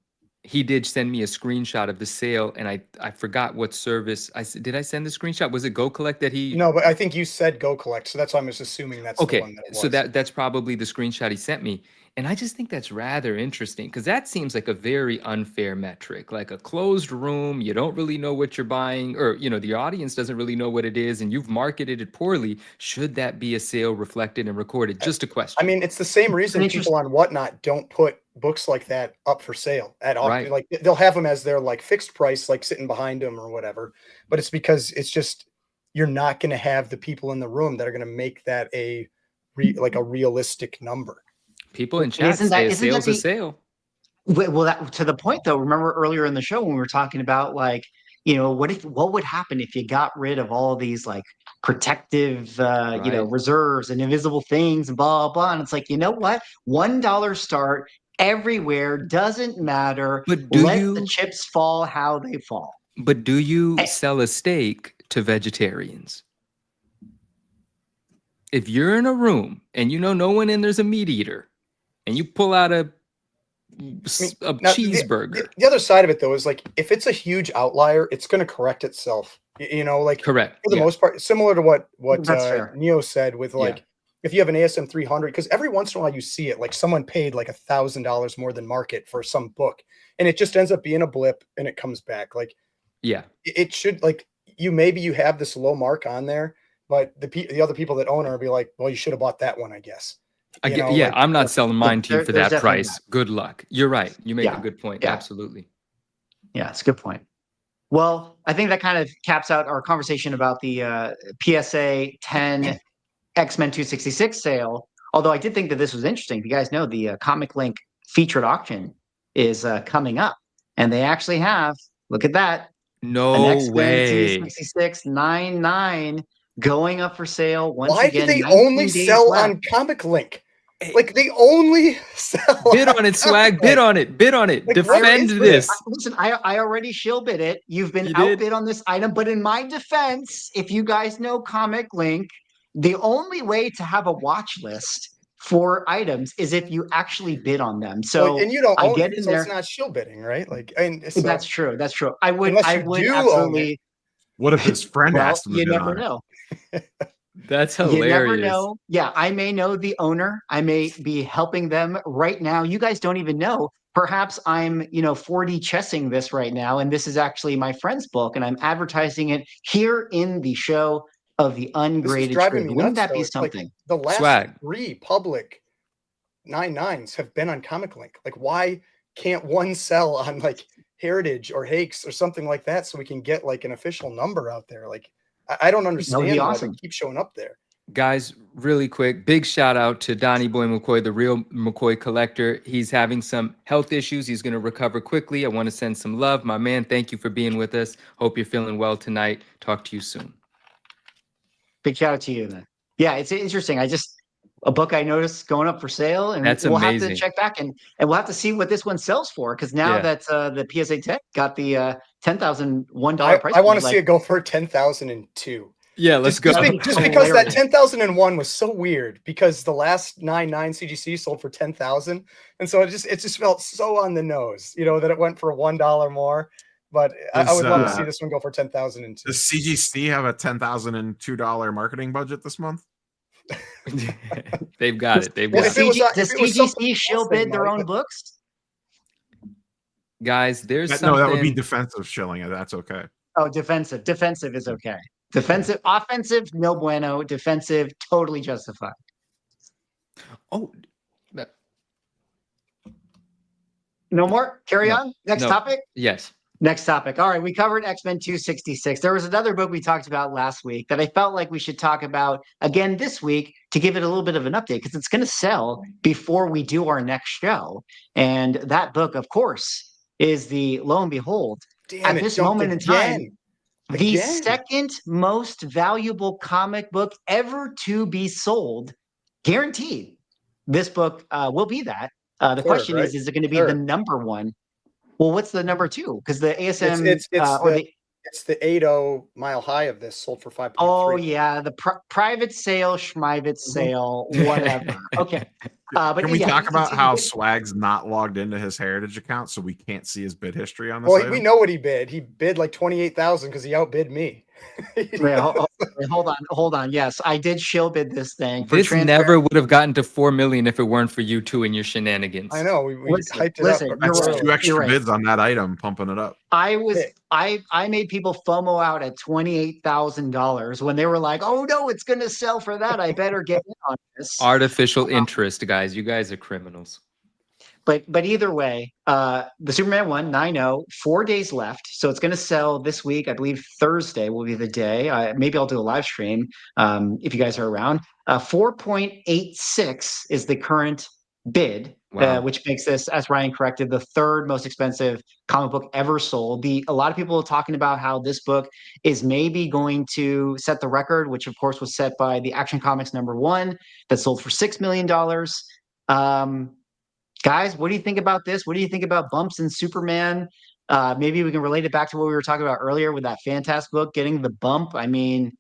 he did send me a screenshot of the sale, and I forgot what service. Did I send the screenshot? Was it Go Collect that he? No, but I think you said Go Collect, so that's why I'm just assuming that's the Okay, one that it so was. that's probably the screenshot he sent me. And I just think that's rather interesting because that seems like a very unfair metric. Like a closed room, you don't really know what you're buying, or you know, the audience doesn't really know what it is, and you've marketed it poorly. Should that be a sale reflected and recorded? Just a I question. mean, it's the same An reason people on Whatnot don't put books like that up for sale at auction. Right. Like they'll have them as their like fixed price, like sitting behind them or whatever. But it's because it's just you're not going to have the people in the room that are going to make that like a realistic number. People in And chat say a isn't that sale's a the sale. well, that to the point though? Remember earlier in the show when we were talking about like, you know, what would happen if you got rid of all these like protective you know, Right. reserves and invisible things and blah blah. And it's like, you know what? $1 start everywhere, doesn't matter. But do Let the you chips fall how they fall. but do you Eh, sell a steak to vegetarians? If you're in a room and you know no one in there's a meat eater and you pull out a I mean, now cheeseburger. the other side of it though is like if it's a huge outlier, it's going to correct itself. You know, like Correct. for the Yeah. most part, similar to what That's fair. Neo said with Yeah. like if you have an ASM 300, because every once in a while you see it, like someone paid like $1,000 more than market for some book, and it just ends up being a blip and it comes back. Like Yeah. it should like maybe you have this low mark on there, but the other people that own it will be like, well, you should have bought that one, I guess. I You get, know, yeah, like I'm not selling mine to you for There's that definitely price. Good luck. You're right. You make a Yeah. good point. Yeah. Absolutely. Yeah, it's a good point. Well, I think that kind of caps out our conversation about the PSA 10 X-Men 266 sale. Although I did think that this was interesting. If you guys know, the Comic Link featured auction is coming up, and they actually have, look at that, an No X-Men way. 266.99 going up for sale once why do again. they 19 only days sell left. on Comic Link? Hey, Like they only sell bid on on it, Comic Swag. Bid Link. on it. Bid on it. Like, what Defend is this. Listen, I already shill bid it. You've been You did? outbid on this item, but in my defense, if you guys know Comic Link, the only way to have a watch list for items is if you actually bid on them. Well, So and you don't I own get it, in so it's there. not shill bidding, right? Like, and so That's true. That's true. unless I you would do own it, absolutely. What if his friend Well, asked him to you bid never on it? know. That's You never hilarious. know. Yeah, I may know the owner. I may be helping them right now. You guys don't even know. Perhaps I'm, 4D chessing this right now, and this is actually my friend's book, and I'm advertising it here in the show of the this is Ungraded driving Truth. me Wouldn't nuts that be though. It's like something? the last Swag. 3 public 9.9s have been on Comic Link. Like, why can't one sell on like Heritage or Hakes or something like that so we can get like an official number out there? Like, I don't That would be understand why awesome. they keep showing up there. Guys, really quick, big shout out to Donnie Boy McCoy, the real McCoy collector. He's having some health issues. He's going to recover quickly. I want to send some love. My man, thank you for being with us. Hope you're feeling well tonight. Talk to you soon. Big shout out to you then. Yeah, it's interesting. A book I noticed going up for sale, and That's we'll have to amazing. check back and we'll have to see what this one sells for, because now Yeah. that the PSA Tech got the $10,001 price I want point, to see it go for 10,002. Yeah, let's go. Just because that Hilarious. 10,001 was so weird, because the last 9.9 CGC sold for 10,000, and so it just felt so on the nose, that it went for $1 more. But I would love to see this one go for 10,002. Does CGC have a $10,002 marketing budget this month? They've got it. They've Well, got if it was, does if it was something CGC else, shill they bid their might, own but books? Guys, there's No, something. that would be defensive shilling. That's okay. Oh, defensive. Defensive is okay. Defensive, offensive, no bueno. Defensive, totally justified. Oh, that- No more? Carry No, on. Next no. topic? yes. Next topic. All right, we covered X-Men 266. There was another book we talked about last week that I felt like we should talk about again this week to give it a little bit of an update, because it's going to sell before we do our next show. And that book, of course, is lo and behold, damn, at it this jumped moment in time, again. the Again. second most valuable comic book ever to be sold, guaranteed. This book will be that. The Third, question right? is it going to be the Third. number one? Well, what's the number two? Because the ASM It's or the it's the 8.0 Mile High of this sold for 5.3. oh yeah, the private sale, schmivate sale, whatever. Okay, but Can we yeah, talk about it's- how Swag's not logged into his Heritage account, so we can't see his bid history on this Well, item? we know what he bid. He bid like 28,000 because he outbid me. Wait, hold on. Yes, I did shill bid this thing. For This transparency. never would have gotten to 4 million if it weren't for you two and your shenanigans. I know. We Listen, hyped it listen, up. you're That's right. two extra You're right. bids on that item, pumping it up. I made people FOMO out at $28,000 when they were like, "Oh no, it's going to sell for that. I better get in on this." Artificial interest, guys. You guys are criminals. But either way, the Superman 1 9.0, 4 days left, so it's going to sell this week. I believe Thursday will be the day. Maybe I'll do a live stream if you guys are around. 4.86 is the current bid. Wow. Which makes this, as Ryan corrected, the third most expensive comic book ever sold. A lot of people are talking about how this book is maybe going to set the record, which of course was set by the Action Comics #1 that sold for $6 million. Guys, what do you think about this? What do you think about bumps in Superman? Maybe we can relate it back to what we were talking about earlier with that Fantastic book getting the bump. I mean,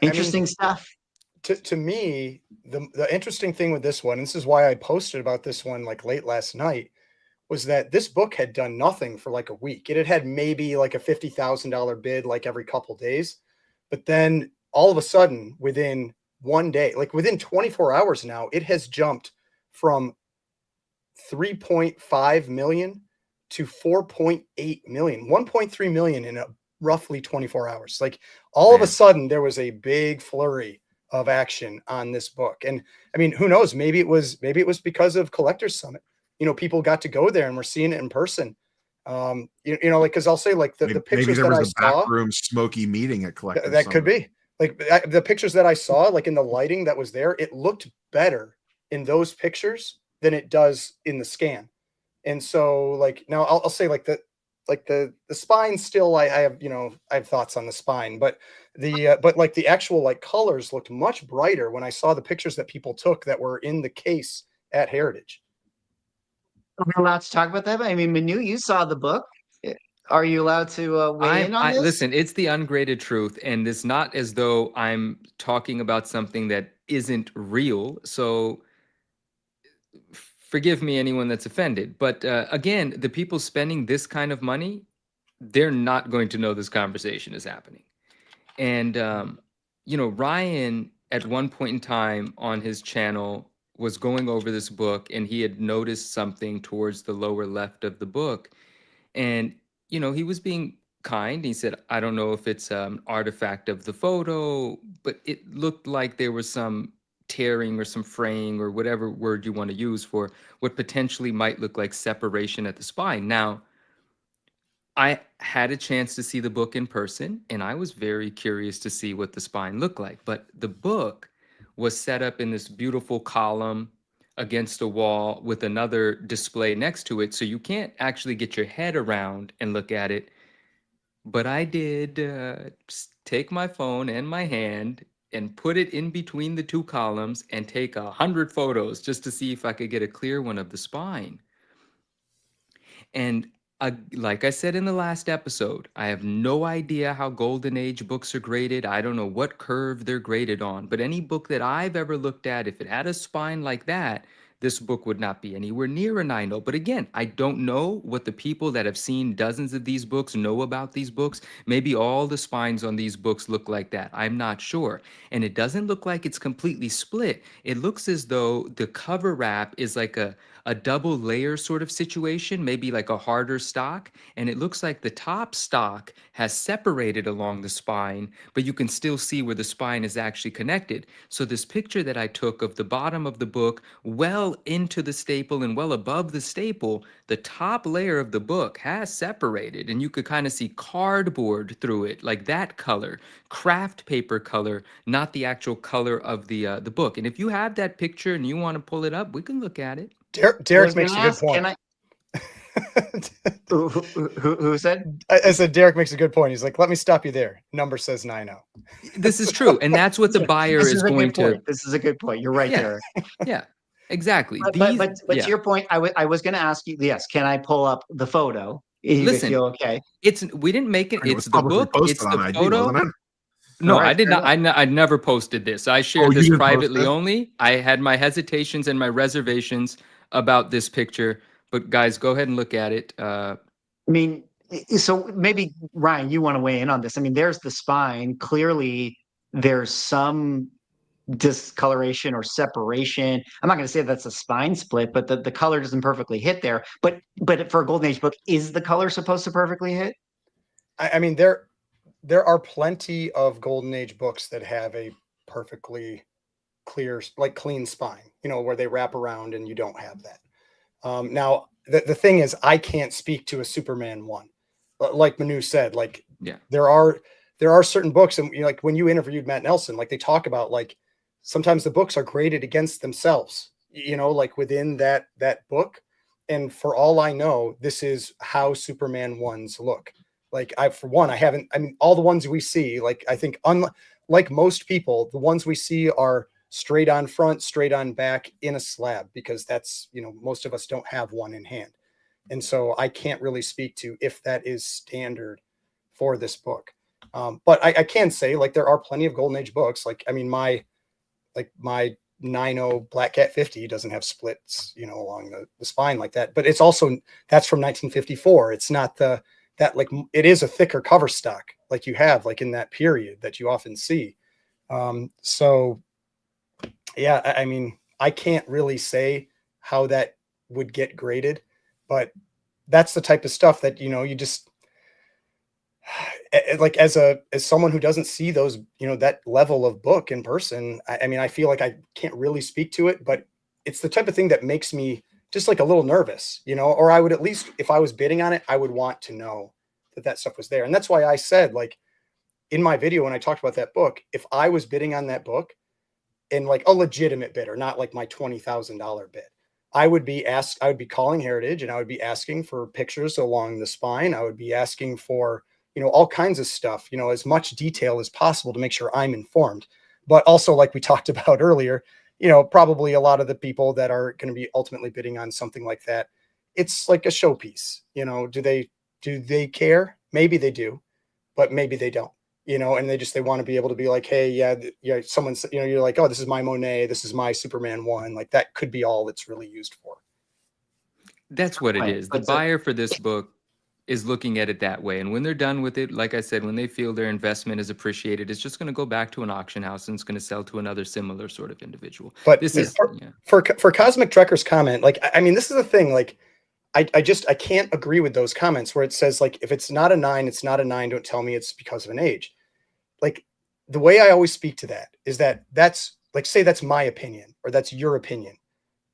interesting stuff. To me, the interesting thing with this one, and this is why I posted about this one like late last night, was that this book had done nothing for like a week. It had maybe like a $50,000 bid like every couple days, but then all of a sudden, within one day, like within 24 hours now, it has jumped from 3.5 million to 4.8 million, 1.3 million in roughly 24 hours. Like all of a sudden, there was a big flurry of action on this book. And I mean, who knows? Maybe it was because of Collectors Summit. People got to go there and we're seeing it in person. Like, because I'll say like the pictures maybe there that was I a saw, backroom smoky meeting at Collectors that could Summit. be like the pictures that I saw, like in the lighting that was there, it looked better in those pictures than it does in the scan. And so like, now I'll say like the spine still, I have, I have thoughts on the spine, but like the actual like colors looked much brighter when I saw the pictures that people took that were in the case at Heritage. Are we allowed to talk about that? I mean, Manu, you saw the book. Are you allowed to weigh in on this? Listen, it's the ungraded truth, and it's not as though I'm talking about something that isn't real. So forgive me, anyone that's offended. But again, the people spending this kind of money, they're not going to know this conversation is happening. And, Ryan, at one point in time on his channel, was going over this book and he had noticed something towards the lower left of the book. And, he was being kind. He said, I don't know if it's an artifact of the photo, but it looked like there was some tearing or some fraying or whatever word you want to use for what potentially might look like separation at the spine. Now, I had a chance to see the book in person, and I was very curious to see what the spine looked like. But the book was set up in this beautiful column against a wall with another display next to it. So you can't actually get your head around and look at it. But I did take my phone and my hand and put it in between the two columns and take 100 photos just to see if I could get a clear one of the spine. And like I said in the last episode, I have no idea how Golden Age books are graded. I don't know what curve they're graded on, but any book that I've ever looked at, if it had a spine like that, this book would not be anywhere near a 9.0. But again, I don't know what the people that have seen dozens of these books know about these books. Maybe all the spines on these books look like that. I'm not sure. And it doesn't look like it's completely split. It looks as though the cover wrap is like a double layer sort of situation, maybe like a harder stock. And it looks like the top stock has separated along the spine, but you can still see where the spine is actually connected. So this picture that I took of the bottom of the book, well into the staple and well above the staple, the top layer of the book has separated, and you could kind of see cardboard through it, like that color, craft paper color, not the actual color of the book. And if you have that picture and you want to pull it up, we can look at it. Derek makes a good point. Who said? I said Derek makes a good point. He's like, let me stop you there. Number says 9.0. This is true, and that's what the buyer This is a going good to. point. This is a good point. You're right Yeah. there. Yeah, exactly. But Yeah. to your point, I was going to ask you. Yes, can I pull up the photo? You Listen, feel okay? we didn't make it. It was It's the publicly book. posted It's on the IG, photo. wasn't it? No, All right, I did fair not. I never posted this. I shared you this didn't post privately it? only. I had my hesitations and my reservations about this picture. But guys, go ahead and look at it. I mean, so maybe Ryan, you want to weigh in on this? I mean, there's the spine. Clearly, there's some discoloration or separation. I'm not going to say that's a spine split, but the color doesn't perfectly hit there. But for a Golden Age book, is the color supposed to perfectly hit? I mean, there are plenty of Golden Age books that have a perfectly clear, like clean spine, where they wrap around and you don't have that. Now, the thing is, I can't speak to a Superman one. Like Manu said, like, Yeah. there are certain books, and like when you interviewed Matt Nelson, like they talk about, like, sometimes the books are graded against themselves, like within that book. And for all I know, this is how Superman ones look. Like, I mean, all the ones we see, like, I think like most people, the ones we see are straight on front, straight on back in a slab, because that's, most of us don't have one in hand. And so I can't really speak to if that is standard for this book. But I can say, like, there are plenty of Golden Age books. Like, I mean, my 9.0 Black Cat 50 doesn't have splits, along the spine like that. But it's also, that's from 1954. It's not like it is a thicker cover stock like you have, like in that period that you often see. So yeah, I mean, I can't really say how that would get graded, but that's the type of stuff that, you just like, as someone who doesn't see those, that level of book in person. I mean, I feel like I can't really speak to it, but it's the type of thing that makes me just like a little nervous, or I would, at least if I was bidding on it, I would want to know that stuff was there. And that's why I said, like, in my video, when I talked about that book, if I was bidding on that book, and like a legitimate bidder, not like my $20,000 bid, I would be calling Heritage, and I would be asking for pictures along the spine. I would be asking for, all kinds of stuff, as much detail as possible to make sure I'm informed. But also, like we talked about earlier, probably a lot of the people that are going to be ultimately bidding on something like that, it's like a showpiece. Do they care? Maybe they do, but maybe they don't. And they want to be able to be like, hey, yeah, someone's, you're like, oh, this is my Monet, this is my Superman one. Like, that could be all it's really used for. That's what it Right. is. The But buyer for this book is looking at it that way. And when they're done with it, like I said, when they feel their investment is appreciated, it's just going to go back to an auction house and it's going to sell to another similar sort of individual. But This is, yeah. for Cosmic Trekker's comment, like, I mean, this is the thing, like, I can't agree with those comments where it says, like, if it's not a 9, it's not a 9. Don't tell me it's because of an age. Like, the way I always speak to that is that's like, say that's my opinion or that's your opinion.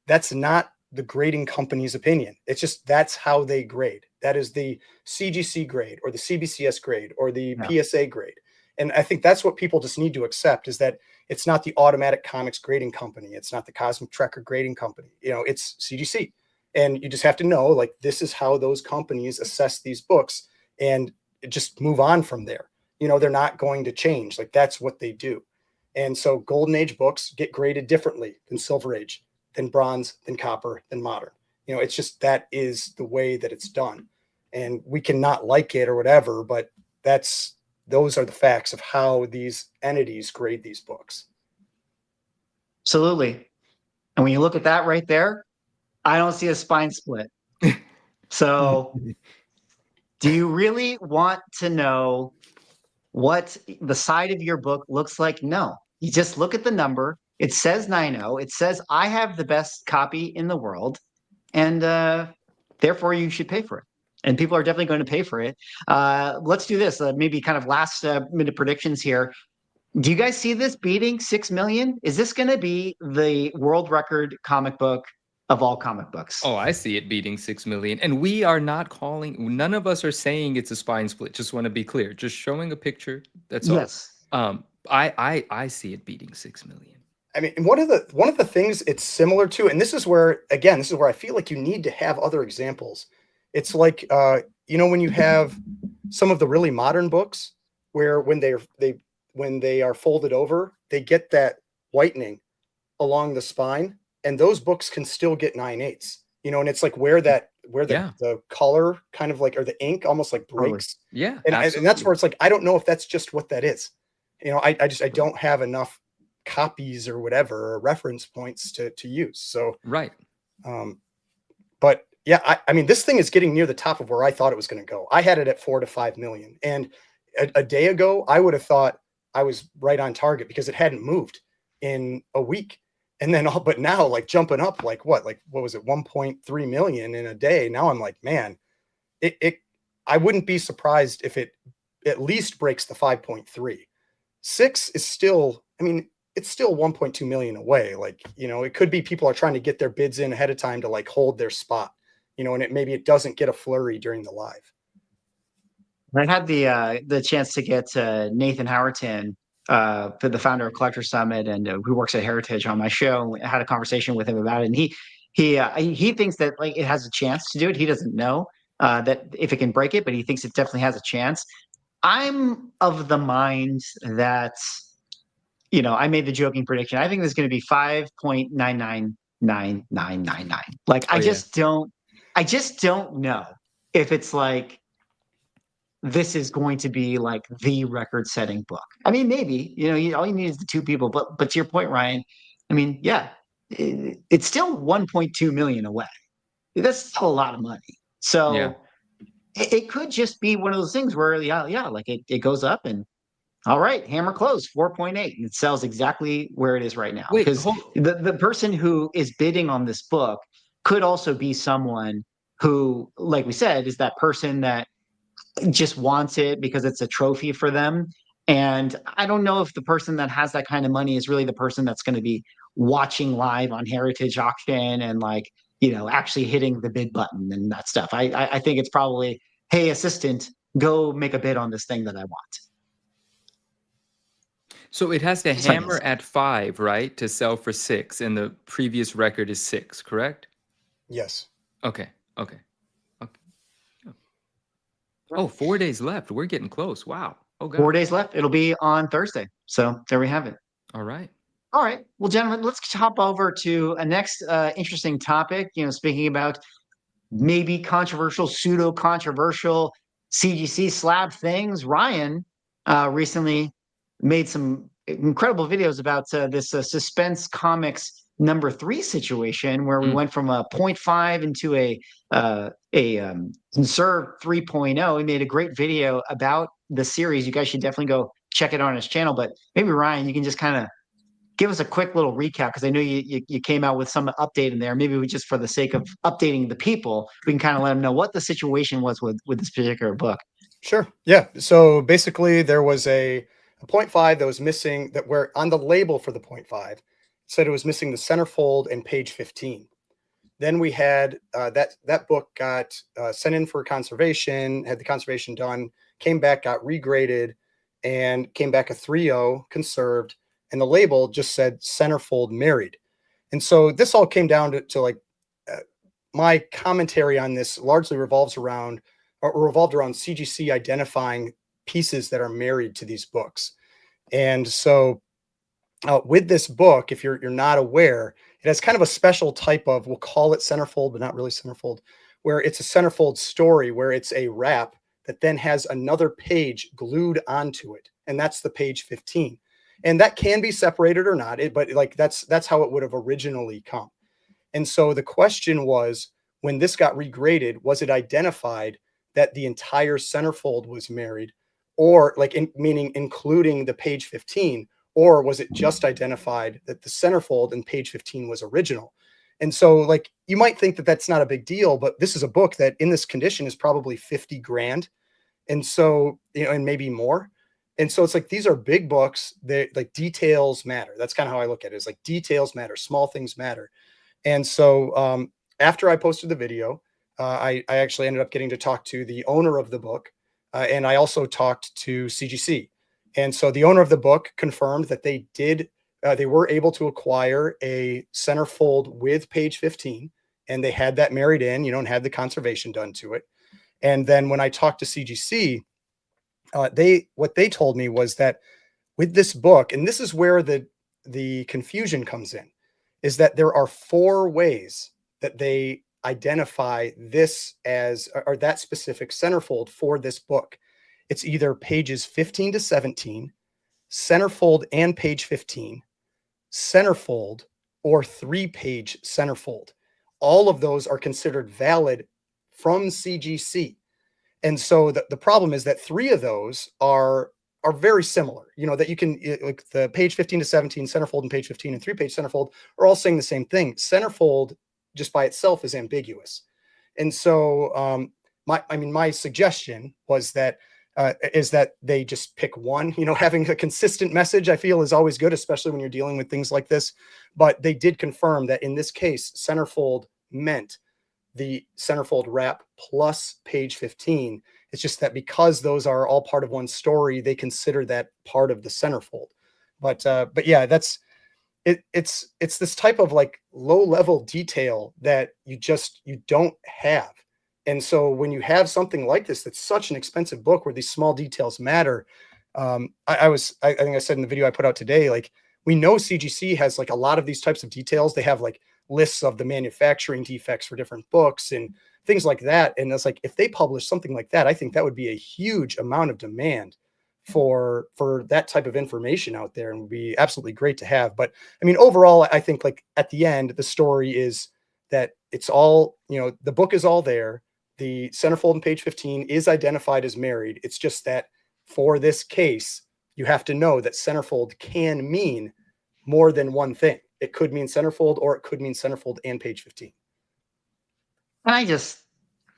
That's not the grading company's opinion. It's just, that's how they grade. That is the CGC grade or the CBCS grade or the PSA grade. And I think that's what people just need to accept, is that it's not the Automatic Comics grading company. It's not the Cosmic Trekker grading company. You know, it's CGC. And you just have to know, like, this is how those companies assess these books and just move on from there. You know, they're not going to change. Like, that's what they do. And so Golden Age books get graded differently than Silver Age, than Bronze, than Copper, than Modern. You know, it's just, that is the way that it's done. And we cannot like it or whatever, but those are the facts of how these entities grade these books. absolutely. And when you look at that right there, I don't see a spine split. So do you really want to know what the side of your book looks like? No. You just look at the number. It says 90. It says I have the best copy in the world, and therefore you should pay for it. And people are definitely going to pay for it. Let's do this. Maybe kind of last minute predictions here. Do you guys see this beating 6 million? Is this going to be the world record comic book of all comic books? Oh, I see it beating 6 million. And we are not calling, none of us are saying it's a spine split. Just want to be clear. Just showing a picture. That's all. Yes. I see it beating 6 million. I mean, one of the things it's similar to, and this is where I feel like you need to have other examples. It's like, you know, when you have some of the really modern books where when they are folded over, they get that whitening along the spine, and those books can still get 9/8, you know, and it's like where the color kind of like, or the ink almost like breaks. Yeah. And that's where it's like, I don't know if that's just what that is. You know, I don't have enough copies or whatever, or reference points to use. So, right. But yeah, I mean, this thing is getting near the top of where I thought it was going to go. I had it at 4 to 5 million. And a day ago, I would have thought I was right on target because it hadn't moved in a week. And then, but now, like, jumping up, like what was it? 1.3 million in a day. Now I'm like, man, I wouldn't be surprised if it at least breaks the 5.3. 6 is still, I mean, it's still 1.2 million away. Like, you know, it could be people are trying to get their bids in ahead of time to like hold their spot, you know, and maybe it doesn't get a flurry during the live. I had the chance to get Nathan Howerton, the founder of Collector Summit, and who works at Heritage, on my show. I had a conversation with him about it, and he thinks that, like, it has a chance to do it. He doesn't know that if it can break it, but he thinks it definitely has a chance. I'm of the mind that, you know, I made the joking prediction. I think there's going to be 5.999999. Like, I just don't know if it's like, this is going to be like the record-setting book. I mean, maybe, you know, all you need is the 2 people. But to your point, Ryan, I mean, yeah, it's still 1.2 million away. That's still a lot of money. So it could just be one of those things where, like it goes up and, all right, hammer close, 4.8, and it sells exactly where it is right now. Because the person who is bidding on this book could also be someone who, like we said, is that person that just wants it because it's a trophy for them. And I don't know if the person that has that kind of money is really the person that's going to be watching live on Heritage Auction and, like, you know, actually hitting the bid button and that stuff. I think it's probably, hey, assistant, go make a bid on this thing that I want. So it has to hammer at 5, right, to sell for 6, and the previous record is 6, correct? Yes. Okay. Oh, 4 days left. We're getting close. Wow. Oh, God. 4 days left. It'll be on Thursday. So there we have it. All right. Well, gentlemen, let's hop over to a next interesting topic. You know, speaking about maybe controversial, pseudo-controversial CGC slab things, Ryan recently made some incredible videos about this Suspense Comics number 3 situation where we went from a 0.5 into a conserved 3.0. He made a great video about the series. You guys should definitely go check it out on his channel. But maybe Ryan, you can just kind of give us a quick little recap, because I know you came out with some update in there. Maybe we just, for the sake of updating the people, we can kind of let them know what the situation was with this particular book. Sure. Yeah. So basically, there was a 0.5 that was missing, that where on the label for the 0.5 said it was missing the centerfold and page 15. Then we had that book got sent in for conservation, had the conservation done, came back, got regraded, and came back a 3.0 conserved, and the label just said centerfold married. And so this all came down to like my commentary on this largely revolved around CGC identifying pieces that are married to these books. And so with this book, if you're not aware, it has kind of a special type of, we'll call it centerfold, but not really centerfold, where it's a centerfold story, where it's a wrap that then has another page glued onto it. And that's the page 15. And that can be separated or not, but like that's how it would have originally come. And so the question was, when this got regraded, was it identified that the entire centerfold was married, or like meaning including the page 15, or was it just identified that the centerfold in page 15 was original? And so like, you might think that that's not a big deal, but this is a book that in this condition is probably 50 grand. And so, you know, and maybe more. And so it's like, these are big books that like details matter. That's kind of how I look at it, is like details matter, small things matter. And so after I posted the video, I actually ended up getting to talk to the owner of the book. And I also talked to CGC. And so the owner of the book confirmed that they were able to acquire a centerfold with page 15, and they had that married in, you know, and had the conservation done to it. And then when I talked to CGC, what they told me was that with this book, and this is where the confusion comes in, is that there are 4 ways that they identify this as, or that specific centerfold for this book. It's either pages 15 to 17, centerfold and page 15, centerfold, or 3-page centerfold. All of those are considered valid from CGC. And so the problem is that 3 of those are very similar, you know, that you can, like the page 15 to 17 centerfold and page 15 and 3-page centerfold are all saying the same thing. Centerfold just by itself is ambiguous. And so my suggestion was that is that they just pick one. You know, having a consistent message, I feel, is always good, especially when you're dealing with things like this. But they did confirm that in this case, centerfold meant the centerfold wrap plus page 15. It's just that because those are all part of one story, they consider that part of the centerfold. But yeah, that's it. It's this type of like low level detail that you don't have. And so when you have something like this, that's such an expensive book where these small details matter. I think I said in the video I put out today, like, we know CGC has like a lot of these types of details. They have like lists of the manufacturing defects for different books and things like that. And it's like, if they publish something like that, I think that would be a huge amount of demand for that type of information out there, and would be absolutely great to have. But I mean, overall, I think like at the end, the story is that it's all, you know, the book is all there. The centerfold in page 15 is identified as married. It's just that for this case, you have to know that centerfold can mean more than one thing. It could mean centerfold, or it could mean centerfold and page 15. Can I just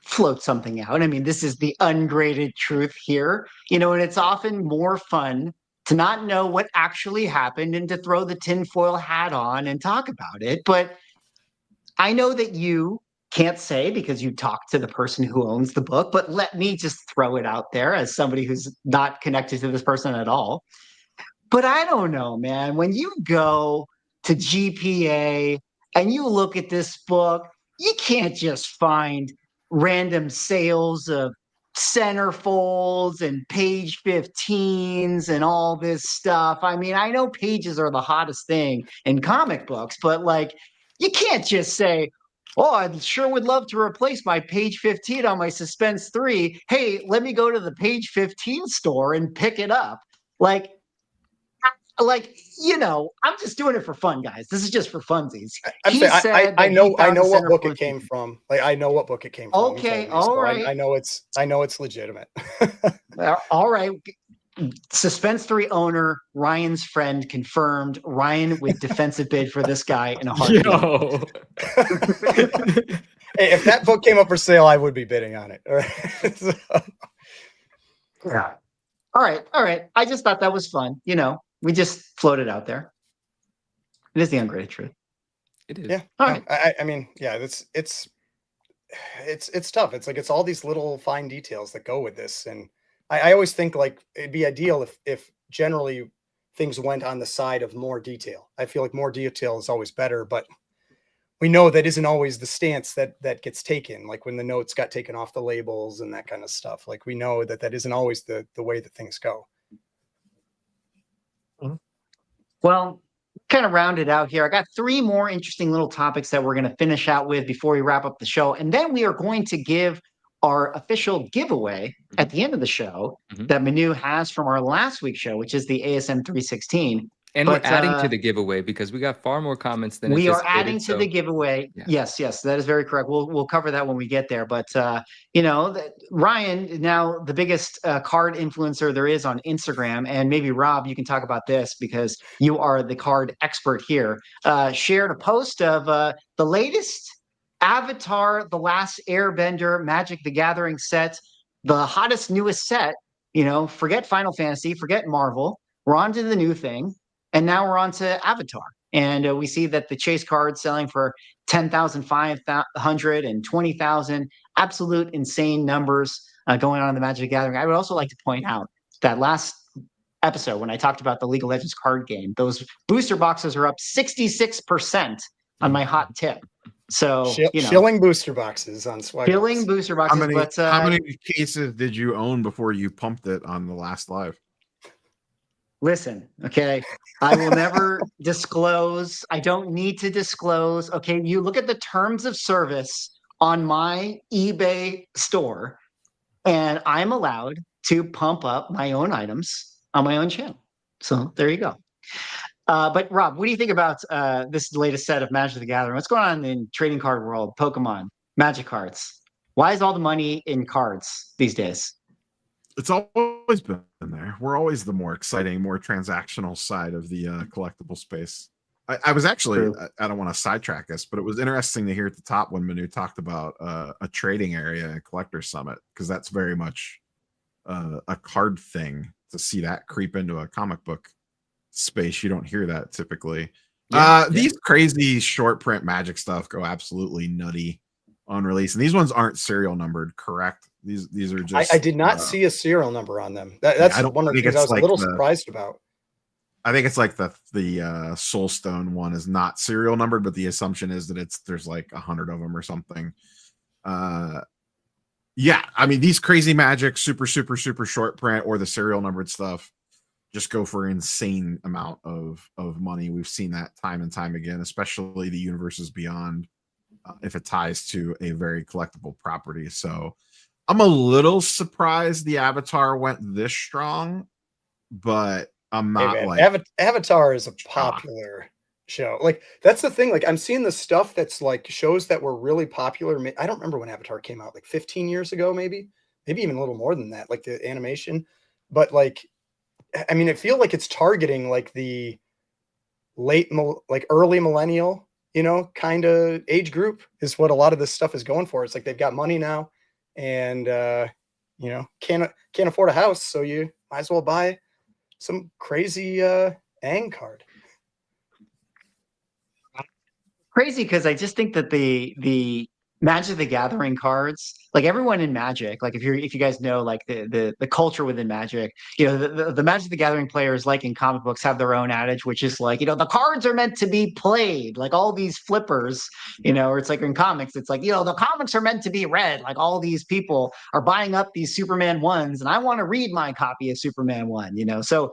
float something out? I mean, this is the ungraded truth here, you know, and it's often more fun to not know what actually happened and to throw the tinfoil hat on and talk about it. But I know that you can't say because you talked to the person who owns the book, but let me just throw it out there as somebody who's not connected to this person at all. But I don't know, man. When you go to GPA and you look at this book, you can't just find random sales of centerfolds and page 15s and all this stuff. I mean, I know pages are the hottest thing in comic books, but like, you can't just say, oh, I sure would love to replace my page 15 on my Suspense 3. Hey, let me go to the page 15 store and pick it up. Like, like, I'm just doing it for fun, guys. This is just for funsies. I'm He saying said I that he know found the what center book for it came from. Like I know what book it came from. He Okay, told me, all so right. I know it's legitimate. All right. Suspense 3 owner, Ryan's friend confirmed. Ryan would defensive bid for this guy in a heartbeat. Yo. Hey, if that book came up for sale, I would be bidding on it. All right. So, Yeah. All right. All right. I just thought that was fun. We just floated out there. It is the ungraded truth. It is. yeah. All no, right. I mean, yeah, it's tough. It's like it's all these little fine details that go with this, and I always think like it'd be ideal if generally things went on the side of more detail. I feel like more detail is always better, but we know that isn't always the stance that gets taken. Like when the notes got taken off the labels and that kind of stuff. Like we know that isn't always the way that things go. Well, kind of round it out here. I got 3 more interesting little topics that we're going to finish out with before we wrap up the show. And then we are going to give our official giveaway at the end of the show that Manu has from our last week's show, which is the ASM 316. And we're adding to the giveaway because we got far more comments than we are anticipated. adding to the giveaway. Yeah. Yes, that is very correct. We'll cover that when we get there. But Ryan is now the biggest card influencer there is on Instagram, and maybe Rob, you can talk about this because you are the card expert here. Shared a post of the latest Avatar: The Last Airbender Magic the Gathering set, the hottest, newest set. Forget Final Fantasy, forget Marvel. We're on to the new thing. And now we're on to Avatar. And we see that the chase card selling for 10,000, 500, and 20,000. Absolute insane numbers going on in the Magic the Gathering. I would also like to point out that last episode when I talked about the League of Legends card game, those booster boxes are up 66% on my hot tip. So, shilling booster boxes on swag. Shilling booster boxes. How many cases did you own before you pumped it on the last live? Listen, okay, I will never disclose. I don't need to disclose. Okay, you look at the terms of service on my eBay store, and I'm allowed to pump up my own items on my own channel. So there you go. But Rob, what do you think about this latest set of Magic the Gathering? What's going on in trading card world, Pokemon, Magic cards? Why is all the money in cards these days? It's always been there. We're always the more exciting, more transactional side of the collectible space. I was actually, I don't want to sidetrack us, but it was interesting to hear at the top when Manu talked about a trading area and Collector Summit, because that's very much a card thing. To see that creep into a comic book space, you don't hear that typically. These crazy short print Magic stuff go absolutely nutty on release, and these ones aren't serial numbered, correct? These are just. I did not see a serial number on them. That's one of the things I was a little surprised about. I think it's like the Soulstone one is not serial numbered, but the assumption is that there's like 100 of them or something. Yeah, I mean these crazy Magic, super short print or the serial numbered stuff just go for an insane amount of money. We've seen that time and time again, especially the Universes Beyond, if it ties to a very collectible property. So I'm a little surprised the Avatar went this strong, but I'm not Avatar is a popular show. Like that's the thing. Like I'm seeing the stuff that's like shows that were really popular. I don't remember when Avatar came out, like 15 years ago, maybe even a little more than that, like the animation. But like, I mean, it feels like it's targeting like the early millennial, kind of age group is what a lot of this stuff is going for. It's like they've got money now and, can't afford a house. So you might as well buy some crazy Aang card. Crazy because I just think that the Magic the Gathering cards, like everyone in Magic, like if you guys know like the culture within Magic, the Magic the Gathering players, like in comic books, have their own adage, which is like, the cards are meant to be played, like all these flippers, or it's like in comics, it's like, the comics are meant to be read. Like all these people are buying up these Superman 1s, and I want to read my copy of Superman 1, so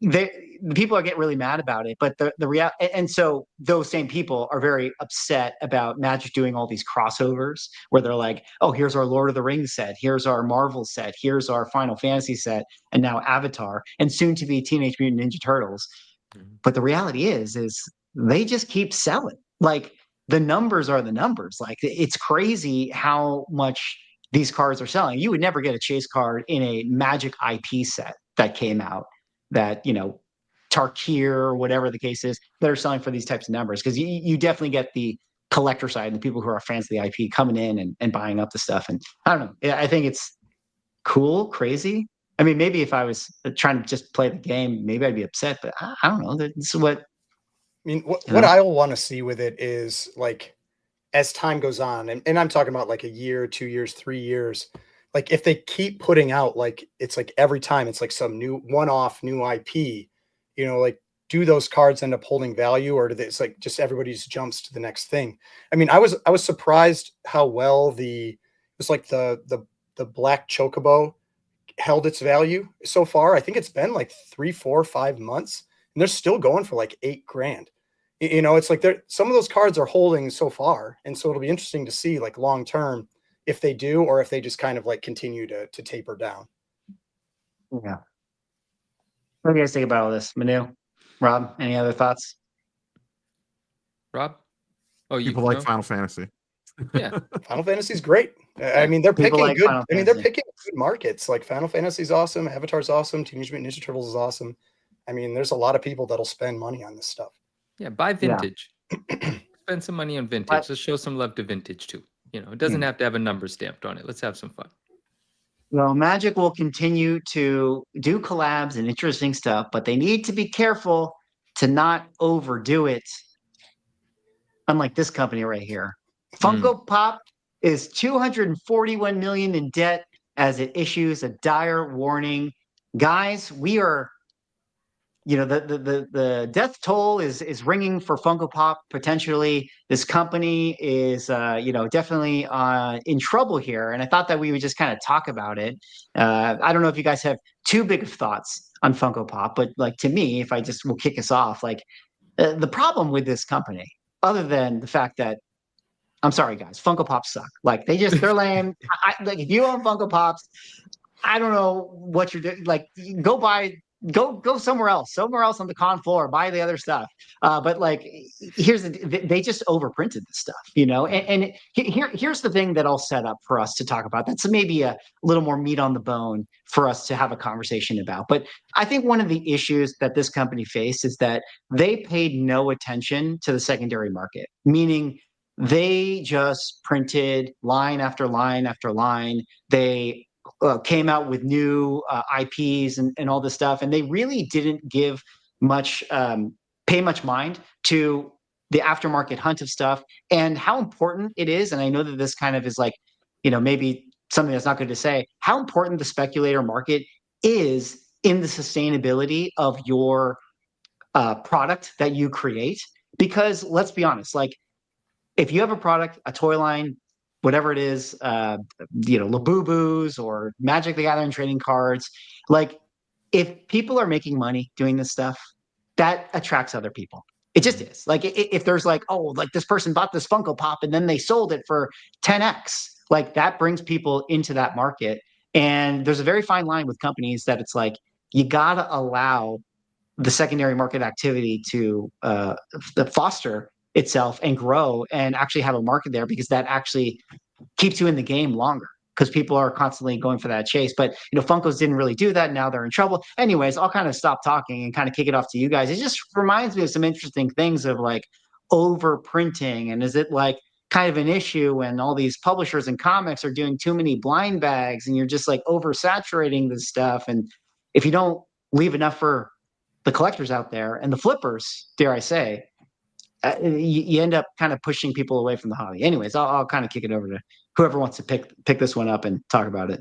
the people get really mad about it, but the reality, and so those same people are very upset about Magic doing all these crossovers where they're like, oh, here's our Lord of the Rings set, here's our Marvel set, here's our Final Fantasy set, and now Avatar, and soon to be Teenage Mutant Ninja Turtles. But the reality is they just keep selling. Like the numbers are the numbers. Like it's crazy how much these cards are selling. You would never get a chase card in a Magic IP set that came out that, Tarkir or whatever the case is, that are selling for these types of numbers. Because you definitely get the collector side and the people who are fans of the IP coming in and buying up the stuff. And I don't know. Yeah, I think it's cool, crazy. I mean, maybe if I was trying to just play the game, maybe I'd be upset, but I don't know. This is what, I mean, what you know, I'll want to see with it is like as time goes on, and I'm talking about like a year, 2 years, 3 years, like if they keep putting out like it's like every time it's like some new one-off new IP, like do those cards end up holding value or do they, it's like just everybody just jumps to the next thing? I mean, I was surprised how well it was like the black chocobo held its value so far. I think it's been like 3, 4, 5 months, and they're still going for like 8 grand. It's like some of those cards are holding so far, and so it'll be interesting to see like long term if they do or if they just kind of like continue to taper down. yeah. What do you guys think about all this? Manu, Rob, any other thoughts? Rob? Oh, you People like no? Final Fantasy. Yeah. Final Fantasy's great. I Yeah. mean, they're People picking like good. Final I mean, they're Fantasy. picking good markets. Like Final Fantasy's awesome, Avatar's awesome, Teenage Mutant Ninja Turtles is awesome. I mean, there's a lot of people that'll spend money on this stuff. Yeah. Buy Yeah. vintage. Spend some money on vintage. But- Let's show some love to vintage too. It doesn't have to have a number stamped on it. Let's have some fun. Well, Magic will continue to do collabs and interesting stuff, but they need to be careful to not overdo it. Unlike this company right here. Funko Pop is 241 million in debt as it issues a dire warning. Guys, we are, the death toll is ringing for Funko Pop potentially. This company is definitely in trouble here. And I thought that we would just kind of talk about it. I don't know if you guys have too big of thoughts on Funko Pop, but like to me, if I just will kick us off, like the problem with this company, other than the fact that I'm sorry, guys, Funko Pops suck. Like they're lame. Like if you own Funko Pops, I don't know what you're doing. Like go somewhere else on the con floor, buy the other stuff. But like, they just overprinted this stuff, and here's the thing that I'll set up for us to talk about. That's maybe a little more meat on the bone for us to have a conversation about. But I think one of the issues that this company faced is that they paid no attention to the secondary market, meaning they just printed line after line after line. They came out with new IPs and all this stuff, and they really didn't give much, pay much mind to the aftermarket hunt of stuff and how important it is. And I know that this kind of is like, maybe something that's not good to say, how important the speculator market is in the sustainability of your product that you create. Because let's be honest, like if you have a product, a toy line, whatever it is, Labubus or Magic the Gathering trading cards, like if people are making money doing this stuff, that attracts other people. It just is. Like if there's like, oh, like this person bought this Funko Pop and then they sold it for 10x, like that brings people into that market. And there's a very fine line with companies that it's like, you gotta allow the secondary market activity to foster itself and grow and actually have a market there, because that actually keeps you in the game longer because people are constantly going for that chase. But Funkos didn't really do that. Now they're in trouble. Anyways, I'll kind of stop talking and kind of kick it off to you guys. It just reminds me of some interesting things of like overprinting, and is it like kind of an issue when all these publishers and comics are doing too many blind bags and you're just like oversaturating this stuff, and if you don't leave enough for the collectors out there and the flippers, dare I say, you end up kind of pushing people away from the hobby. Anyways, I'll kind of kick it over to whoever wants to pick this one up and talk about it.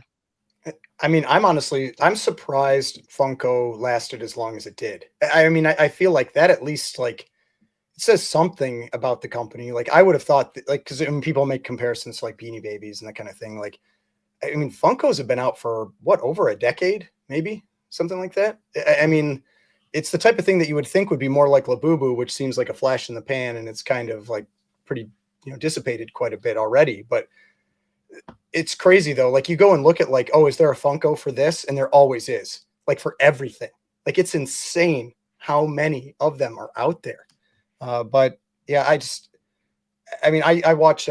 I mean, I'm surprised Funko lasted as long as it did. I mean, I feel like that at least like it says something about the company. Like I would have thought that, like, because when people make comparisons to like Beanie Babies and that kind of thing, like, I mean, Funkos have been out for what, over a decade, maybe something like that. I mean, it's the type of thing that you would think would be more like Labubu, which seems like a flash in the pan, and it's kind of like pretty, dissipated quite a bit already. But it's crazy though. Like you go and look at like, oh, is there a Funko for this? And there always is, like for everything. Like it's insane how many of them are out there. But yeah, I watch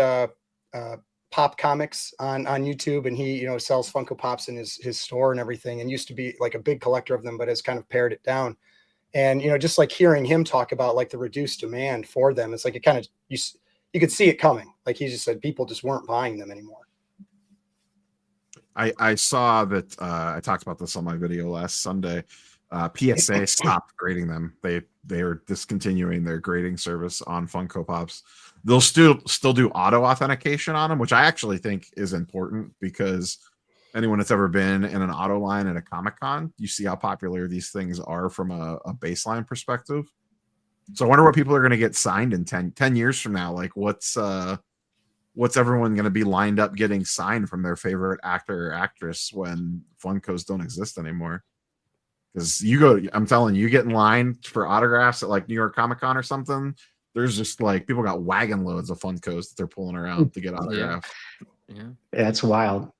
Pop Comics on YouTube, and he, sells Funko Pops in his store and everything, and used to be like a big collector of them, but has kind of pared it down. And just like hearing him talk about like the reduced demand for them, it's like it kind of you could see it coming. Like he just said, people just weren't buying them anymore. I saw that I talked about this on my video last Sunday. PSA stopped grading them. They are discontinuing their grading service on Funko Pops. They'll still do auto authentication on them, which I actually think is important, because anyone that's ever been in an auto line at a Comic-Con, you see how popular these things are from a baseline perspective. So I wonder what people are going to get signed in 10 years from now. Like what's everyone going to be lined up getting signed from their favorite actor or actress when Funkos don't exist anymore? Because I'm telling you, get in line for autographs at like New York Comic Con or something. There's just like people got wagon loads of Funkos that they're pulling around to get autographed. Yeah. That's wild.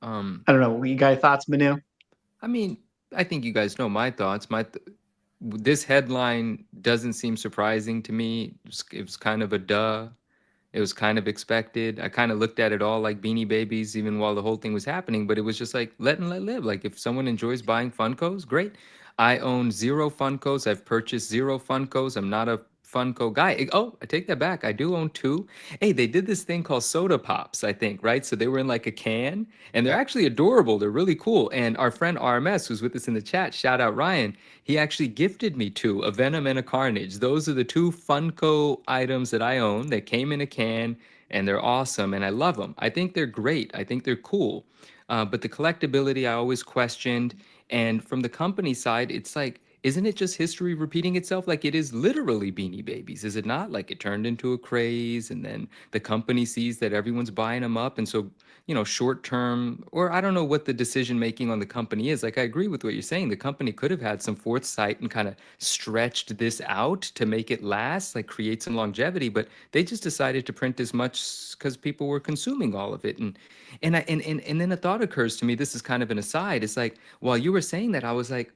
I don't know. You got thoughts, Manu? I mean, I think you guys know my thoughts. This headline doesn't seem surprising to me. It was kind of a duh. It was kind of expected. I kind of looked at it all like Beanie Babies, even while the whole thing was happening. But it was just like, let live. Like, if someone enjoys buying Funkos, great. I own 0 Funkos. I've purchased 0 Funkos. I'm not a Funko guy. Oh, I take that back. I do own 2. Hey, they did this thing called Soda Pops, I think, right? So they were in like a can, and they're actually adorable. They're really cool. And our friend RMS, who's with us in the chat, shout out Ryan, he actually gifted me 2, a Venom and a Carnage. Those are the 2 Funko items that I own. They came in a can, and they're awesome, and I love them. I think they're great. I think they're cool. But the collectability I always questioned. And from the company side, it's like, isn't it just history repeating itself? Like, it is literally Beanie Babies, is it not? Like, it turned into a craze, and then the company sees that everyone's buying them up. And so, short term, or I don't know what the decision making on the company is. Like, I agree with what you're saying. The company could have had some foresight and kind of stretched this out to make it last, like create some longevity, but they just decided to print as much because people were consuming all of it. And then a thought occurs to me, this is kind of an aside. It's like, while you were saying that, I was like,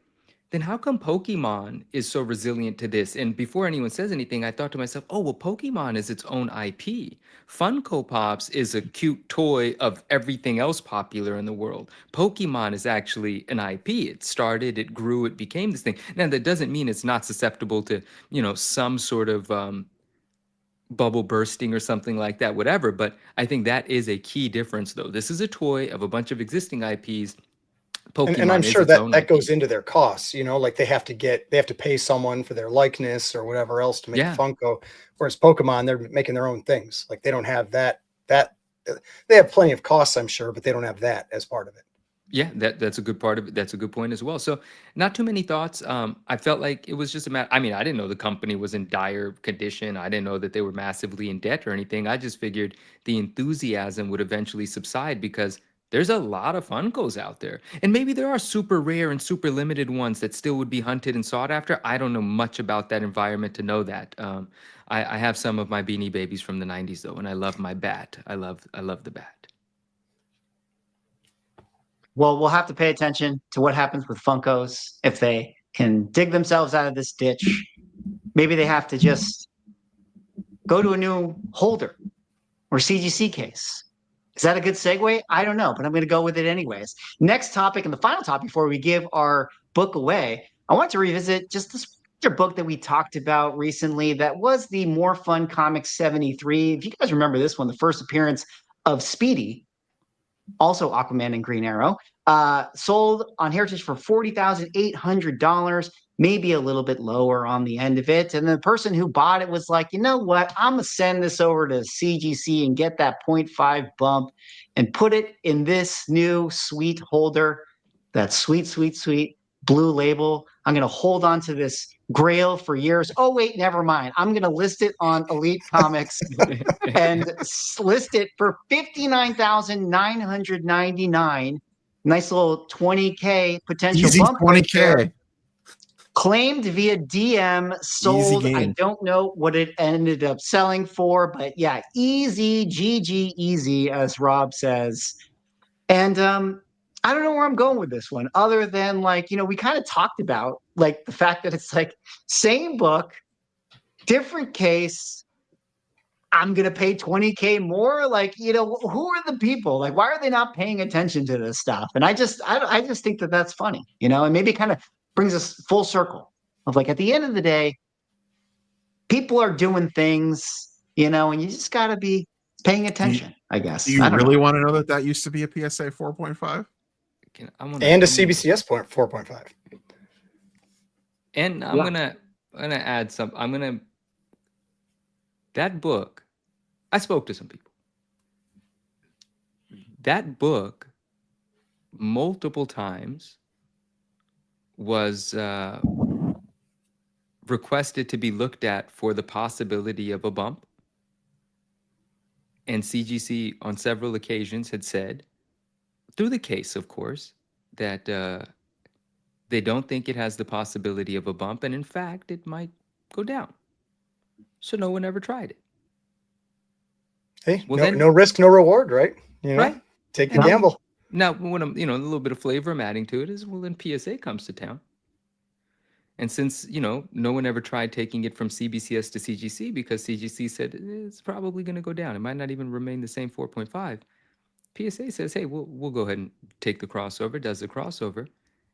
then how come Pokemon is so resilient to this? And before anyone says anything, I thought to myself, oh, well, Pokemon is its own IP. Funko Pops is a cute toy of everything else popular in the world. Pokemon is actually an IP. It started, it grew, it became this thing. Now, that doesn't mean it's not susceptible to, some sort of bubble bursting or something like that, whatever. But I think that is a key difference, though. This is a toy of a bunch of existing IPs. Pokemon and I'm is sure its own that IP. goes into their costs, like they have to pay someone for their likeness or whatever else to make a Funko. Whereas Pokemon, they're making their own things. Like they don't have that they have plenty of costs, I'm sure, but they don't have that as part of it. Yeah, that's a good part of it. That's a good point as well. So not too many thoughts. I felt like it was just a matter. I mean, I didn't know the company was in dire condition. I didn't know that they were massively in debt or anything. I just figured the enthusiasm would eventually subside because there's a lot of Funkos out there. And maybe there are super rare and super limited ones that still would be hunted and sought after. I don't know much about that environment to know that. I have some of my Beanie Babies from the 90s, though, and I love my bat. I love the bat. Well, we'll have to pay attention to what happens with Funkos if they can dig themselves out of this ditch. Maybe they have to just go to a new holder or CGC case. Is that a good segue? I don't know, but I'm going to go with it anyways. Next topic, and the final topic before we give our book away, I want to revisit just this book that we talked about recently that was the More Fun Comics 73. If you guys remember this one, the first appearance of Speedy, also Aquaman and Green Arrow, sold on Heritage for $40,800, maybe a little bit lower on the end of it. And the person who bought it was like, you know what? I'm going to send this over to CGC and get that 0.5 bump and put it in this new sweet holder, that sweet, sweet, sweet blue label. I'm going to hold on to this grail for years. Oh, wait, never mind. I'm going to list it on Elite Comics and list it for $59,999. Nice little 20K potential Easy bump right there. 20K. Claimed via DM, sold. I don't know what it ended up selling for, but yeah, easy, GG, easy, as Rob says. And I I don't know where I'm going with this one, other than like, we kind of talked about like the fact that it's like same book, different case. I'm gonna pay 20K more. Like, who are the people? Like, why are they not paying attention to this stuff? And I just think that that's funny, and maybe it kind of brings us full circle of like at the end of the day, people are doing things, and you just gotta be paying attention. I Do guess you I don't really know. want to know that used to be a PSA 4.5? I'm gonna, And a I'm gonna- CBCS 4.5. and I'm Yeah. gonna add some. That book. I spoke to some people. That book, multiple times, was requested to be looked at for the possibility of a bump. And CGC on several occasions had said, through the case, of course, that they don't think it has the possibility of a bump. And in fact, it might go down. So no one ever tried it. Hey, Well, no, then- no risk, no reward, right? Right. Take the And then- gamble. Now, what I'm, a little bit of flavor I'm adding to it is, well, then PSA comes to town. And since, no one ever tried taking it from CBCS to CGC because CGC said it's probably going to go down. It might not even remain the same 4.5. PSA says, hey, we'll go ahead and take the crossover, does the crossover,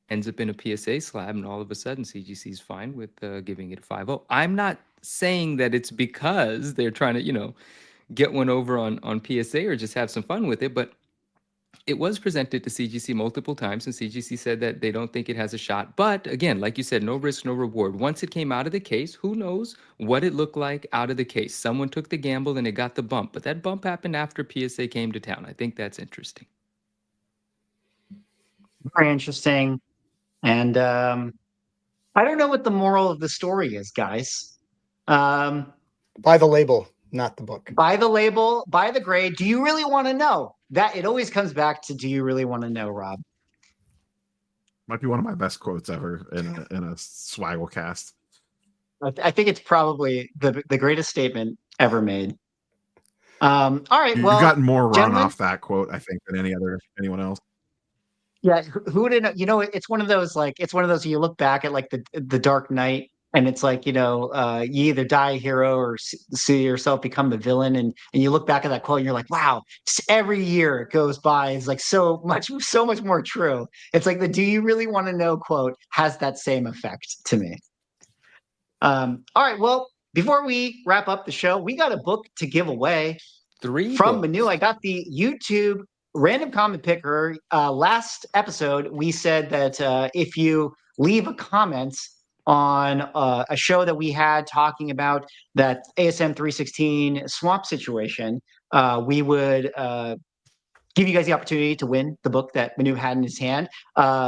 ends up in a PSA slab, and all of a sudden CGC is fine with giving it a 5.0. I'm not saying that it's because they're trying to, get one over on PSA or just have some fun with it, but it was presented to CGC multiple times, and CGC said that they don't think it has a shot. But again, like you said, no risk, no reward. Once it came out of the case, who knows what it looked like out of the case? Someone took the gamble and it got the bump, but that bump happened after PSA came to town. I think that's interesting. Very interesting. And I don't know what the moral of the story is, guys. Buy the label, not the book. Buy the label, buy the grade. Do you really want to know? That it always comes back to, do you really want to know, Rob? Might be one of my best quotes ever in a Swaggle cast. I think it's probably the greatest statement ever made. All right, You've well, gotten more run gentlemen, off that quote, I think, than anyone else. yeah, who didn't? It's one of those you look back at like the Dark Knight, and it's like you either die a hero or see yourself become the villain, and you look back at that quote and you're like, wow, just every year it goes by is like so much more true. It's like the "Do you really want to know?" quote has that same effect to me. All right, well, before we wrap up the show, we got a book to give away. 3 From books. Manu. I got the YouTube random comment picker. Last episode, we said that if you leave a comment on a show that we had talking about that ASM 316 swamp situation, we would give you guys the opportunity to win the book that Manu had in his hand.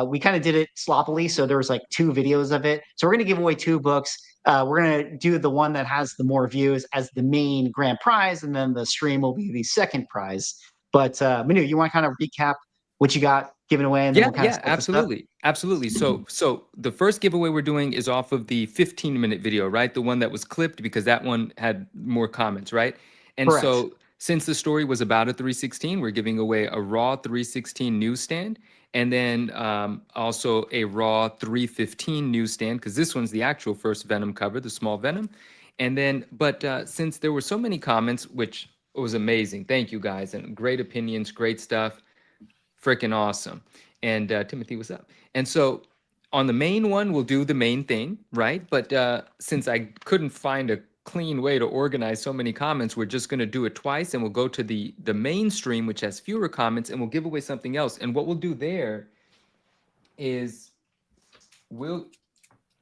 We kind of did it sloppily, so there was like 2 videos of it. So we're going to give away 2 books. We're going to do the one that has the more views as the main grand prize, and then the stream will be the second prize. But Manu, you want to kind of recap what you got given away, and then Yeah, we'll kind of split this up? absolutely. So the first giveaway we're doing is off of the 15-minute video, right? The one that was clipped because that one had more comments, right? And Correct. so since the story was about a 316, we're giving away a raw 316 newsstand, and then also a raw 315 newsstand, because this one's the actual first Venom cover, the small Venom. And then, but since there were so many comments, which was amazing, thank you guys, and great opinions, great stuff. Freaking awesome. And Timothy, what's up? And so on the main one, we'll do the main thing, right? But since I couldn't find a clean way to organize so many comments, we're just going to do it twice, and we'll go to the mainstream, which has fewer comments, and we'll give away something else. And what we'll do there is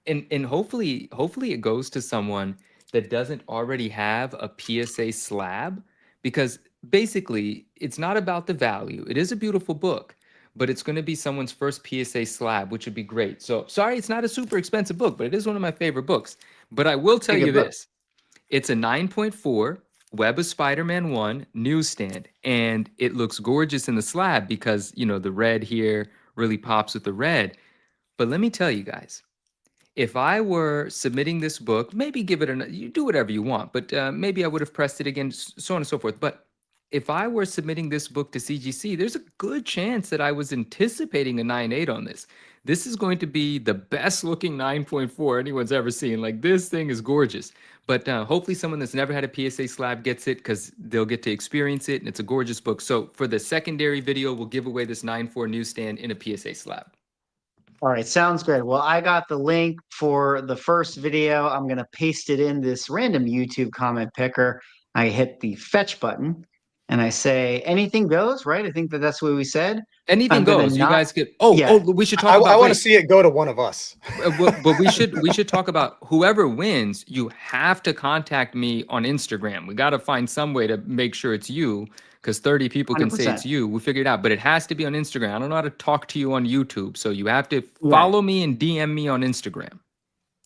and hopefully it goes to someone that doesn't already have a PSA slab, because basically it's not about the value. It is a beautiful book, but it's going to be someone's first PSA slab, which would be great. So sorry, it's not a super expensive book, but it is one of my favorite books. But I will tell Pretty you good book. this. It's a 9.4 Web of Spider-Man 1 newsstand, and it looks gorgeous in the slab because, the red here really pops with the red. But let me tell you guys, if I were submitting this book, maybe give it you do whatever you want, but maybe I would have pressed it again, so on and so forth. But if I were submitting this book to CGC, there's a good chance that I was anticipating a 9.8 on this. This is going to be the best looking 9.4 anyone's ever seen. Like, this thing is gorgeous. But hopefully someone that's never had a PSA slab gets it, because they'll get to experience it, and it's a gorgeous book. So for the secondary video, we'll give away this 9.4 newsstand in a PSA slab. All right, sounds good. Well, I got the link for the first video. I'm going to paste it in this random YouTube comment picker. I hit the fetch button and I say anything goes, right? I think that's what we said. Anything I'm gonna goes. You not- guys get. Yeah. We should talk I about. want to wait. see it go to one of us. But we should talk about whoever wins. You have to contact me on Instagram. We got to find some way to make sure it's you, because 30 people can say it's 100%. you. We figured it out, but it has to be on Instagram. I don't know how to talk to you on YouTube, so you have to follow me and DM me on Instagram.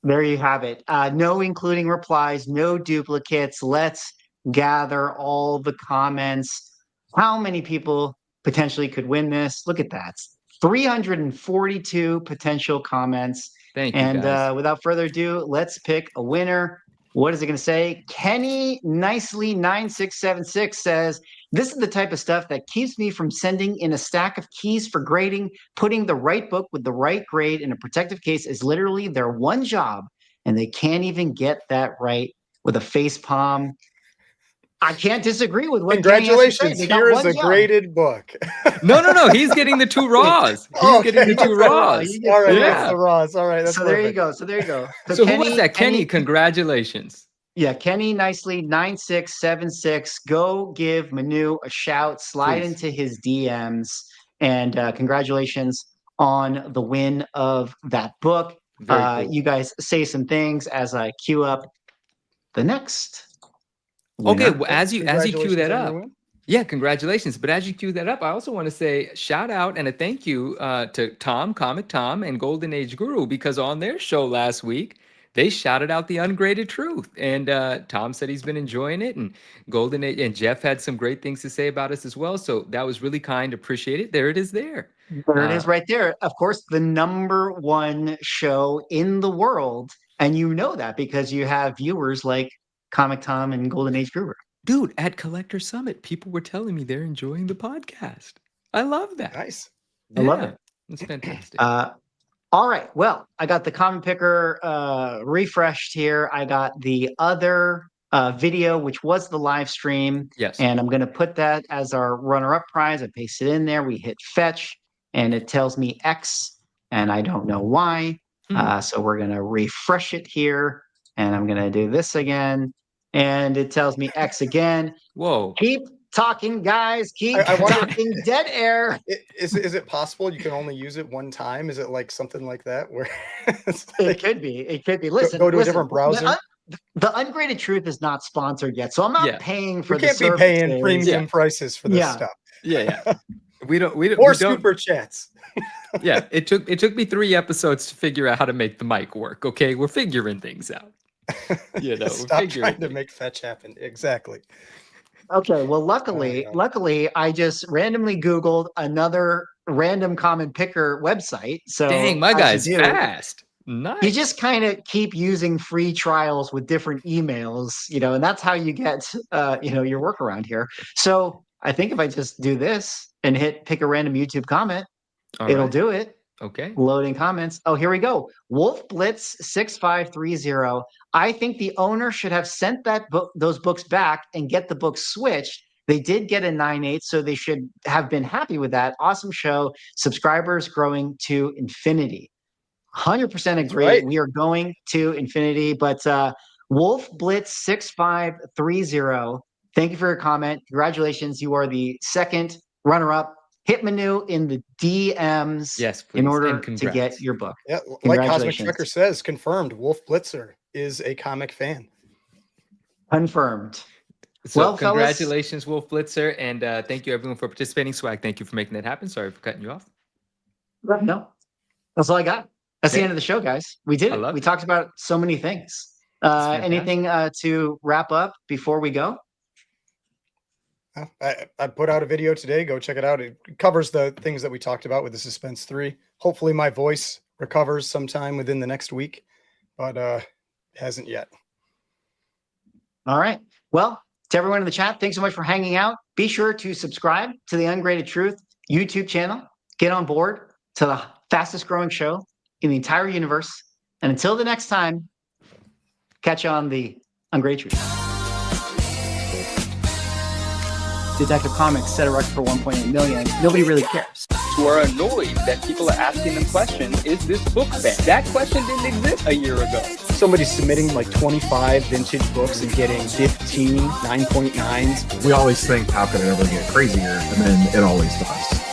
There you have it. No including replies, no duplicates. Let's gather all the comments. How many people potentially could win this? Look at that. 342 potential comments. Thank you, And guys. without further ado, let's pick a winner. What is it going to say? Kenny Nicely 9676 says, this is the type of stuff that keeps me from sending in a stack of keys for grading. Putting the right book with the right grade in a protective case is literally their one job, and they can't even get that right with a face palm. I can't disagree with what Kenny has to say. Congratulations! They got Here is one a job. graded book. No. He's getting the 2 raws. He's Oh, getting okay. the 2 He gets the raw. raws. He gets All right, the Yeah. that's the Ross. All right, that's So there you perfect. go. So there you go. So who was that? Kenny, congratulations. Yeah, Kenny Nicely 9676. Go give Manu a shout. Slide Please. into his DMs, and congratulations on the win of that book. Very cool. You guys say some things as I queue up the next. Okay, winner. well, as you cue that Congratulations on up. your win. Yeah, congratulations. But as you cue that up, I also want to say shout out and a thank you to Tom, Comic Tom, and Golden Age Guru, because on their show last week, they shouted out the Ungraded Truth. And Tom said he's been enjoying it. And Golden Age and Jeff had some great things to say about us as well. So that was really kind. Appreciate it. There it is there. There it is right there. Of course, the #1 show in the world. And you know that because you have viewers like Comic Tom and Golden Age Guru. Dude, at Collector Summit, people were telling me they're enjoying the podcast. I love that. Nice. I love it. It's fantastic. All right. Well, I got the comment picker refreshed here. I got the other video, which was the live stream. Yes. And I'm going to put that as our runner-up prize. I paste it in there. We hit fetch, and it tells me X, and I don't know why. So we're going to refresh it here, and I'm going to do this again, and it tells me X again. Whoa. Keep talking, guys. Keep I wonder- talking. Dead air. Is it possible you can only use it one time? Is it like something like that where it's It like, could be. It could be. Listen, go to a listen, different browser? The Ungraded Truth is not sponsored yet, so I'm not paying for we the can't be paying services. premium prices for this Yeah. stuff? Yeah. We don't. Or super chats. Yeah, it took me 3 episodes to figure out how to make the mic work. Okay, we're figuring things out. You know, Stop trying to make fetch happen. Exactly. Okay, well, luckily, I just randomly Googled another random common picker website. So Dang, my as guy's you do, fast. Nice. You just kind of keep using free trials with different emails, and that's how you get, your workaround here. So I think if I just do this and hit pick a random YouTube comment, it'll do it. Okay. Loading comments. Oh, here we go. Wolf Blitz 6530. I think the owner should have sent those books back and get the books switched. They did get a 9.8, so they should have been happy with that. Awesome show. Subscribers growing to infinity. 100% agree. right. We are going to infinity. But Wolf Blitz 6530. Thank you for your comment. Congratulations. You are the second runner-up. Hit Manu in the DMs Yes, please. in order And to congrats. get your book. Yeah, like Cosmic Congratulations. Trekker says, confirmed. Wolf Blitzer is a comic fan. Confirmed. So Well, fellas- congratulations, Wolf Blitzer, and thank you everyone for participating. Swag, thank you for making that happen. Sorry for cutting you off. No, that's all I got. That's the Okay. end of the show, guys. We did I it. love We it. talked about so many things. fantastic. Anything to wrap up before we go? I put out a video today. Go check it out. It covers the things that we talked about with the Suspense 3. Hopefully my voice recovers sometime within the next week, but hasn't yet. All right. Well, To everyone in the chat, thanks so much for hanging out. Be sure to subscribe to the Ungraded Truth YouTube channel. Get on board to the fastest growing show in the entire universe. And until the next time, catch you on the Ungraded Truth. Detective Comics set a record for 1.8 million. Nobody really cares. Who are annoyed that people are asking them questions, is this book banned? That question didn't exist a year ago. Somebody's submitting like 25 vintage books and getting 15 9.9s. We always think, how could it ever get crazier? And then it always does.